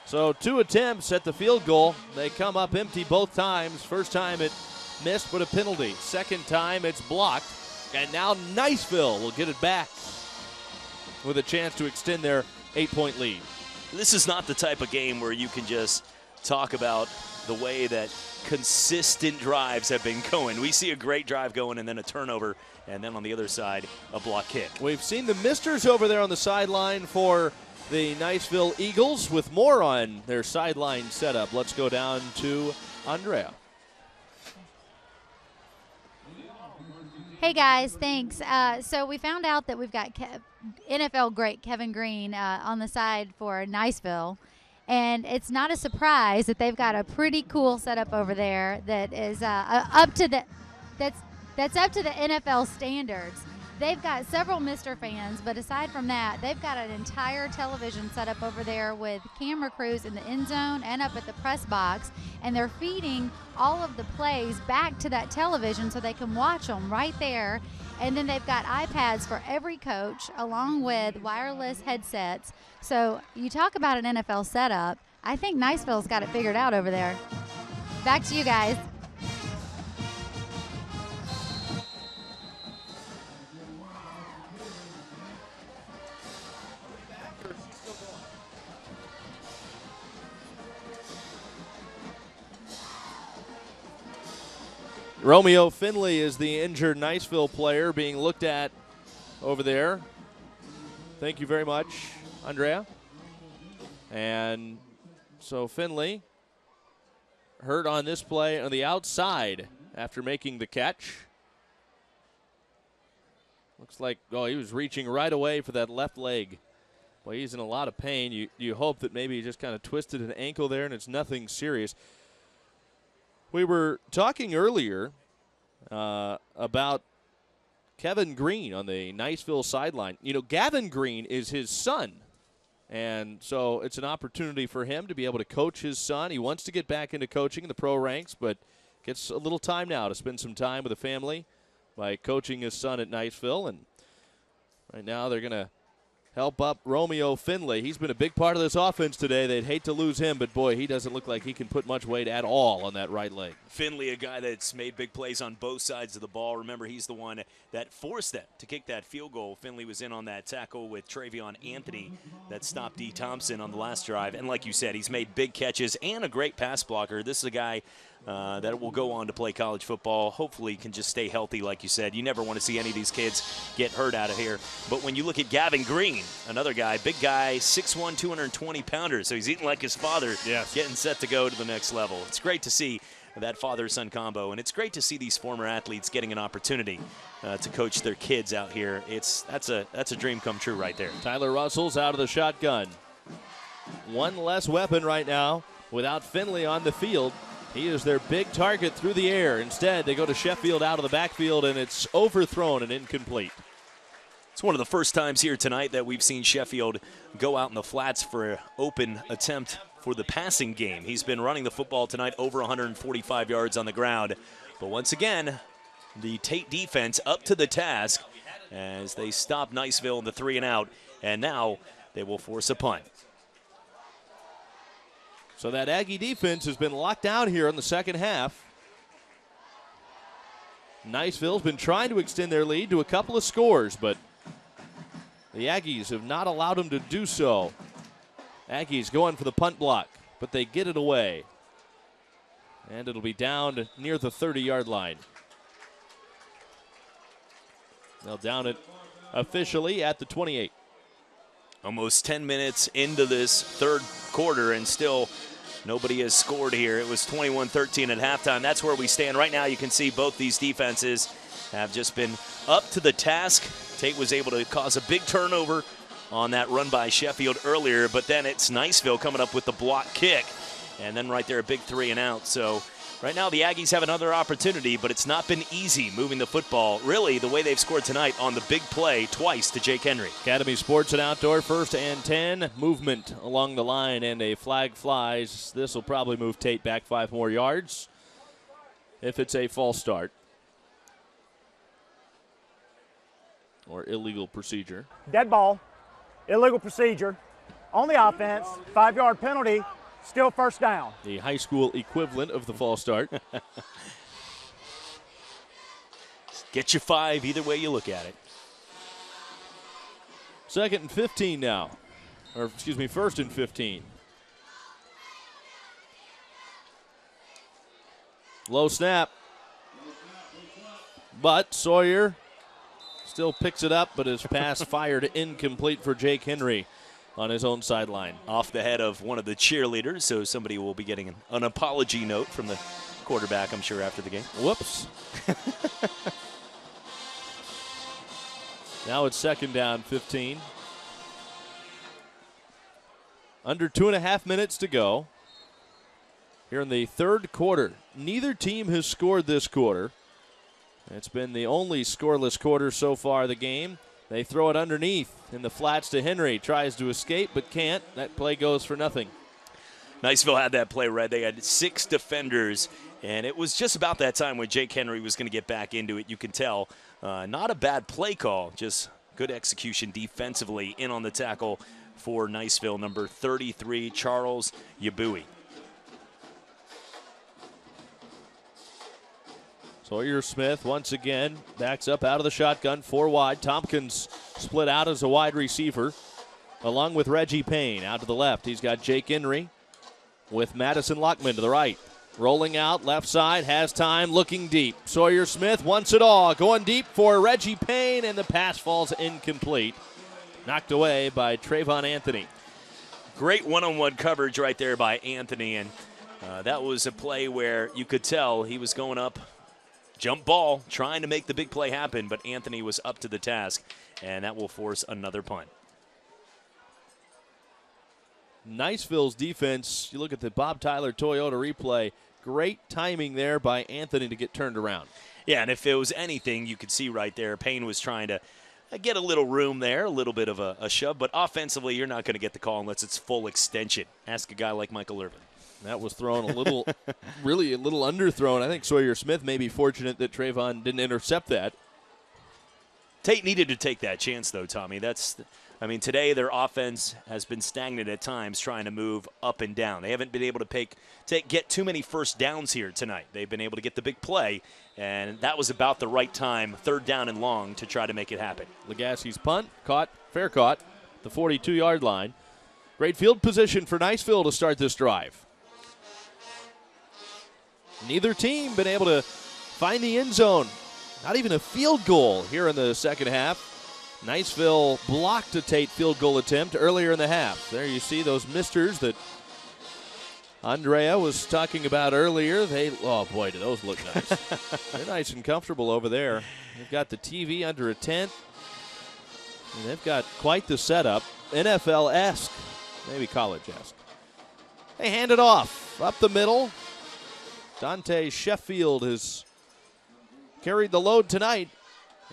So 2 attempts at the field goal. They come up empty both times. First time it missed, but a penalty. Second time it's blocked. And now Niceville will get it back with a chance to extend their 8-point lead. This is not the type of game where you can just talk about the way that consistent drives have been going. We see a great drive going and then a turnover, and then on the other side, a block kick. We've seen the Misters over there on the sideline for the Niceville Eagles with more on their sideline setup. Let's go down to Andrea. Hey guys, thanks. So we found out that we've got NFL great Kevin Green on the side for Niceville. And it's not a surprise that they've got a pretty cool setup over there that is up to the NFL standards. They've got several Mister fans, but aside from that, they've got an entire television set up over there with camera crews in the end zone and up at the press box, and they're feeding all of the plays back to that television so they can watch them right there. And then they've got iPads for every coach along with wireless headsets. So you talk about an NFL setup. I think Niceville's got it figured out over there. Back to you guys. Romeo Finley is the injured Niceville player being looked at over there. Thank you very much, Andrea. And so Finley hurt on this play on the outside after making the catch. Looks like, he was reaching right away for that left leg. Well, he's in a lot of pain. You hope that maybe he just kind of twisted an ankle there and it's nothing serious. We were talking earlier about Kevin Green on the Niceville sideline. You know, Gavin Green is his son, and so it's an opportunity for him to be able to coach his son. He wants to get back into coaching in the pro ranks, but gets a little time now to spend some time with the family by coaching his son at Niceville. And right now they're going to help up Romeo Finley. He's been a big part of this offense today. They'd hate to lose him, but, boy, he doesn't look like he can put much weight at all on that right leg. Finley, a guy that's made big plays on both sides of the ball. Remember, he's the one that forced them to kick that field goal. Finley was in on that tackle with Travion Anthony that stopped D. Thompson on the last drive. And like you said, he's made big catches and a great pass blocker. This is a guy that will go on to play college football. Hopefully can just stay healthy, like you said. You never want to see any of these kids get hurt out of here. But when you look at Gavin Green, another guy, big guy, 6'1", 220-pounder. So he's eating like his father, yes, getting set to go to the next level. It's great to see that father-son combo, and it's great to see these former athletes getting an opportunity to coach their kids out here. That's a dream come true right there. Tyler Russell's out of the shotgun. One less weapon right now without Finley on the field. He is their big target through the air. Instead, they go to Sheffield out of the backfield, and it's overthrown and incomplete. It's one of the first times here tonight that we've seen Sheffield go out in the flats for an open attempt for the passing game. He's been running the football tonight over 145 yards on the ground. But once again, the Tate defense up to the task as they stop Niceville in the 3-and-out, and now they will force a punt. So that Aggie defense has been locked down here in the second half. Niceville's been trying to extend their lead to a couple of scores, but the Aggies have not allowed them to do so. Aggies going for the punt block, but they get it away. And it'll be down near the 30-yard line. They'll down it officially at the 28. Almost 10 minutes into this third quarter, and still nobody has scored here. It was 21-13 at halftime. That's where we stand right now. You can see both these defenses have just been up to the task. Tate was able to cause a big turnover on that run by Sheffield earlier, but then it's Niceville coming up with the block kick, and then right there a big 3-and-out. So right now the Aggies have another opportunity, but it's not been easy moving the football. Really, the way they've scored tonight on the big play twice to Jake Henry. Academy Sports and Outdoor, 1st and 10. Movement along the line, and a flag flies. This will probably move Tate back 5 more yards if it's a false start or illegal procedure. Dead ball, illegal procedure. On the offense, 5-yard penalty, still first down. The high school equivalent of the false start. Get you 5 either way you look at it. 2nd and 15 now. Or, excuse me, 1st and 15. Low snap. But Sawyer still picks it up, but his pass fired incomplete for Jake Henry on his own sideline. Off the head of one of the cheerleaders, so somebody will be getting an apology note from the quarterback, I'm sure, after the game. Whoops. Now it's 2nd down, 15. Under 2.5 minutes to go here in the third quarter. Neither team has scored this quarter. It's been the only scoreless quarter so far of the game. They throw it underneath in the flats to Henry. Tries to escape but can't. That play goes for nothing. Niceville had that play, Red. They had 6 defenders, and it was just about that time when Jake Henry was going to get back into it. You can tell. Not a bad play call, just good execution defensively in on the tackle for Niceville, number 33, Charles Yabui. Sawyer Smith once again backs up out of the shotgun, 4 wide. Tompkins split out as a wide receiver along with Reggie Payne. Out to the left, he's got Jake Henry with Madison Lockman to the right. Rolling out, left side, has time, looking deep. Sawyer Smith wants it all, going deep for Reggie Payne, and the pass falls incomplete. Knocked away by Trayvon Anthony. Great one-on-one coverage right there by Anthony, and that was a play where you could tell he was going up, jump ball, trying to make the big play happen, but Anthony was up to the task, and that will force another punt. Niceville's defense, you look at the Bob Tyler Toyota replay, great timing there by Anthony to get turned around. Yeah, and if it was anything, you could see right there, Payne was trying to get a little room there, a little bit of a shove, but offensively, you're not going to get the call unless it's full extension. Ask a guy like Michael Irvin. That was thrown a little, really a little underthrown. I think Sawyer Smith may be fortunate that Trayvon didn't intercept that. Tate needed to take that chance, though, Tommy. Today their offense has been stagnant at times, trying to move up and down. They haven't been able to get too many first downs here tonight. They've been able to get the big play, and that was about the right time, 3rd down and long, to try to make it happen. Legacy's punt, fair caught, the 42-yard line. Great field position for Niceville to start this drive. Neither team been able to find the end zone. Not even a field goal here in the second half. Niceville blocked a Tate field goal attempt earlier in the half. There you see those misters that Andrea was talking about earlier. Oh boy, do those look nice. They're nice and comfortable over there. They've got the TV under a tent. And they've got quite the setup. NFL-esque, maybe college-esque. They hand it off up the middle. Tate Sheffield has carried the load tonight,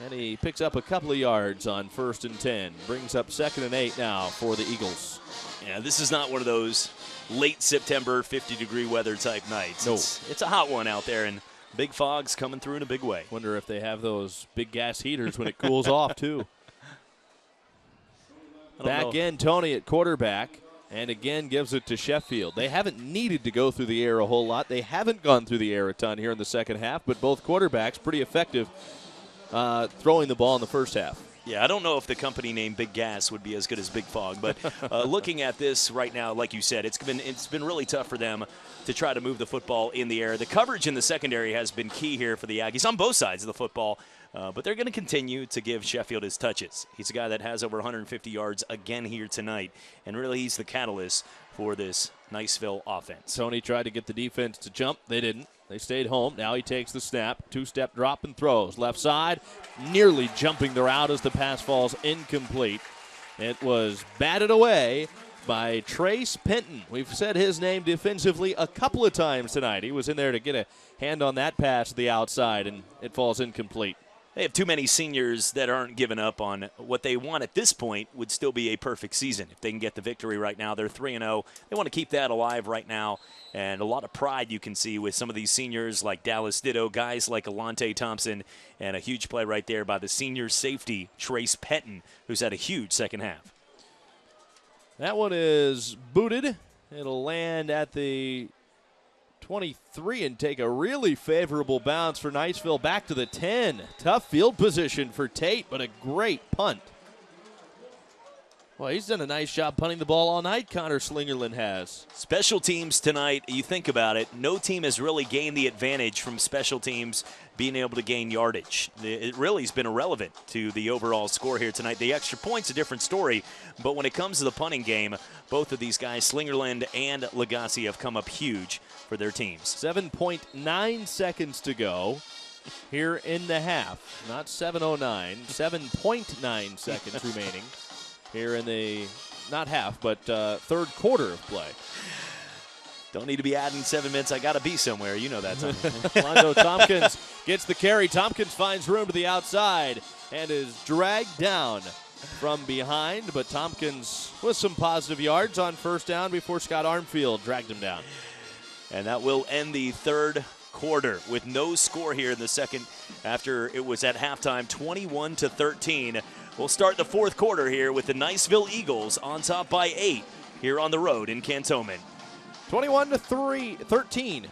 and he picks up a couple of yards on 1st and 10. Brings up 2nd and 8 now for the Eagles. Yeah, this is not one of those late September 50-degree weather type nights. No. It's a hot one out there, and big fog's coming through in a big way. Wonder if they have those big gas heaters when it cools off, too. Back in, Tony at quarterback, and again gives it to Sheffield. They haven't needed to go through the air a whole lot. They haven't gone through the air a ton here in the second half, but both quarterbacks pretty effective throwing the ball in the first half. Yeah, I don't know if the company name Big Gas would be as good as Big Fog, but looking at this right now, like you said, it's been really tough for them to try to move the football in the air. The coverage in the secondary has been key here for the Aggies on both sides of the football, but they're going to continue to give Sheffield his touches. He's a guy that has over 150 yards again here tonight, and really he's the catalyst for this Niceville offense. Tony tried to get the defense to jump. They didn't. They stayed home. Now he takes the snap, 2-step drop and throws. Left side, nearly jumping the route as the pass falls incomplete. It was batted away by Trace Penton. We've said his name defensively a couple of times tonight. He was in there to get a hand on that pass to the outside, and it falls incomplete. They have too many seniors that aren't giving up on what they want at this point would still be a perfect season. If they can get the victory right now, they're 3-0. They want to keep that alive right now. And a lot of pride you can see with some of these seniors like Dallas Ditto, guys like Alante Thompson, and a huge play right there by the senior safety, Trace Penton, who's had a huge second half. That one is booted. It'll land at the 23 and take a really favorable bounce for Niceville back to the 10. Tough field position for Tate, but a great punt. Well, he's done a nice job punting the ball all night, Connor Slingerland has. Special teams tonight, you think about it, no team has really gained the advantage from special teams being able to gain yardage. It really has been irrelevant to the overall score here tonight. The extra point's a different story, but when it comes to the punting game, both of these guys, Slingerland and Legacy, have come up huge for their teams. 7.9 seconds to go here in the half. Not 7:09, 7.9 seconds remaining here in the, not half, but third quarter of play. Don't need to be adding 7 minutes. I got to be somewhere. You know that, Tommy. Londo Tompkins gets the carry. Tompkins finds room to the outside and is dragged down from behind, but Tompkins with some positive yards on first down before Scott Armfield dragged him down. And that will end the third quarter with no score here in the second after it was at halftime, 21-13. We'll start the fourth quarter here with the Niceville Eagles on top by 8 here on the road in Cantonment. 21-13.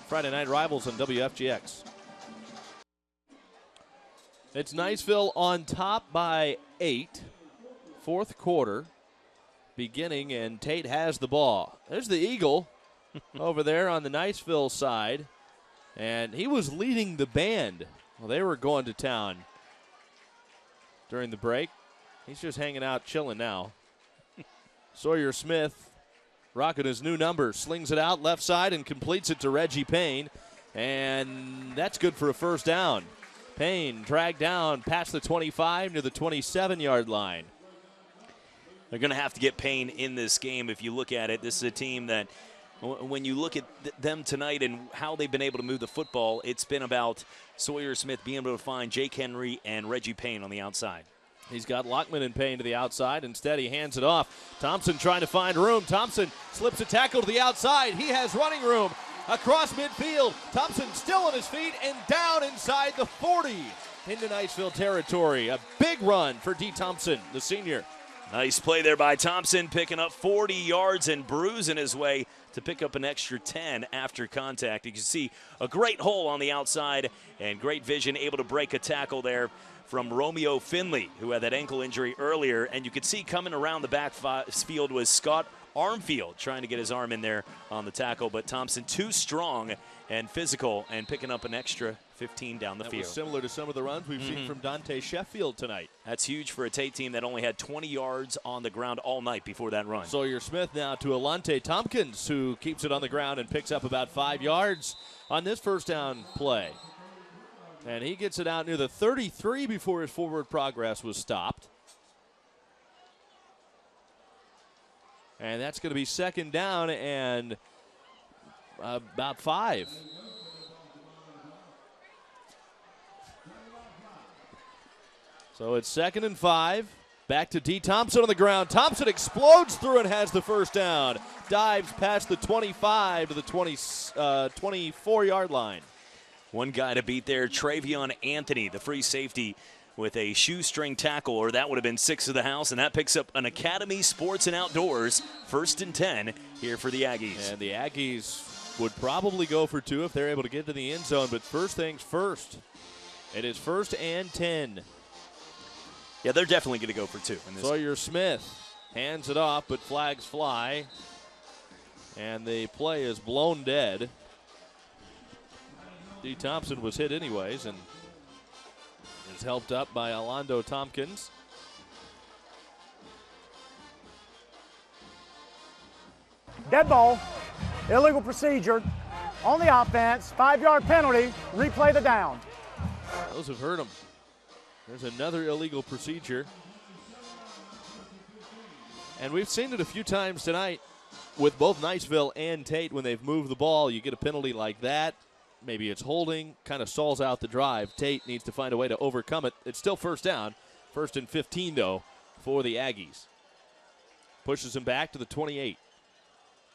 Friday night rivals on WFGX. It's Niceville on top by 8. Fourth quarter beginning, and Tate has the ball. There's the Eagle over there on the Niceville side, and he was leading the band. Well, they were going to town during the break. He's just hanging out, chilling now. Sawyer Smith, rocking his new number, slings it out left side and completes it to Reggie Payne, and that's good for a first down. Payne dragged down past the 25 to the 27-yard line. They're going to have to get Payne in this game. If you look at it, this is a team that when you look at them tonight and how they've been able to move the football, it's been about Sawyer Smith being able to find Jake Henry and Reggie Payne on the outside. He's got Lockman and Payne to the outside. Instead, he hands it off. Thompson trying to find room. Thompson slips a tackle to the outside. He has running room across midfield. Thompson still on his feet and down inside the 40. into Niceville territory. A big run for D. Thompson, the senior. Nice play there by Thompson, picking up 40 yards and bruising his way to pick up an extra 10 after contact. You can see a great hole on the outside and great vision, able to break a tackle there from Romeo Finley, who had that ankle injury earlier. And you could see coming around the back field was Scott Armfield trying to get his arm in there on the tackle, but Thompson too strong and physical and picking up an extra 15 down the field. Was similar to some of the runs we've seen from Dante Sheffield tonight. That's huge for a Tate team that only had 20 yards on the ground all night before that run. Sawyer Smith now to Alante Tompkins, who keeps it on the ground and picks up about 5 yards on this first down play. And he gets it out near the 33 before his forward progress was stopped. And that's going to be second down and about 5. So it's 2nd and 5. Back to D. Thompson on the ground. Thompson explodes through and has the first down. Dives past the 25 to the 24-yard line. One guy to beat there, Travion Anthony, the free safety, with a shoestring tackle, or that would have been 6 of the house, and that picks up an Academy Sports and Outdoors 1st and 10 here for the Aggies. And the Aggies would probably go for 2 if they're able to get to the end zone, but first things first. It is 1st and 10. Yeah, they're definitely going to go for 2. In this. Sawyer Smith hands it off, but flags fly, and the play is blown dead. D. Thompson was hit anyways, and is helped up by Alando Tompkins. Dead ball, illegal procedure on the offense, 5-yard penalty, replay the down. Those have hurt him. There's another illegal procedure. And we've seen it a few times tonight with both Niceville and Tate. When they've moved the ball, you get a penalty like that. Maybe it's holding, kind of stalls out the drive. Tate needs to find a way to overcome it. It's still first down. 1st and 15, though, for the Aggies. Pushes him back to the 28.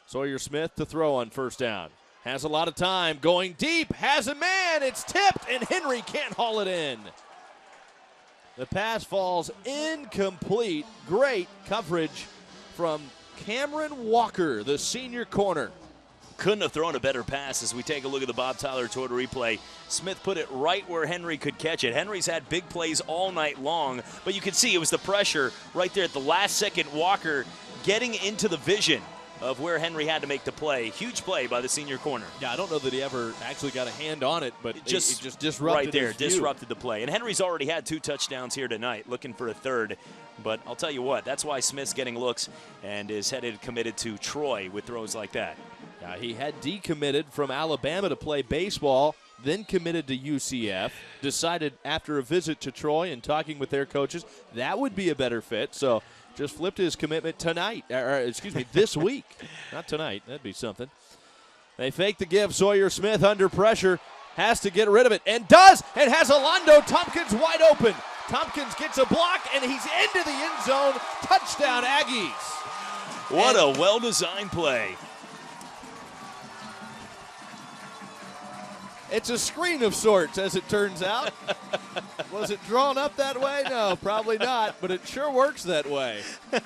Sawyer Smith to throw on first down. Has a lot of time. Going deep. Has a man. It's tipped, and Henry can't haul it in. The pass falls incomplete. Great coverage from Cameron Walker, the senior corner. Couldn't have thrown a better pass as we take a look at the Bob Tyler Toyota replay. Smith put it right where Henry could catch it. Henry's had big plays all night long, but you can see it was the pressure right there at the last second. Walker getting into the vision of where Henry had to make the play. Huge play by the senior corner. Yeah, I don't know that he ever actually got a hand on it, but it just disrupted right there, his view. disrupted the play. And Henry's already had 2 touchdowns here tonight, looking for a 3rd. But I'll tell you what, that's why Smith's getting looks and is committed to Troy with throws like that. Yeah, he had decommitted from Alabama to play baseball, then committed to UCF, decided after a visit to Troy and talking with their coaches that would be a better fit. So just flipped his commitment this week. Not tonight. That'd be something. They fake the give. Sawyer Smith under pressure. Has to get rid of it. And does. And has Alando Tompkins wide open. Tompkins gets a block, and he's into the end zone. Touchdown, Aggies. What a well-designed play. It's a screen of sorts, as it turns out. Was it drawn up that way? No, probably not, but it sure works that way. And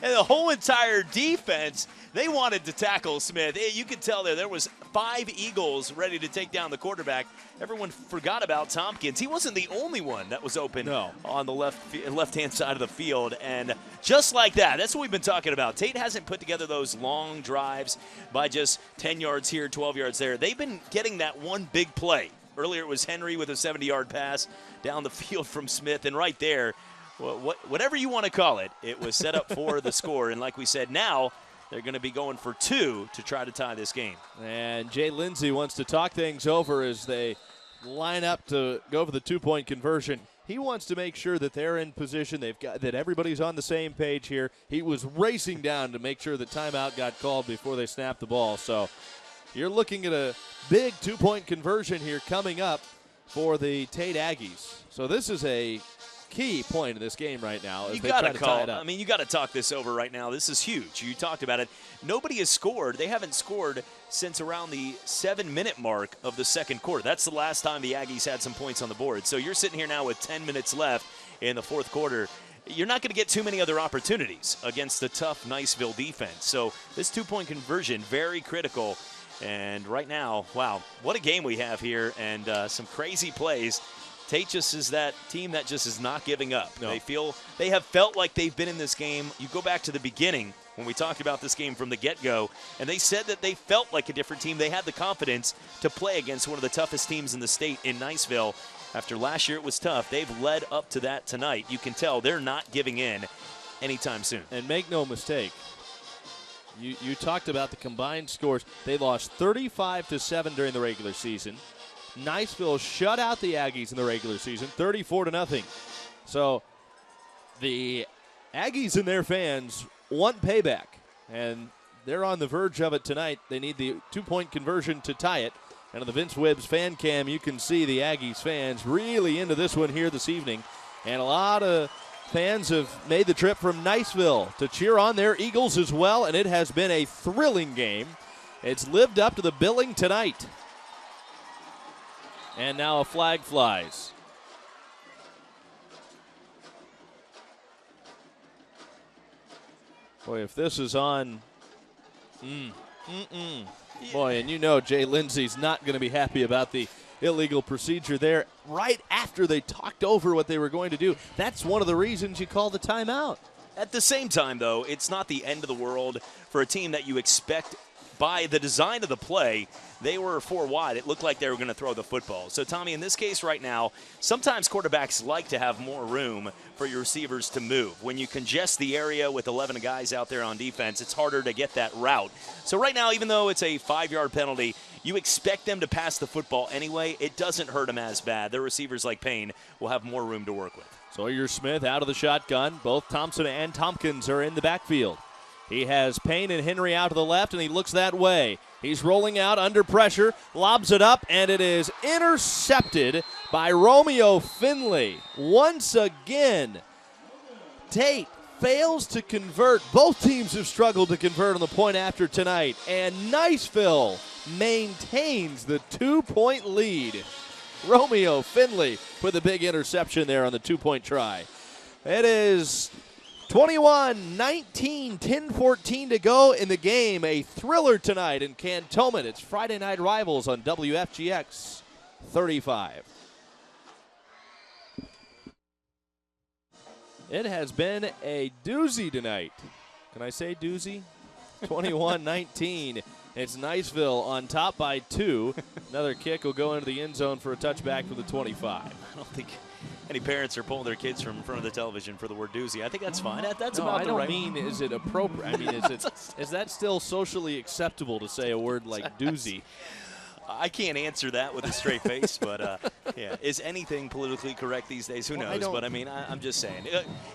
the whole entire defense, they wanted to tackle Smith. You could tell there was 5 Eagles ready to take down the quarterback. Everyone forgot about Tompkins. He wasn't the only one that was open on the left-hand side of the field. And just like that, that's what we've been talking about. Tate hasn't put together those long drives by just 10 yards here, 12 yards there. They've been getting that one big play. Earlier it was Henry with a 70-yard pass down the field from Smith. And right there, whatever you want to call it, it was set up for the score. And like we said, now they're going to be going for 2 to try to tie this game. And Jay Lindsay wants to talk things over as they line up to go for the 2-point conversion. He wants to make sure that they're in position. They've got that everybody's on the same page here. He was racing down to make sure the timeout got called before they snapped the ball. So you're looking at a big 2-point conversion here coming up for the Tate Aggies. So this is a key point in this game right now. You got to call it up. I mean, you got to talk this over right now. This is huge. You talked about it. Nobody has scored. They haven't scored since around the 7-minute mark of the second quarter. That's the last time the Aggies had some points on the board. So you're sitting here now with 10 minutes left in the fourth quarter. You're not going to get too many other opportunities against the tough Niceville defense. So this two-point conversion, very critical. And right now, wow, what a game we have here, and some crazy plays. Tate just is that team that just is not giving up. No. They have felt like they've been in this game. You go back to the beginning when we talked about this game from the get-go, and they said that they felt like a different team. They had the confidence to play against one of the toughest teams in the state in Niceville. After last year it was tough, they've led up to that tonight. You can tell they're not giving in anytime soon. And make no mistake, you talked about the combined scores. They lost 35-7 during the regular season. Niceville shut out the Aggies in the regular season, 34-0. So the Aggies and their fans want payback, and they're on the verge of it tonight. They need the two-point conversion to tie it. And on the Vince Wibbs fan cam, you can see the Aggies fans really into this one here this evening. And a lot of fans have made the trip from Niceville to cheer on their Eagles as well, and it has been a thrilling game. It's lived up to the billing tonight. And now a flag flies. Boy, if this is on, boy, and you know Jay Lindsay's not going to be happy about the illegal procedure there right after they talked over what they were going to do. That's one of the reasons you call the timeout. At the same time, though, it's not the end of the world for a team that you expect. By the design of the play, they were 4 wide. It looked like they were going to throw the football. So, Tommy, in this case right now, sometimes quarterbacks like to have more room for your receivers to move. When you congest the area with 11 guys out there on defense, it's harder to get that route. So right now, even though it's a 5-yard penalty, you expect them to pass the football anyway. It doesn't hurt them as bad. Their receivers like Payne will have more room to work with. Sawyer Smith out of the shotgun. Both Thompson and Tompkins are in the backfield. He has Payne and Henry out to the left, and he looks that way. He's rolling out under pressure, lobs it up, and it is intercepted by Romeo Finley. Once again, Tate fails to convert. Both teams have struggled to convert on the point after tonight, and Niceville maintains the 2-point lead. Romeo Finley with a big interception there on the 2-point try. It is 21-19, 10-14 to go in the game. A thriller tonight in Cantonment. It's Friday Night Rivals on WFGX 35. It has been a doozy tonight. Can I say doozy? 21-19. It's Niceville on top by 2. Another kick will go into the end zone for a touchback for the 25. I don't think any parents are pulling their kids from in front of the television for the word doozy. I think that's fine. That's no, about I the don't right. mean is it appropriate. I mean, is that still socially acceptable to say a word like doozy? I can't answer that with a straight face, but yeah, is anything politically correct these days? Who knows? But I mean, I'm just saying.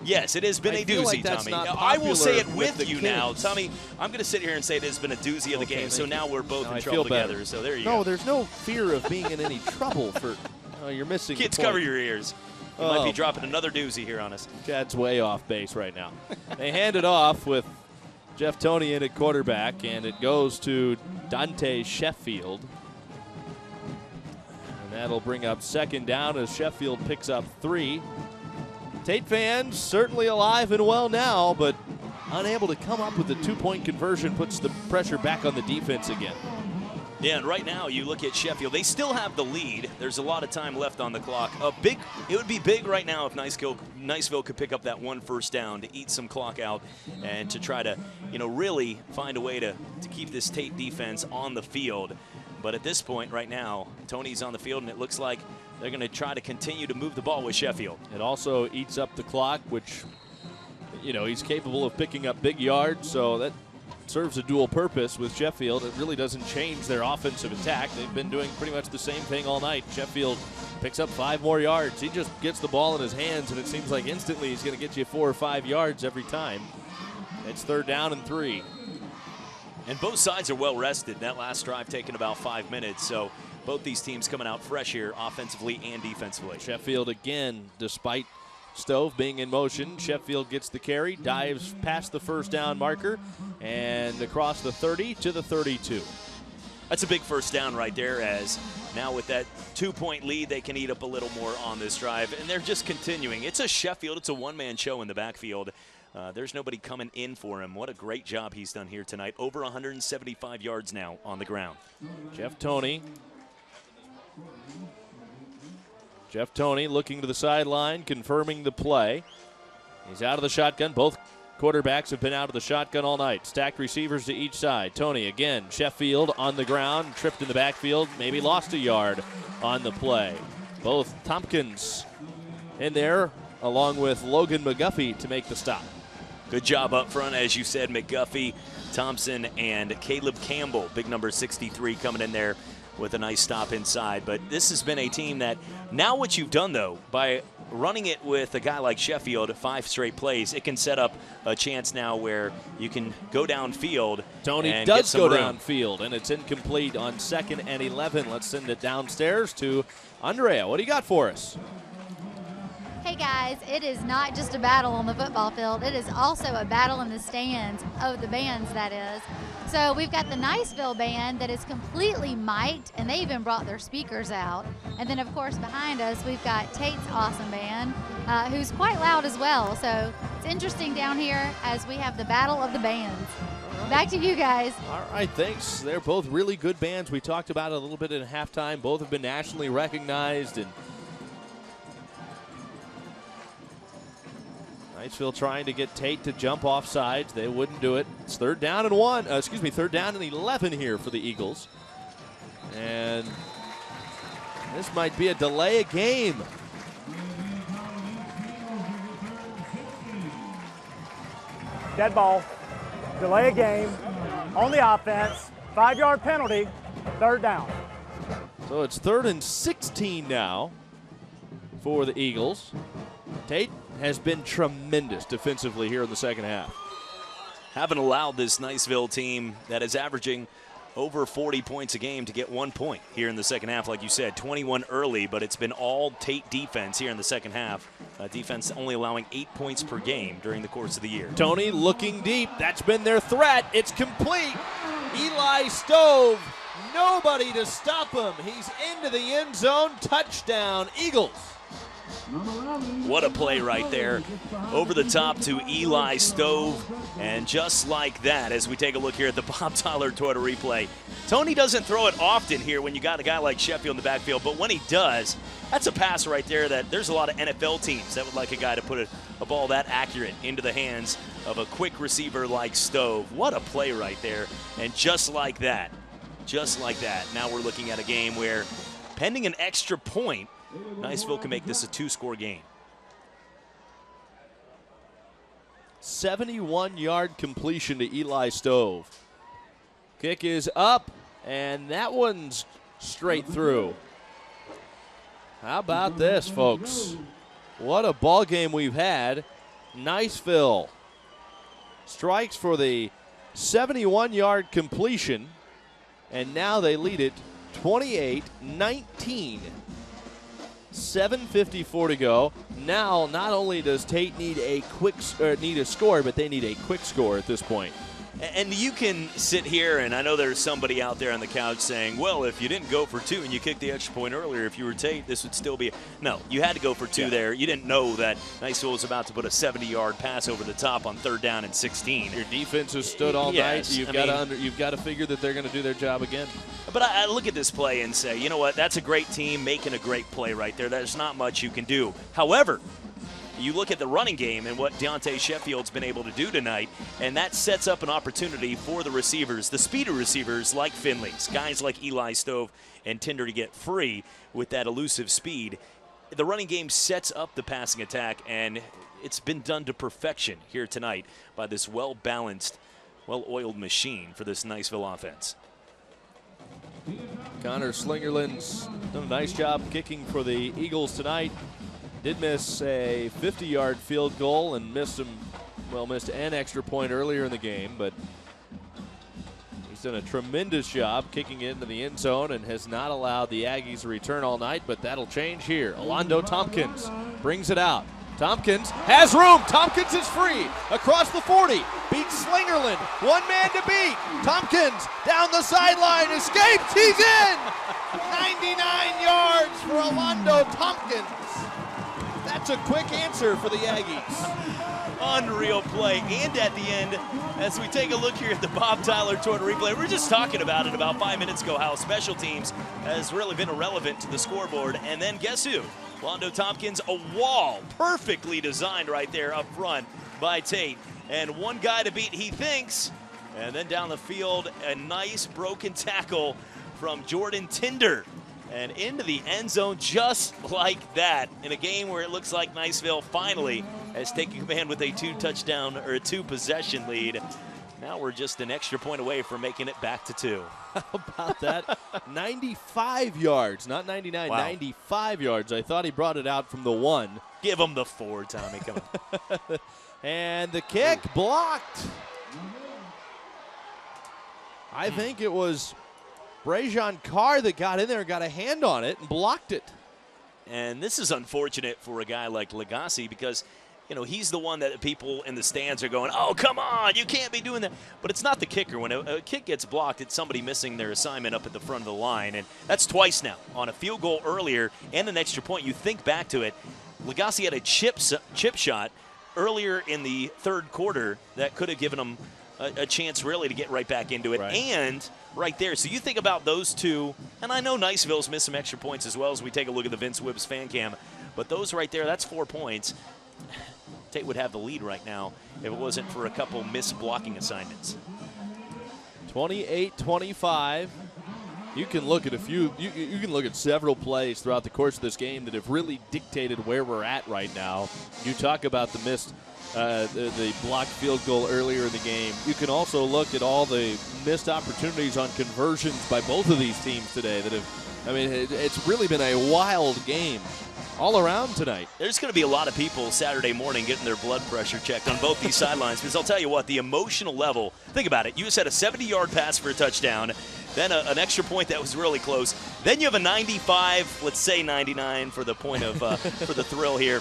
Yes, it has been a doozy, Tommy. I will say it with you now, Tommy. I'm going to sit here and say it has been a doozy of the game. So now we're both in trouble together. So there you go. No, there's no fear of being in any trouble for. Oh, you're missing. Kids, cover your ears. You might be dropping another doozy here on us. Chad's way off base right now. They hand it off with Jeff Toney in at quarterback, and it goes to Dante Sheffield. And that'll bring up second down as Sheffield picks up 3. Tate fans certainly alive and well now, but unable to come up with the 2-point conversion puts the pressure back on the defense again. Yeah, and right now you look at Sheffield. They still have the lead. There's a lot of time left on the clock. It would be big right now if Niceville could pick up that 1 first down to eat some clock out and to try to, really find a way to keep this Tate defense on the field. But at this point right now, Tony's on the field, and it looks like they're going to try to continue to move the ball with Sheffield. It also eats up the clock, which, he's capable of picking up big yards, so that serves a dual purpose with Sheffield. It really doesn't change their offensive attack. They've been doing pretty much the same thing all night. Sheffield picks up 5 more yards. He just gets the ball in his hands, and it seems like instantly he's going to get you 4 or 5 yards every time. It's 3rd down and 3. And both sides are well rested. That last drive taking about 5 minutes, so both these teams coming out fresh here offensively and defensively. Sheffield, again, despite Stove being in motion. Sheffield gets the carry, dives past the first down marker, and across the 30 to the 32. That's a big first down right there, as now with that 2-point lead, they can eat up a little more on this drive, and they're just continuing. It's a Sheffield. It's a one-man show in the backfield. There's nobody coming in for him. What a great job he's done here tonight. Over 175 yards now on the ground. Jeff Toney looking to the sideline, confirming the play. He's out of the shotgun. Both quarterbacks have been out of the shotgun all night. Stacked receivers to each side. Toney again. Sheffield on the ground, tripped in the backfield, maybe lost a yard on the play. Both Tompkins in there, along with Logan McGuffey to make the stop. Good job up front, as you said, McGuffey, Thompson, and Caleb Campbell, big number 63, coming in there with a nice stop inside. But this has been a team that, now what you've done, though, by running it with a guy like Sheffield, 5 straight plays, it can set up a chance now where you can go downfield. Toney does go downfield, and it's incomplete on 2nd and 11. Let's send it downstairs to Andrea. What do you got for us? Hey guys, it is not just a battle on the football field, it is also a battle in the stands of the bands, that is. So we've got the Niceville band that is completely mic'd, and they even brought their speakers out. And then of course behind us we've got Tate's awesome band, who's quite loud as well. So it's interesting down here as we have the battle of the bands. Back to you guys. All right, thanks. They're both really good bands. We talked about it a little bit in halftime. Both have been nationally recognized, and Niceville trying to get Tate to jump off sides. They wouldn't do it. It's third down and 11 here for the Eagles. And this might be a delay of game. Dead ball, delay a game on the offense, 5-yard penalty, third down. So it's 3rd and 16 now for the Eagles. Tate has been tremendous defensively here in the second half. Haven't allowed this Niceville team that is averaging over 40 points a game to get 1 point here in the second half. Like you said, 21 early, but it's been all Tate defense here in the second half. Defense only allowing 8 points per game during the course of the year. Toney looking deep. That's been their threat. It's complete. Eli Stove, nobody to stop him. He's into the end zone. Touchdown, Eagles. What a play right there. Over the top to Eli Stove. And just like that, as we take a look here at the Bob Tyler Toyota replay, Toney doesn't throw it often here when you got a guy like Sheffield in the backfield, but when he does, that's a pass right there that there's a lot of NFL teams that would like a guy to put a ball that accurate into the hands of a quick receiver like Stove. What a play right there. And just like that, now we're looking at a game where, pending an extra point, Niceville can make this a 2-score game. 71-yard completion to Eli Stove. Kick is up, and that one's straight through. How about this, folks? What a ball game we've had. Niceville strikes for the 71-yard completion, and now they lead it 28-19. 7:54 to go. Now, not only does Tate need a score, but they need a quick score at this point. And you can sit here, and I know there's somebody out there on the couch saying, well, if you didn't go for 2 and you kicked the extra point earlier, if you were Tate, this would still be. No, you had to go for 2 there. You didn't know that Niceville was about to put a 70-yard pass over the top on 3rd down and 16. Your defense has stood all night. You've got to figure that they're going to do their job again. But I look at this play and say, you know what, that's a great team making a great play right there. There's not much you can do. However, you look at the running game and what Deontay Sheffield's been able to do tonight, and that sets up an opportunity for the receivers, the speedy receivers like Finley's, guys like Eli Stove and Tinder to get free with that elusive speed. The running game sets up the passing attack, and it's been done to perfection here tonight by this well-balanced, well-oiled machine for this Niceville offense. Connor Slingerland's done a nice job kicking for the Eagles tonight. Did miss a 50-yard field goal and missed an extra point earlier in the game, but he's done a tremendous job kicking into the end zone and has not allowed the Aggies to return all night, but that'll change here. Alondo Tompkins brings it out. Tompkins has room. Tompkins is free. Across the 40. Beats Slingerland. One man to beat. Tompkins down the sideline. Escapes. He's in. 99 yards for Alondo Tompkins. That's a quick answer for the Aggies. Unreal play. And at the end, as we take a look here at the Bob Tyler Tour replay, we were just talking about it about 5 minutes ago, how special teams has really been irrelevant to the scoreboard. And then guess who? Alondo Tompkins, a wall perfectly designed right there up front by Tate. And one guy to beat, he thinks. And then down the field, a nice broken tackle from Jordan Tinder. And into the end zone just like that in a game where it looks like Niceville finally has taken command with a two-possession lead. Now we're just an extra point away from making it back to 2. How about that? 95 yards, not 99, Wow. 95 yards. I thought he brought it out from the 1. Give him the 4, Tommy. Come on. And the kick blocked. I think it was Brajon Carr that got in there and got a hand on it and blocked it. And this is unfortunate for a guy like Legacy because, you know, he's the one that people in the stands are going, oh, come on, you can't be doing that. But it's not the kicker. When a kick gets blocked, it's somebody missing their assignment up at the front of the line. And that's twice now. On a field goal earlier and an extra point, you think back to it, Legacy had a chip shot earlier in the third quarter that could have given him a chance really to get right back into it. Right. And right there. So you think about those two, and I know Niceville's missed some extra points as well as we take a look at the Vince Wibbs fan cam, but those right there, that's 4 points. Tate would have the lead right now if it wasn't for a couple missed blocking assignments. 28-25. You can look at a few. You can look at several plays throughout the course of this game that have really dictated where we're at right now. You talk about the missed, the blocked field goal earlier in the game. You can also look at all the missed opportunities on conversions by both of these teams today. That have, I mean, it's really been a wild game all around tonight. There's going to be a lot of people Saturday morning getting their blood pressure checked on both these sidelines because I'll tell you what, the emotional level, think about it. You just had a 70-yard pass for a touchdown, then an extra point that was really close. Then you have a 95, let's say 99 for the point of for the thrill here,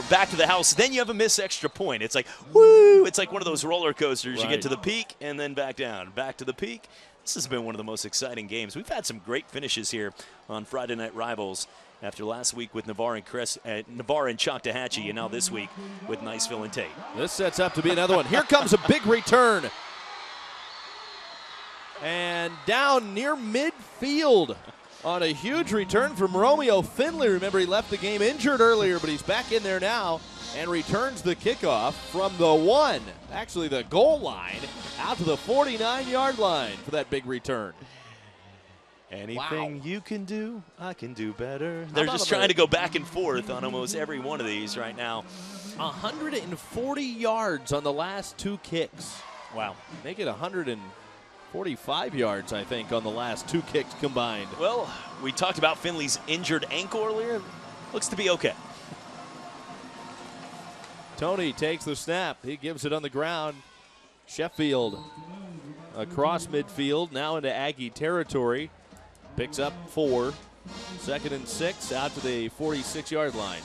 back to the house. Then you have a missed extra point. It's like, woo! It's like one of those roller coasters. Right. You get to the peak and then back down, back to the peak. This has been one of the most exciting games. We've had some great finishes here on Friday Night Rivals after last week with Navarre and Choctawhatchee, and now this week with Niceville and Tate. This sets up to be another one. Here comes a big return. And down near midfield on a huge return from Romeo Finley. Remember, he left the game injured earlier, but he's back in there now and returns the kickoff from the 1, actually the goal line, out to the 49-yard line for that big return. Anything you can do, I can do better. How They're about just trying to go back and forth on almost every one of these right now. 140 yards on the last 2 kicks. Wow. Make it 145 yards, I think, on the last 2 kicks combined. Well, we talked about Finley's injured ankle earlier. Looks to be okay. Tony takes the snap. He gives it on the ground. Sheffield across midfield, now into Aggie territory. Picks up 4. 2nd and 6 out to the 46-yard line.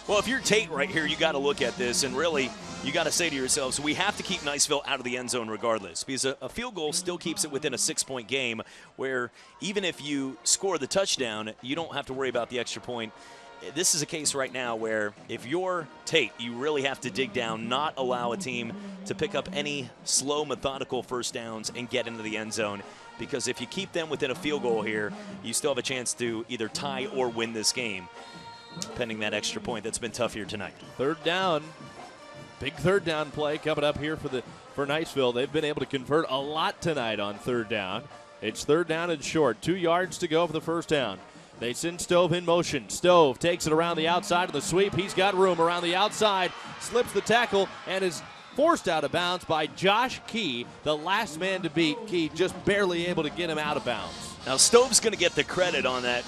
Well, if you're Tate right here, you got to look at this, and really, you got to say to yourselves, we have to keep Niceville out of the end zone regardless, because a field goal still keeps it within a 6-point game, where even if you score the touchdown, you don't have to worry about the extra point. This is a case right now where if you're Tate, you really have to dig down, not allow a team to pick up any slow, methodical first downs and get into the end zone. Because if you keep them within a field goal here, you still have a chance to either tie or win this game, pending that extra point. That's been tough here tonight. 3rd down. Big 3rd down play coming up here for Niceville. They've been able to convert a lot tonight on 3rd down. It's 3rd down and short. 2 yards to go for the first down. They send Stove in motion. Stove takes it around the outside of the sweep. He's got room around the outside, slips the tackle, and is forced out of bounds by Josh Key, the last man to beat. Key just barely able to get him out of bounds. Now, Stove's going to get the credit on that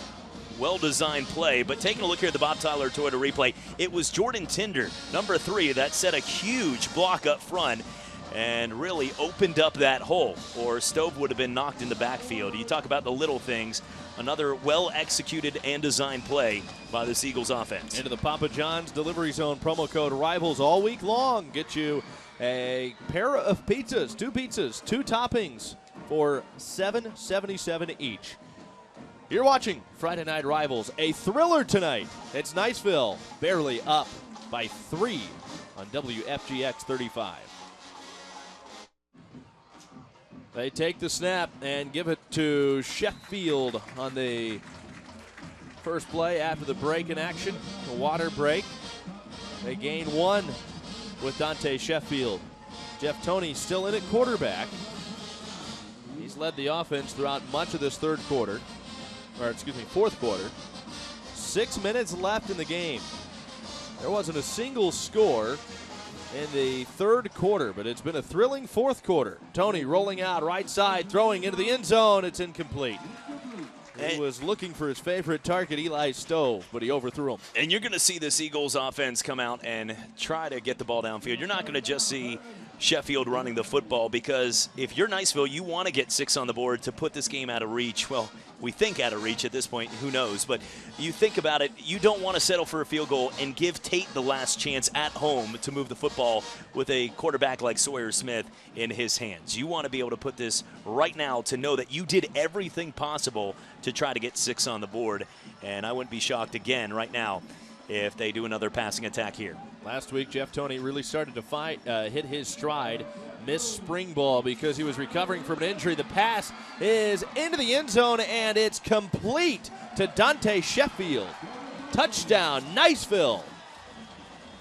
well-designed play, but taking a look here at the Bob Tyler Toyota replay, it was Jordan Tinder, number 3, that set a huge block up front and really opened up that hole, or Stove would have been knocked in the backfield. You talk about the little things. another well-executed and designed play by this Eagles offense. Into the Papa John's delivery zone, promo code RIVALS all week long. Get you a pair of pizzas, two toppings for $7.77 each. You're watching Friday Night Rivals, a thriller tonight. It's Niceville, barely up by 3 on WFGX 35. They take the snap and give it to Sheffield on the first play after the break in action, the water break. They gain 1 with Tate Sheffield. Jeff Toney still in at quarterback. He's led the offense throughout much of this fourth quarter. 6 minutes left in the game. There wasn't a single score in the third quarter, but it's been a thrilling fourth quarter. Toney rolling out right side, throwing into the end zone. It's incomplete. He was looking for his favorite target, Eli Stove, but he overthrew him. And you're going to see this Eagles offense come out and try to get the ball downfield. You're not going to just see Sheffield running the football, because if you're Niceville, you want to get 6 on the board to put this game out of reach. Well, we think out of reach at this point, who knows, but you think about it, you don't want to settle for a field goal and give Tate the last chance at home to move the football with a quarterback like Sawyer Smith in his hands. You want to be able to put this right now to know that you did everything possible to try to get 6 on the board, and I wouldn't be shocked again right now if they do another passing attack here. Last week, Jeff Toney really started to hit his stride. Missed spring ball because he was recovering from an injury. The pass is into the end zone, and it's complete to Tate Sheffield. Touchdown, Niceville.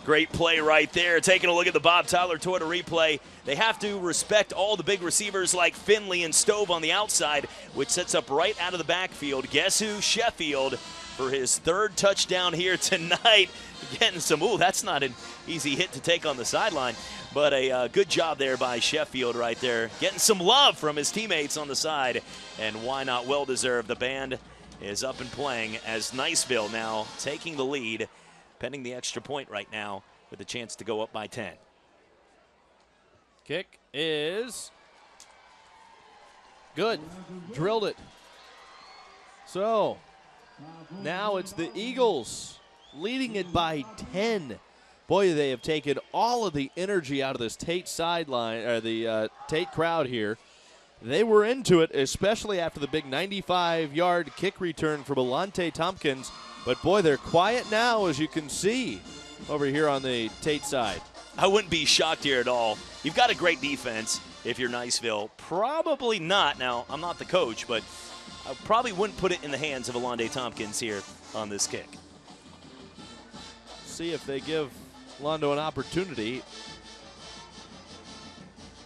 Great play right there. Taking a look at the Bob Tyler Toyota replay. They have to respect all the big receivers like Finley and Stove on the outside, which sets up right out of the backfield. Guess who? Sheffield for his 3rd touchdown here tonight. Getting some, that's not an easy hit to take on the sideline, but a good job there by Sheffield right there. Getting some love from his teammates on the side, and why not? Well-deserved. The band is up and playing as Niceville now taking the lead, pending the extra point right now with a chance to go up by 10. Kick is good. Drilled it. So now it's the Eagles leading it by 10. Boy, they have taken all of the energy out of this Tate sideline, or the Tate crowd here. They were into it, especially after the big 95-yard kick return from Alante Tompkins. But boy, they're quiet now, as you can see over here on the Tate side. I wouldn't be shocked here at all. You've got a great defense if you're Niceville. Probably not. Now, I'm not the coach, but I probably wouldn't put it in the hands of Alante Tompkins here on this kick. See if they give Londo an opportunity.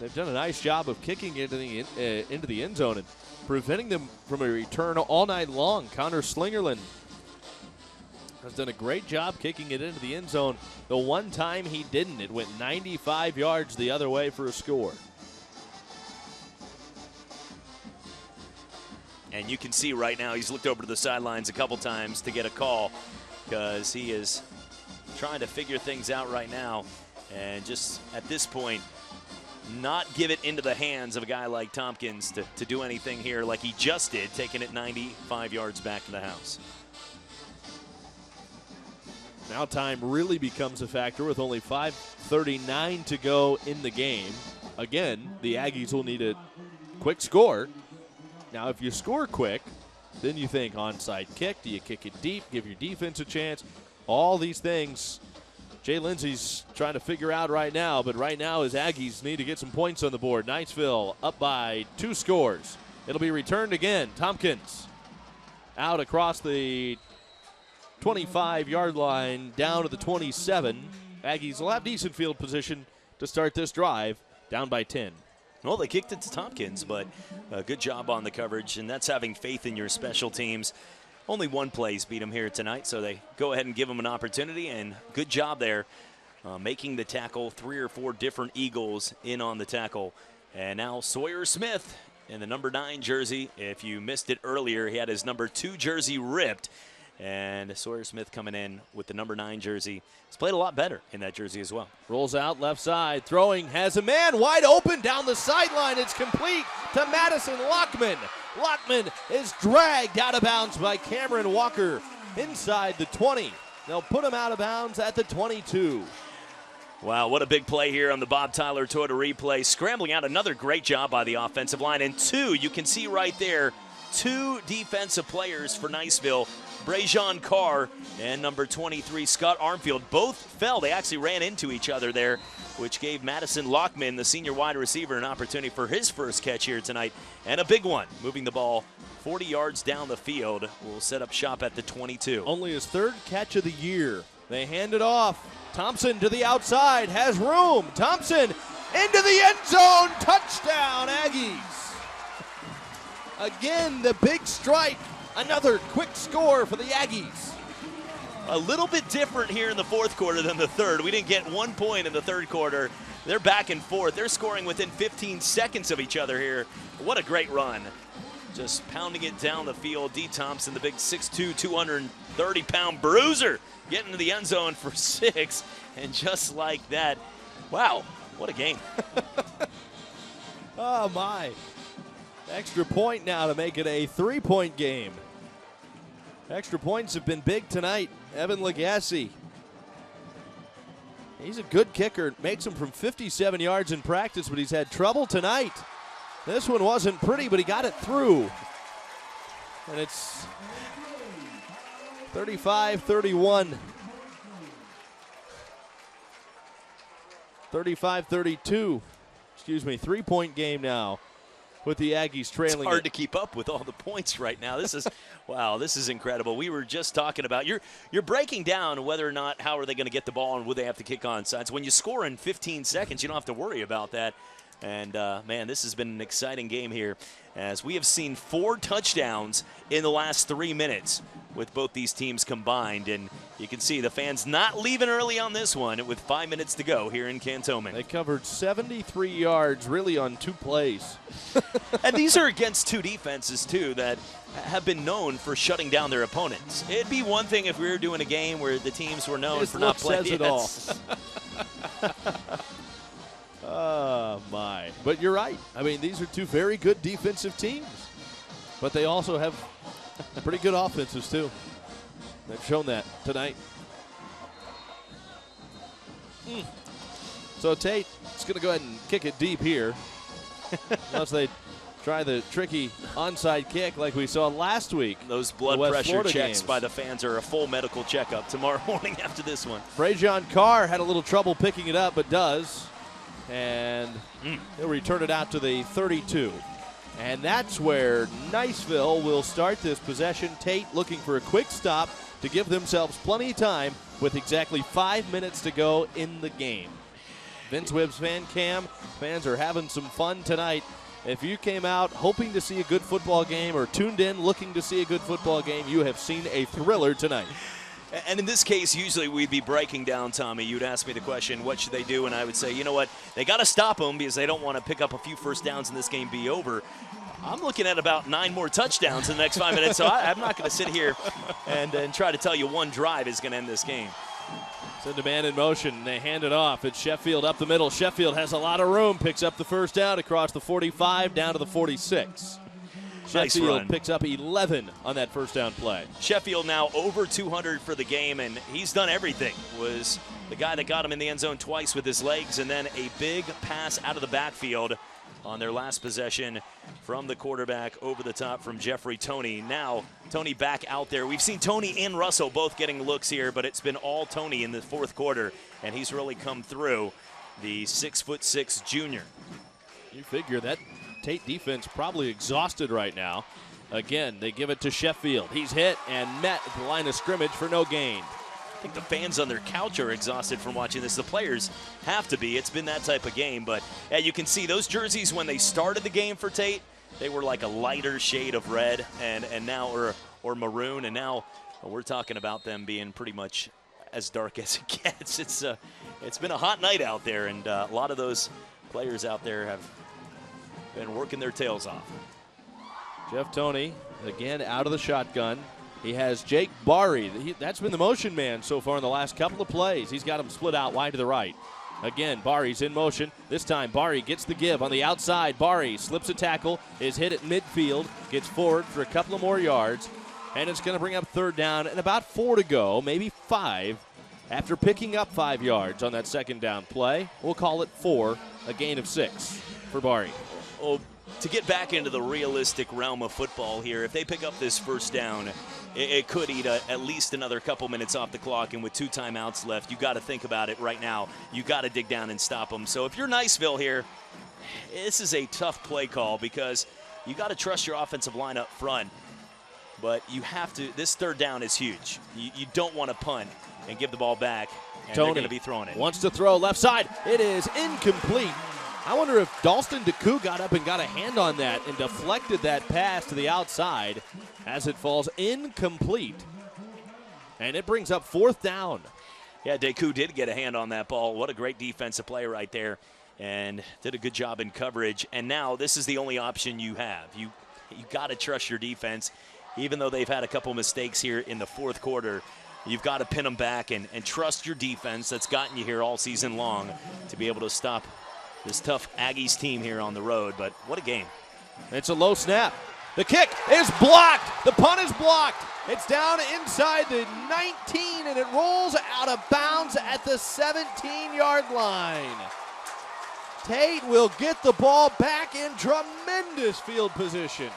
They've done a nice job of kicking into the end zone and preventing them from a return all night long. Connor Slingerland has done a great job kicking it into the end zone. The one time he didn't, it went 95 yards the other way for a score. And you can see right now he's looked over to the sidelines a couple times to get a call, because he is trying to figure things out right now, and just at this point not give it into the hands of a guy like Tompkins to do anything here like he just did, taking it 95 yards back to the house. Now time really becomes a factor with only 5:39 to go in the game. Again, the Aggies will need a quick score. Now, if you score quick, then you think onside kick. Do you kick it deep, give your defense a chance? All these things Jay Lindsey's trying to figure out right now, but right now his Aggies need to get some points on the board. Niceville up by 2 scores. It'll be returned again. Tompkins out across the 25-yard line down to the 27. Aggies will have decent field position to start this drive, down by 10. Well, they kicked it to Tompkins, but a good job on the coverage, and that's having faith in your special teams. Only one play's beat them here tonight, so they go ahead and give them an opportunity, and good job there making the tackle. 3 or 4 different Eagles in on the tackle. And now Sawyer Smith in the number 9 jersey. If you missed it earlier, he had his number 2 jersey ripped. And Sawyer Smith coming in with the number 9 jersey. He's played a lot better in that jersey as well. Rolls out left side, throwing, has a man wide open down the sideline. It's complete to Madison Lockman. Lockman is dragged out of bounds by Cameron Walker inside the 20. They'll put him out of bounds at the 22. Wow, what a big play here on the Bob Tyler Toyota replay. Scrambling out, another great job by the offensive line. And two, you can see right there, two defensive players for Niceville, Brajon Carr and number 23, Scott Armfield. Both fell. They actually ran into each other there, which gave Madison Lockman, the senior wide receiver, an opportunity for his first catch here tonight. And a big one, moving the ball 40 yards down the field. Will set up shop at the 22. Only his third catch of the year. They hand it off. Thompson to the outside, has room. Thompson into the end zone. Touchdown, Aggies. Again, the big strike. Another quick score for the Aggies. A little bit different here in the fourth quarter than the third. We didn't get 1 point in the third quarter. They're back and forth. They're scoring within 15 seconds of each other here. What a great run. Just pounding it down the field. D. Thompson, the big 6'2", 230-pound bruiser, getting to the end zone for 6. And just like that, wow, what a game. Oh, my. Extra point now to make it a 3-point game. Extra points have been big tonight. Evan Legassi. He's a good kicker. Makes them from 57 yards in practice, but he's had trouble tonight. This one wasn't pretty, but he got it through. And it's 35-31. 35-32. Excuse me, 3-point game now with the Aggies trailing. It's hard to keep up with all the points right now. This is, wow, this is incredible. We were just talking about, you're breaking down whether or not how are they going to get the ball and would they have to kick onside. When you score in 15 seconds, you don't have to worry about that. And, man, this has been an exciting game here as we have seen 4 touchdowns in the last 3 minutes with both these teams combined. And you can see the fans not leaving early on this one with 5 minutes to go here in Cantonment. They covered 73 yards really on 2 plays. And these are against 2 defenses, too, that have been known for shutting down their opponents. It'd be one thing if we were doing a game where the teams were known for not playing. Says it all. Oh, my. But you're right. I mean, these are 2 very good defensive teams. But they also have pretty good offenses, too. They've shown that tonight. So Tate is going to go ahead and kick it deep here. Unless they try the tricky onside kick like we saw last week. Those blood pressure checks by the fans are a full medical checkup tomorrow morning after this one. Brajon Carr had a little trouble picking it up, but does. And he'll return it out to the 32. And that's where Niceville will start this possession. Tate looking for a quick stop to give themselves plenty of time with exactly 5 minutes to go in the game. Vince Wibb's fan cam. Fans are having some fun tonight. If you came out hoping to see a good football game or tuned in looking to see a good football game, you have seen a thriller tonight. And in this case, usually we'd be breaking down, Tommy. You'd ask me the question, what should they do? And I would say, you know what? They got to stop them because they don't want to pick up a few first downs and this game be over. I'm looking at about 9 more touchdowns in the next 5 minutes, so I'm not going to sit here and try to tell you one drive is going to end this game. Send a man in motion. They hand it off. It's Sheffield up the middle. Sheffield has a lot of room. Picks up the first down across the 45 down to the 46. Sheffield picks up 11 on that first down play. Sheffield now over 200 for the game, and he's done everything. Was the guy that got him in the end zone twice with his legs, and then a big pass out of the backfield on their last possession from the quarterback over the top from Jeffrey Toney. Now Toney back out there. We've seen Toney and Russell both getting looks here, but it's been all Toney in the fourth quarter, and he's really come through, the 6'6" junior. You figure that Tate defense probably exhausted right now. Again, they give it to Sheffield. He's hit and met at the line of scrimmage for no gain. I think the fans on their couch are exhausted from watching this. The players have to be. It's been that type of game. But yeah, you can see those jerseys when they started the game for Tate, they were like a lighter shade of red and now or maroon. And now we're talking about them being pretty much as dark as it gets. It's been a hot night out there, and a lot of those players out there have been working their tails off. Jeff Toney, again, out of the shotgun. He has Jake Barry. That's been the motion man so far in the last couple of plays. He's got him split out wide to the right. Again, Bari's in motion. This time, Bari gets the give on the outside. Bari slips a tackle, is hit at midfield, gets forward for a couple of more yards, and it's going to bring up third down and about 4 to go, maybe 5, after picking up 5 yards on that second down play. We'll call it 4, a gain of 6 for Bari. Well, to get back into the realistic realm of football here, if they pick up this first down, it could eat at least another couple minutes off the clock, and with 2 timeouts left, you got to think about it right now. You got to dig down and stop them. So if you're Niceville here, this is a tough play call because you got to trust your offensive line up front, but you have to. This third down is huge. You don't want to punt and give the ball back, and they're going to be throwing it. Wants to throw left side. It is incomplete. I wonder if Dalston DeCou got up and got a hand on that and deflected that pass to the outside as it falls incomplete. And it brings up 4th down. Yeah, DeCou did get a hand on that ball. What a great defensive play right there, and did a good job in coverage. And now this is the only option you have. You got to trust your defense. Even though they've had a couple mistakes here in the 4th quarter, you've got to pin them back and trust your defense that's gotten you here all season long to be able to stop this tough Aggies team here on the road. But what a game. It's a low snap. The kick is blocked. The punt is blocked. It's down inside the 19, and it rolls out of bounds at the 17-yard line. Tate will get the ball back in tremendous field position.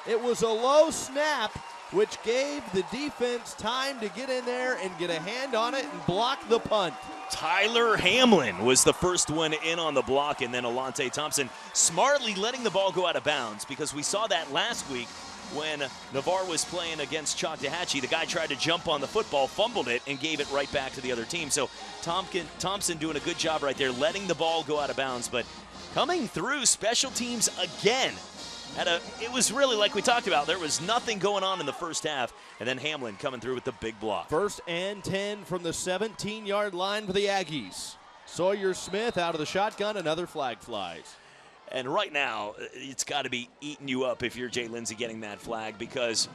It was a low snap, which gave the defense time to get in there and get a hand on it and block the punt. Tyler Hamlin was the first one in on the block, and then Alante Thompson smartly letting the ball go out of bounds, because we saw that last week when Navarre was playing against Choctawhatchee. The guy tried to jump on the football, fumbled it, and gave it right back to the other team. So Thompson doing a good job right there, letting the ball go out of bounds, but coming through special teams again. It was really like we talked about. There was nothing going on in the first half, and then Hamlin coming through with the big block. 1st and 10 from the 17-yard line for the Aggies. Sawyer Smith out of the shotgun, another flag flies. And right now, it's got to be eating you up if you're Jay Lindsey getting that flag, because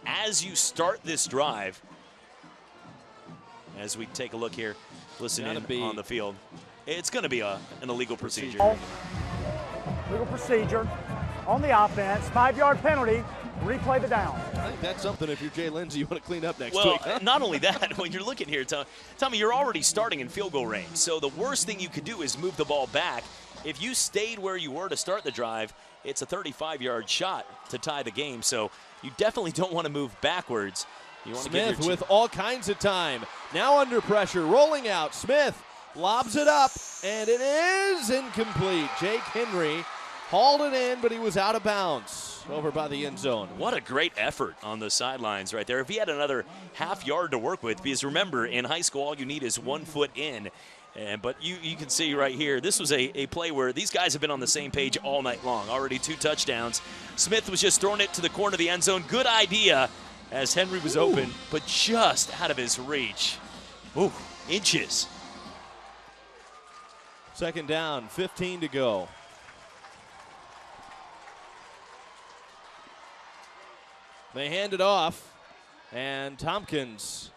as you start this drive, as we take a look here, listen in on the field, it's going to be an illegal procedure. Legal procedure on the offense, 5-yard penalty, replay the down. I think that's something if you're Jay Lindsey you want to clean up next week. Huh? Not only that, when you're looking here, Tommy, you're already starting in field goal range. So the worst thing you could do is move the ball back. If you stayed where you were to start the drive, it's a 35-yard shot to tie the game. So you definitely don't want to move backwards. You want Smith to with all kinds of time. Now under pressure, rolling out. Smith lobs it up, and it is incomplete. Jake Henry hauled it in, but he was out of bounds over by the end zone. What a great effort on the sidelines right there. If he had another half yard to work with, because remember, in high school, all you need is 1 foot in. But you can see right here, this was a play where these guys have been on the same page all night long. Already 2 touchdowns. Smith was just throwing it to the corner of the end zone. Good idea as Henry was open, but just out of his reach. Ooh, inches. 2nd down, 15 to go. They hand it off, and Tompkins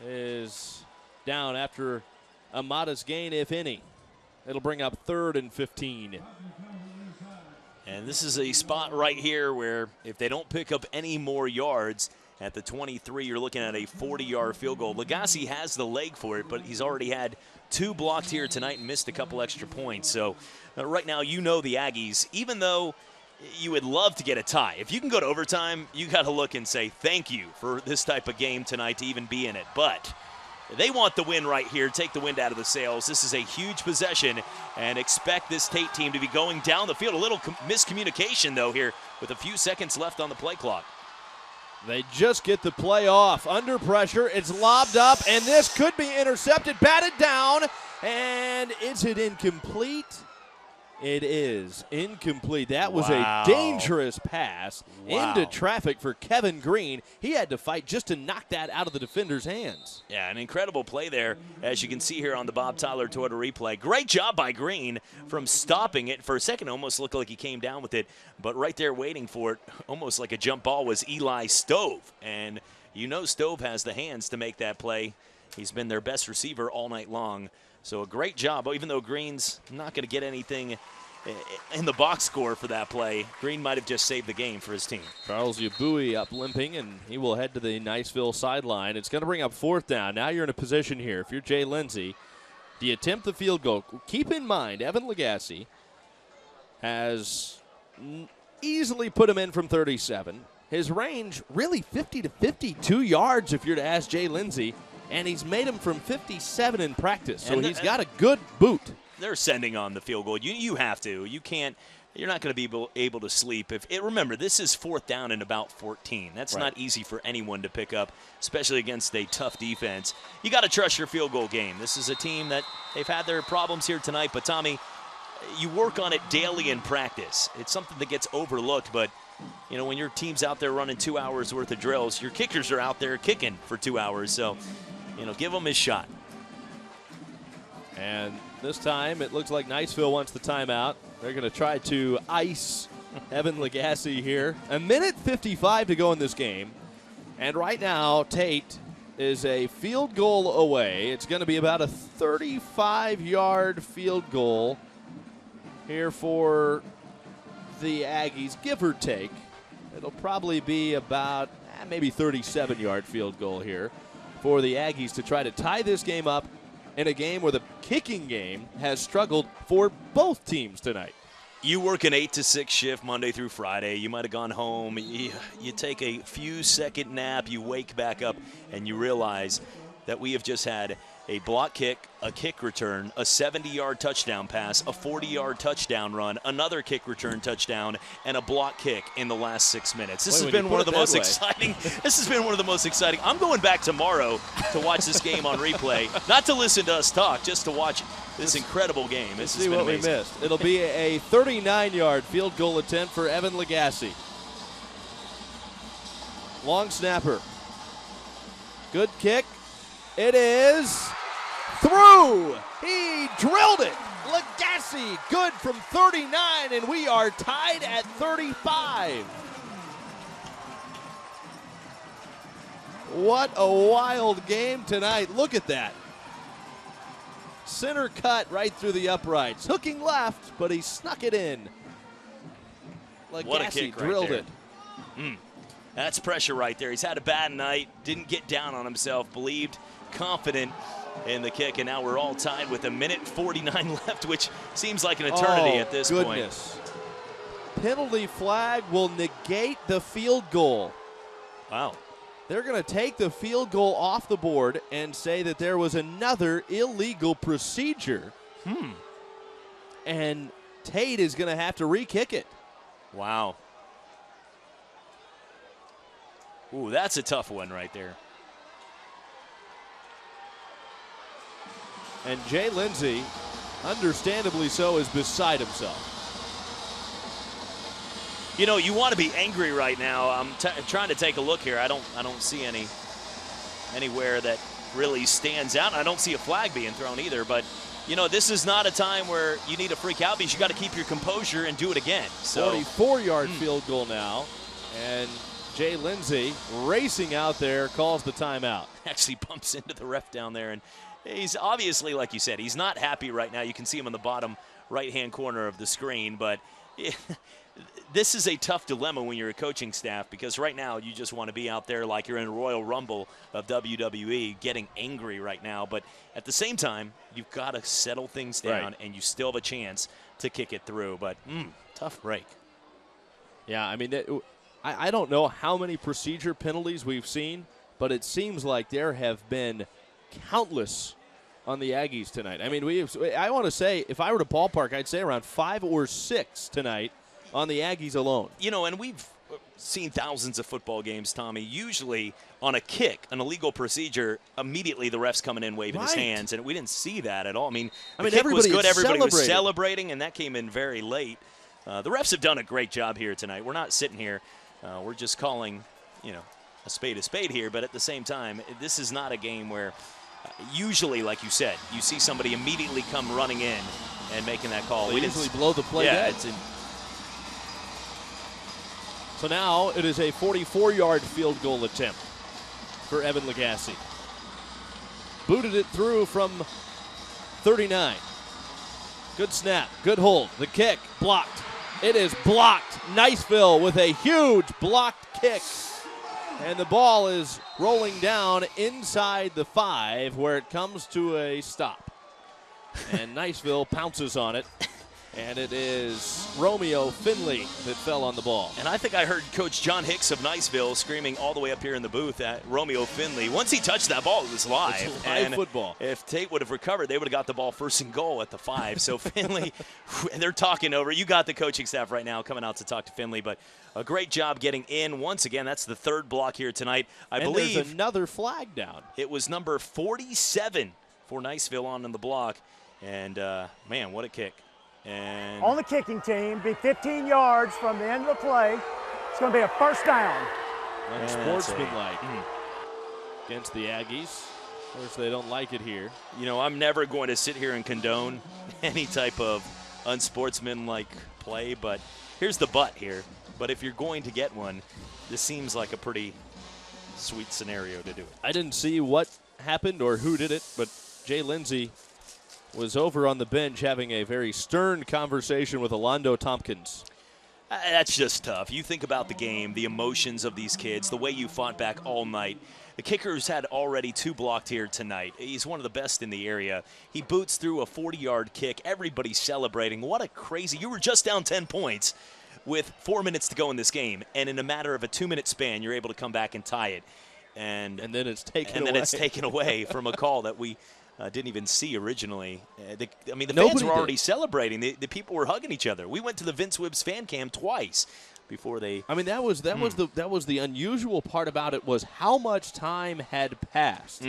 is down after a modest gain, if any. It'll bring up 3rd and 15. And this is a spot right here where if they don't pick up any more yards at the 23, you're looking at a 40-yard field goal. Lagasse has the leg for it, but he's already had 2 blocked here tonight and missed a couple extra points. So right now, you know the Aggies, even though you would love to get a tie. If you can go to overtime, you got to look and say thank you for this type of game tonight to even be in it. But they want the win right here, take the wind out of the sails. This is a huge possession, and expect this Tate team to be going down the field. A little miscommunication, though, here with a few seconds left on the play clock. They just get the play off. Under pressure, it's lobbed up, and this could be intercepted, batted down, and is it incomplete? It is incomplete. That was a dangerous pass into traffic for Kevin Green. He had to fight just to knock that out of the defender's hands. Yeah, an incredible play there, as you can see here on the Bob Tyler Toyota replay. Great job by Green from stopping it. For a second, it almost looked like he came down with it, but right there waiting for it, almost like a jump ball, was Eli Stove. And you know Stove has the hands to make that play. He's been their best receiver all night long. So a great job, even though Green's not going to get anything in the box score for that play. Green might have just saved the game for his team. Charles Yabui up limping, and he will head to the Niceville sideline. It's going to bring up 4th down. Now you're in a position here. If you're Jay Lindsey, do you attempt the field goal? Keep in mind, Evan Lagasse has easily put him in from 37. His range, really 50 to 52 yards if you're to ask Jay Lindsey, and he's made him from 57 in practice. So he's got a good boot. They're sending on the field goal. You have to. You can't. You're not going to be able to sleep. Remember, this is 4th down and about 14. That's not easy for anyone to pick up, especially against a tough defense. You got to trust your field goal game. This is a team that they've had their problems here tonight, but Tommy, you work on it daily in practice. It's something that gets overlooked, but you know, when your team's out there running 2 hours worth of drills, your kickers are out there kicking for 2 hours. So, you know, give them his shot. And this time it looks like Niceville wants the timeout. They're going to try to ice Evan Lagasse here. 1:55 to go in this game. And right now, Tate is a field goal away. It's going to be about a 35-yard field goal here for the Aggies, give or take. It'll probably be about maybe 37-yard field goal here for the Aggies to try to tie this game up in a game where the kicking game has struggled for both teams tonight. You work an 8 to 6 shift Monday through Friday. You might have gone home. You take a few second nap. You wake back up and you realize that we have just had a block kick, a kick return, a 70-yard touchdown pass, a 40-yard touchdown run, another kick return touchdown, and a block kick in the last 6 minutes. This has been one of the most exciting. This has been one of the most exciting. I'm going back tomorrow to watch this game on replay, not to listen to us talk, just to watch this incredible game. Let's see what we missed. It'll be a 39-yard field goal attempt for Evan Lagasse. Long snapper. Good kick. It is through. He drilled it. Lagasse good from 39, and we are tied at 35. What a wild game tonight. Look at that. Center cut right through the uprights. Hooking left, but he snuck it in. Lagasse drilled it. That's pressure right there. He's had a bad night, didn't get down on himself, believed, confident in the kick, and now we're all tied with 1:49 left, which seems like an eternity at this point. Penalty flag will negate the field goal. Wow. They're going to take the field goal off the board and say that there was another illegal procedure. And Tate is going to have to re-kick it. Wow. Ooh, that's a tough one right there. And Jay Lindsey, understandably so, is beside himself. You know, you want to be angry right now. I'm trying to take a look here. I don't see anywhere that really stands out. I don't see a flag being thrown either. But you know, this is not a time where you need to freak out because you got to keep your composure and do it again. So 44-yard field goal now, and Jay Lindsey racing out there calls the timeout. Actually bumps into the ref down there, and he's obviously, like you said, he's not happy right now. You can see him in the bottom right-hand corner of the screen, but this is a tough dilemma when you're a coaching staff because right now you just want to be out there like you're in a Royal Rumble of WWE getting angry right now. But at the same time, you've got to settle things down, and you still have a chance to kick it through. But tough break. Yeah, I mean, I don't know how many procedure penalties we've seen, but it seems like there have been countless on the Aggies tonight. I mean, I want to say, if I were to ballpark, I'd say around 5 or 6 tonight on the Aggies alone. You know, and we've seen thousands of football games, Tommy. Usually on a kick, an illegal procedure, immediately the ref's coming in waving his hands, and we didn't see that at all. I mean, the kick was good. Everybody was celebrating, and that came in very late. The refs have done a great job here tonight. We're not sitting here. We're just calling, a spade here. But at the same time, this is not a game where usually, like you said, you see somebody immediately come running in and making that call. We usually blow the play dead. So now it is a 44-yard field goal attempt for Evan Lagasse. booted it through from 39. Good snap, good hold. The kick blocked. It is blocked. Niceville with a huge blocked kick. And the ball is rolling down inside the 5 where it comes to a stop. And Niceville pounces on it. And it is Romeo Finley that fell on the ball. And I think I heard Coach John Hicks of Niceville screaming all the way up here in the booth at Romeo Finley. Once he touched that ball, it was live. It's live and football. If Tate would have recovered, they would have got the ball first and goal at the 5. So Finley, they're talking over. You got the coaching staff right now coming out to talk to Finley, but a great job getting in. Once again, that's the 3rd block here tonight. I believe there's another flag down. It was number 47 for Niceville on the block. And, man, what a kick. And on the kicking team, be 15 yards from the end of the play. It's going to be a first down. Unsportsmanlike against the Aggies. Of course, they don't like it here. You know, I'm never going to sit here and condone any type of unsportsmanlike play, but here's the but here. But if you're going to get one, this seems like a pretty sweet scenario to do it. I didn't see what happened or who did it, but Jay Lindsay was over on the bench having a very stern conversation with Alondo Tompkins. That's just tough. You think about the game, the emotions of these kids, the way you fought back all night. The kicker's had already 2 blocked here tonight. He's one of the best in the area. He boots through a 40-yard kick. Everybody's celebrating. What a crazy – you were just down 10 points with 4 minutes to go in this game, and in a matter of a 2-minute span, you're able to come back and tie it. And then it's taken away. And then it's taken away from a call that we – didn't even see originally. The Nobody fans were already did. celebrating. The people were hugging each other. We went to the Vince Wibbs fan cam twice before they. I mean, that was the unusual part about it was how much time had passed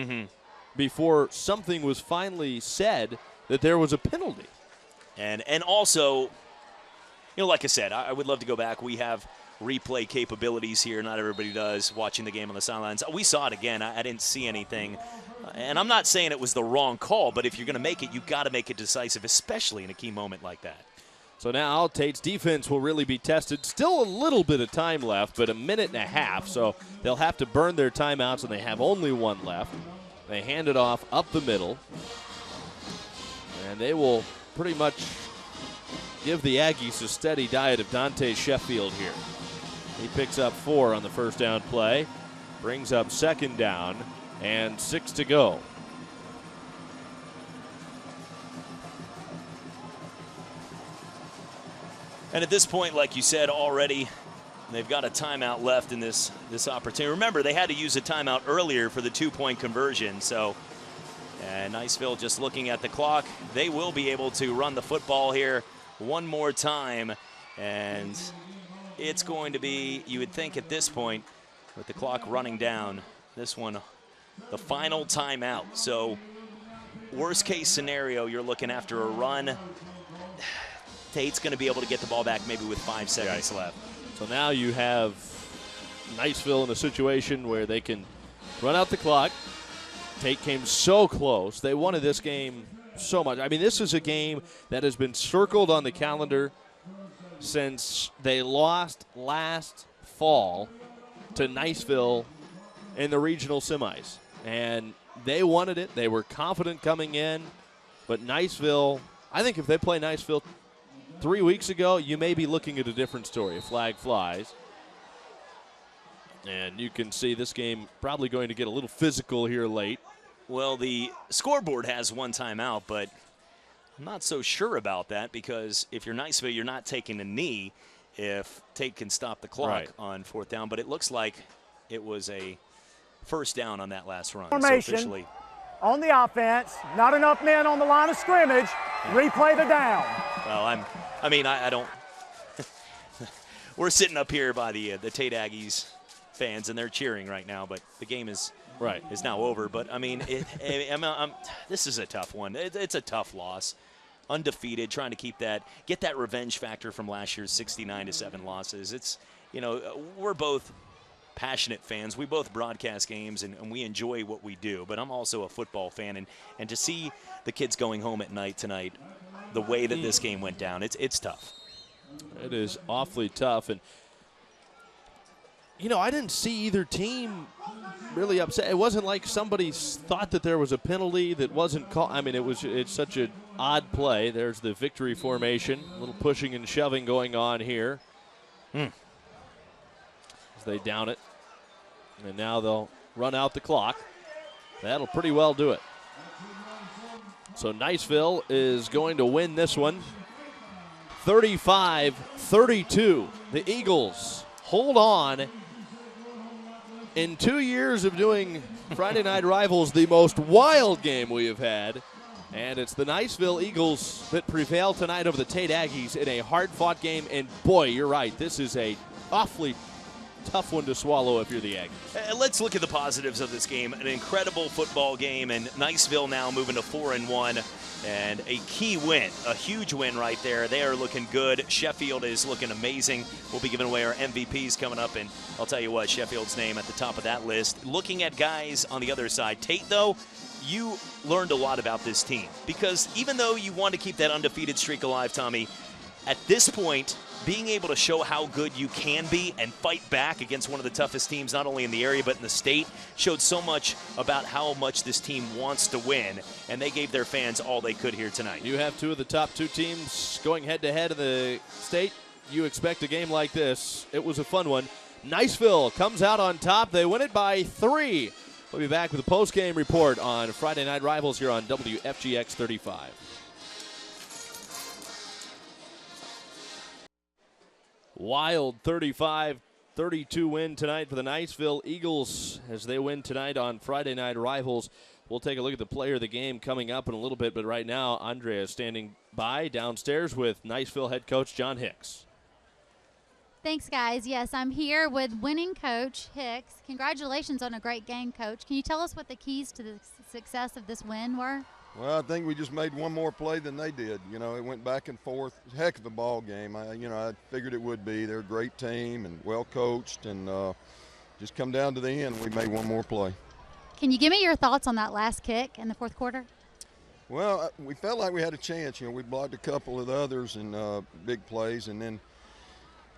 before something was finally said that there was a penalty. And also, you know, like I said, I would love to go back. We have replay capabilities here. Not everybody does, watching the game on the sidelines. We saw it again. I didn't see anything. And I'm not saying it was the wrong call, but if you're going to make it, you've got to make it decisive, especially in a key moment like that. So now Tate's defense will really be tested. Still a little bit of time left, but a minute and a half. So they'll have to burn their timeouts, and they have only 1 left. They hand it off up the middle. And they will pretty much give the Aggies a steady diet of Dante Sheffield here. He picks up 4 on the first down play. Brings up 2nd down. And 6 to go. And at this point, like you said already, they've got a timeout left in this opportunity. Remember, they had to use a timeout earlier for the 2-point conversion. So, Niceville just looking at the clock. They will be able to run the football here one more time. And it's going to be, you would think at this point, with the clock running down, this one the final timeout. So worst case scenario, you're looking after a run. Tate's going to be able to get the ball back maybe with 5 seconds left. So now you have Niceville in a situation where they can run out the clock. Tate came so close. They wanted this game so much. I mean, this is a game that has been circled on the calendar since they lost last fall to Niceville in the regional semis. And they wanted it. They were confident coming in. But Niceville, I think if they play Niceville 3 weeks ago, you may be looking at a different story. A flag flies. And you can see this game probably going to get a little physical here late. Well, the scoreboard has 1 timeout, but I'm not so sure about that because if you're Niceville, you're not taking a knee if Tate can stop the clock on 4th down. But it looks like it was a first down on that last run. Formation So officially, on the offense, not enough men on the line of scrimmage. Replay the down. well, I don't. We're sitting up here by the Tate Aggies fans, and they're cheering right now. But the game is now over. But I mean, this is a tough one. It's a tough loss. Undefeated, trying to get that revenge factor from last year's 69-7 losses. It's, we're both passionate fans. We both broadcast games, and we enjoy what we do. But I'm also a football fan, and to see the kids going home at night tonight, the way that this game went down, it's tough. It is awfully tough. And, I didn't see either team really upset. It wasn't like somebody thought that there was a penalty that wasn't called. I mean, it's such an odd play. There's the victory formation. A little pushing and shoving going on here. As they down it. And now they'll run out the clock. That'll pretty well do it. So Niceville is going to win this one 35-32. The Eagles hold on. In 2 years of doing Friday Night Rivals, the most wild game we have had. And it's the Niceville Eagles that prevail tonight over the Tate Aggies in a hard-fought game. And, boy, you're right. This is a awfully tough one to swallow if you're the Aggies. Let's look at the positives of this game. An incredible football game, and Niceville now moving to 4-1, and a key win, a huge win right there. They are looking good. Sheffield is looking amazing. We'll be giving away our MVPs coming up, and I'll tell you what, Sheffield's name at the top of that list. Looking at guys on the other side, Tate, though, you learned a lot about this team, because even though you want to keep that undefeated streak alive, Tommy, at this point, being able to show how good you can be and fight back against one of the toughest teams, not only in the area but in the state, showed so much about how much this team wants to win, and they gave their fans all they could here tonight. You have two of the top two teams going head-to-head in the state. You expect a game like this. It was a fun one. Niceville comes out on top. They win it by 3. We'll be back with a post-game report on Friday Night Rivals here on WFGX 35. Wild 35-32 win tonight for the Niceville Eagles as they win tonight on Friday Night Rivals. We'll take a look at the player of the game coming up in a little bit, but right now Andrea is standing by downstairs with Niceville head coach John Hicks. Thanks, guys. Yes, I'm here with winning coach Hicks. Congratulations on a great game, Coach. Can you tell us what the keys to the success of this win were? Well, I think we just made one more play than they did. It went back and forth. Heck of a ball game. I figured it would be. They're a great team and well coached, and just come down to the end. We made one more play. Can you give me your thoughts on that last kick in the fourth quarter? Well, we felt like we had a chance. We blocked a couple of the others in big plays, and then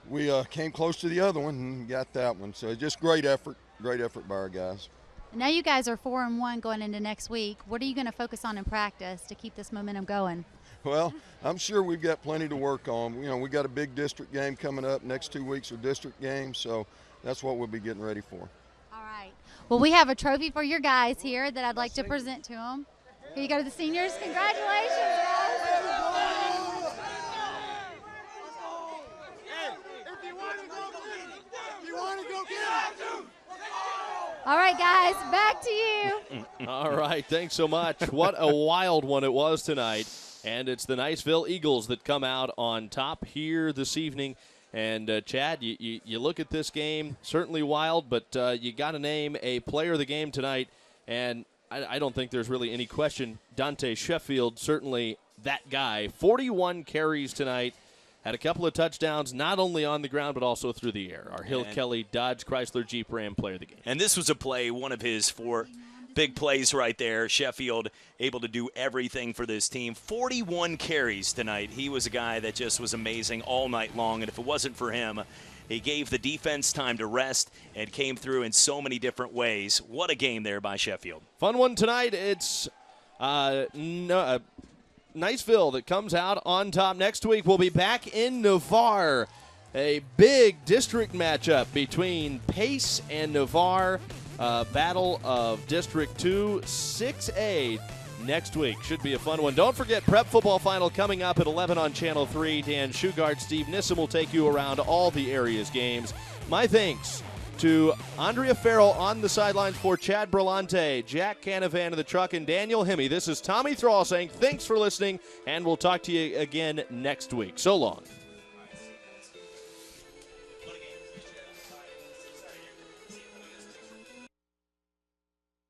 we came close to the other one and got that one. So just great effort by our guys. Now you guys are 4-1 going into next week. What are you going to focus on in practice to keep this momentum going? Well, I'm sure we've got plenty to work on. We got a big district game coming up. Next 2 weeks are district games, so that's what we'll be getting ready for. All right. Well, we have a trophy for your guys here that I'd like to present to them. Here you go to the seniors. Congratulations, guys. All right, guys, back to you. All right, thanks so much. What a wild one it was tonight. And it's the Niceville Eagles that come out on top here this evening. And, Chad, you look at this game, certainly wild, but you got to name a player of the game tonight. And I don't think there's really any question. Dante Sheffield, certainly that guy. 41 carries tonight. Had a couple of touchdowns, not only on the ground, but also through the air. Our Hill Kelly Dodge Chrysler Jeep Ram player of the game. And this was a play, one of his 4 big plays right there. Sheffield able to do everything for this team. 41 carries tonight. He was a guy that just was amazing all night long. And if it wasn't for him, he gave the defense time to rest and came through in so many different ways. What a game there by Sheffield. Fun one tonight. It's Niceville that comes out on top. Next week we'll be back in Navarre. A big district matchup between Pace and Navarre. Battle of District 2, 6A next week. Should be a fun one. Don't forget Prep Football Final coming up at 11 on Channel 3. Dan Shugart, Steve Nissim will take you around all the area's games. My thanks to Andrea Farrell on the sidelines for Chad Brillante, Jack Canavan of the truck, and Daniel Hemme. This is Tommy Thrall saying thanks for listening, and we'll talk to you again next week. So long.